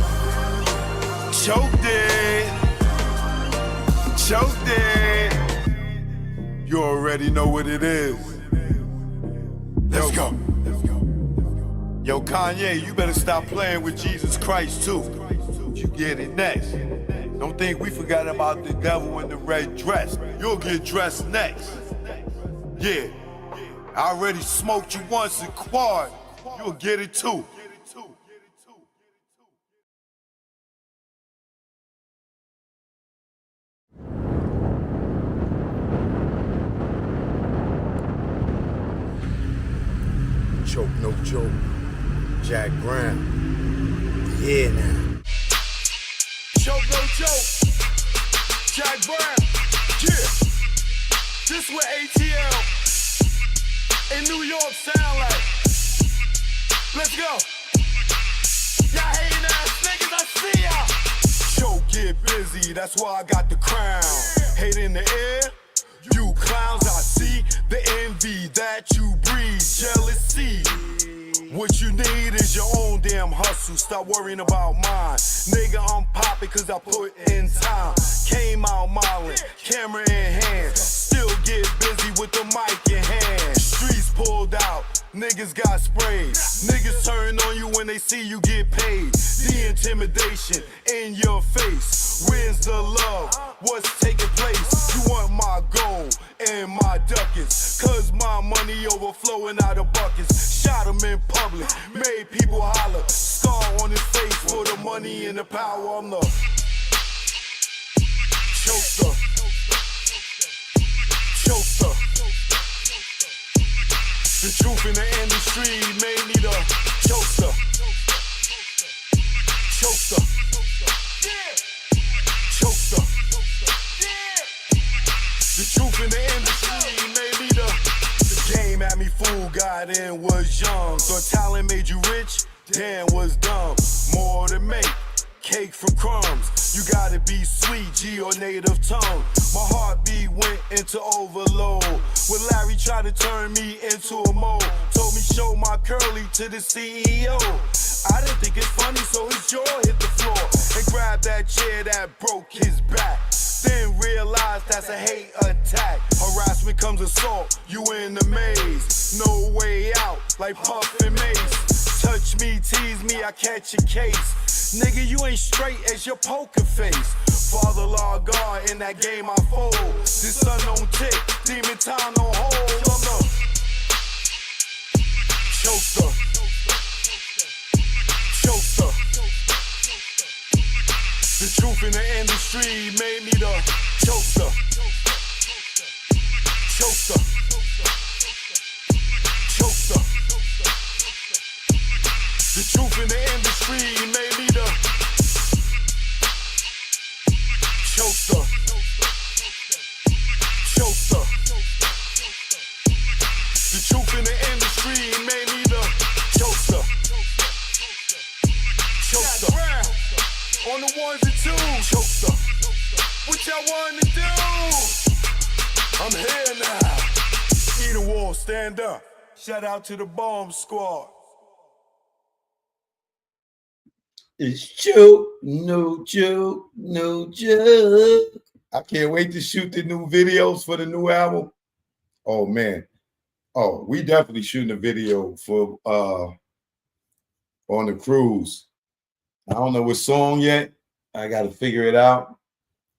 Choked it. Choked it. You already know what it is. Let's go. Yo, Kanye, you better stop playing with Jesus Christ too. You get it next. Don't think we forgot about the devil in the red dress. You'll get dressed next. Yeah, I already smoked you once in quad. You'll get it too. Choke, no joke. Jack Brown. Yeah, now. Choke, no joke. Jack Brown. Yeah. This what ATL in New York sound like. Let's go. Y'all hating ass niggas, see ya. Show get busy, that's why I got the crown. Hate in the air, you clowns, I see the envy that you breed, jealousy. What you need is your own damn hustle. Stop worrying about mine. Nigga, I'm poppin' cause I put in time. Came out modeling, camera in hand. Still get busy with the mic in hand. Streets pulled out, niggas got sprayed. Niggas turn on you when they see you get paid. The intimidation in your face. Where's the love? What's taking place? You want my gold and my ducats, cause my money overflowing out of buckets. Shot him in public, made people holler. Scar on his face for the money and the power. I'm the choker. Choker. The truth in the industry made me the choker. Choker. Choker. The truth in the industry made me the game had me fooled, got in, was young. Thought talent made you rich, damn was dumb. More to make, cake from crumbs. You gotta be sweet, G or native tongue. My heartbeat went into overload when Larry tried to turn me into a mole. Told me show my curly to the CEO. I didn't think it's funny, so his jaw hit the floor and grabbed that chair that broke his back. Then realized that's a hate attack. Harassment comes assault, you in the maze. No way out, like Puff and Mace. Touch me, tease me, I catch a case. Nigga, you ain't straight as your poker face. Father law God, in that game I fold. This sun don't tick, demon time don't hold. I'm the choker. Choker. The truth in the industry made me the choker. Choker. Choker. The truth in the industry made me the choker. Choker. The truth in the industry made me the choker. Choker. On the ones and twos, choker. What y'all want to do? I'm here now. Eat a wall, stand up. Shout out to the bomb squad. It's joke, no joke, no joke. I can't wait to shoot the new videos for the new album. Oh man. Oh, we definitely shooting a video for on the cruise. I don't know what song yet. I got to figure it out.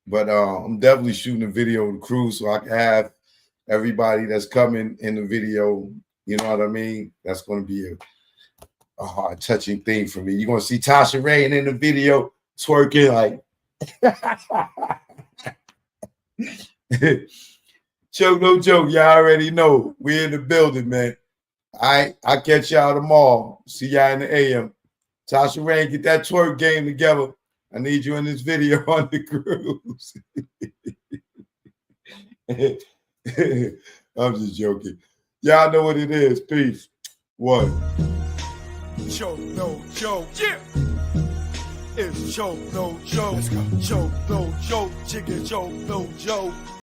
But I'm definitely shooting a video on the cruise so I can have everybody that's coming in the video. You know what I mean? That's going to be a hard touching thing for me. You're going to see Tasha Rain in the video twerking like joke, no joke. Y'all already know. We in the building, man. I catch y'all tomorrow. See y'all in the AM. Tasha Rain, get that twerk game together. I need you in this video on the cruise. I'm just joking. Y'all know what it is. Peace. One. Joke, no joke. Yeah. It's joke, no joke. Let's go. Joke, no joke. Chicken joke, no joke.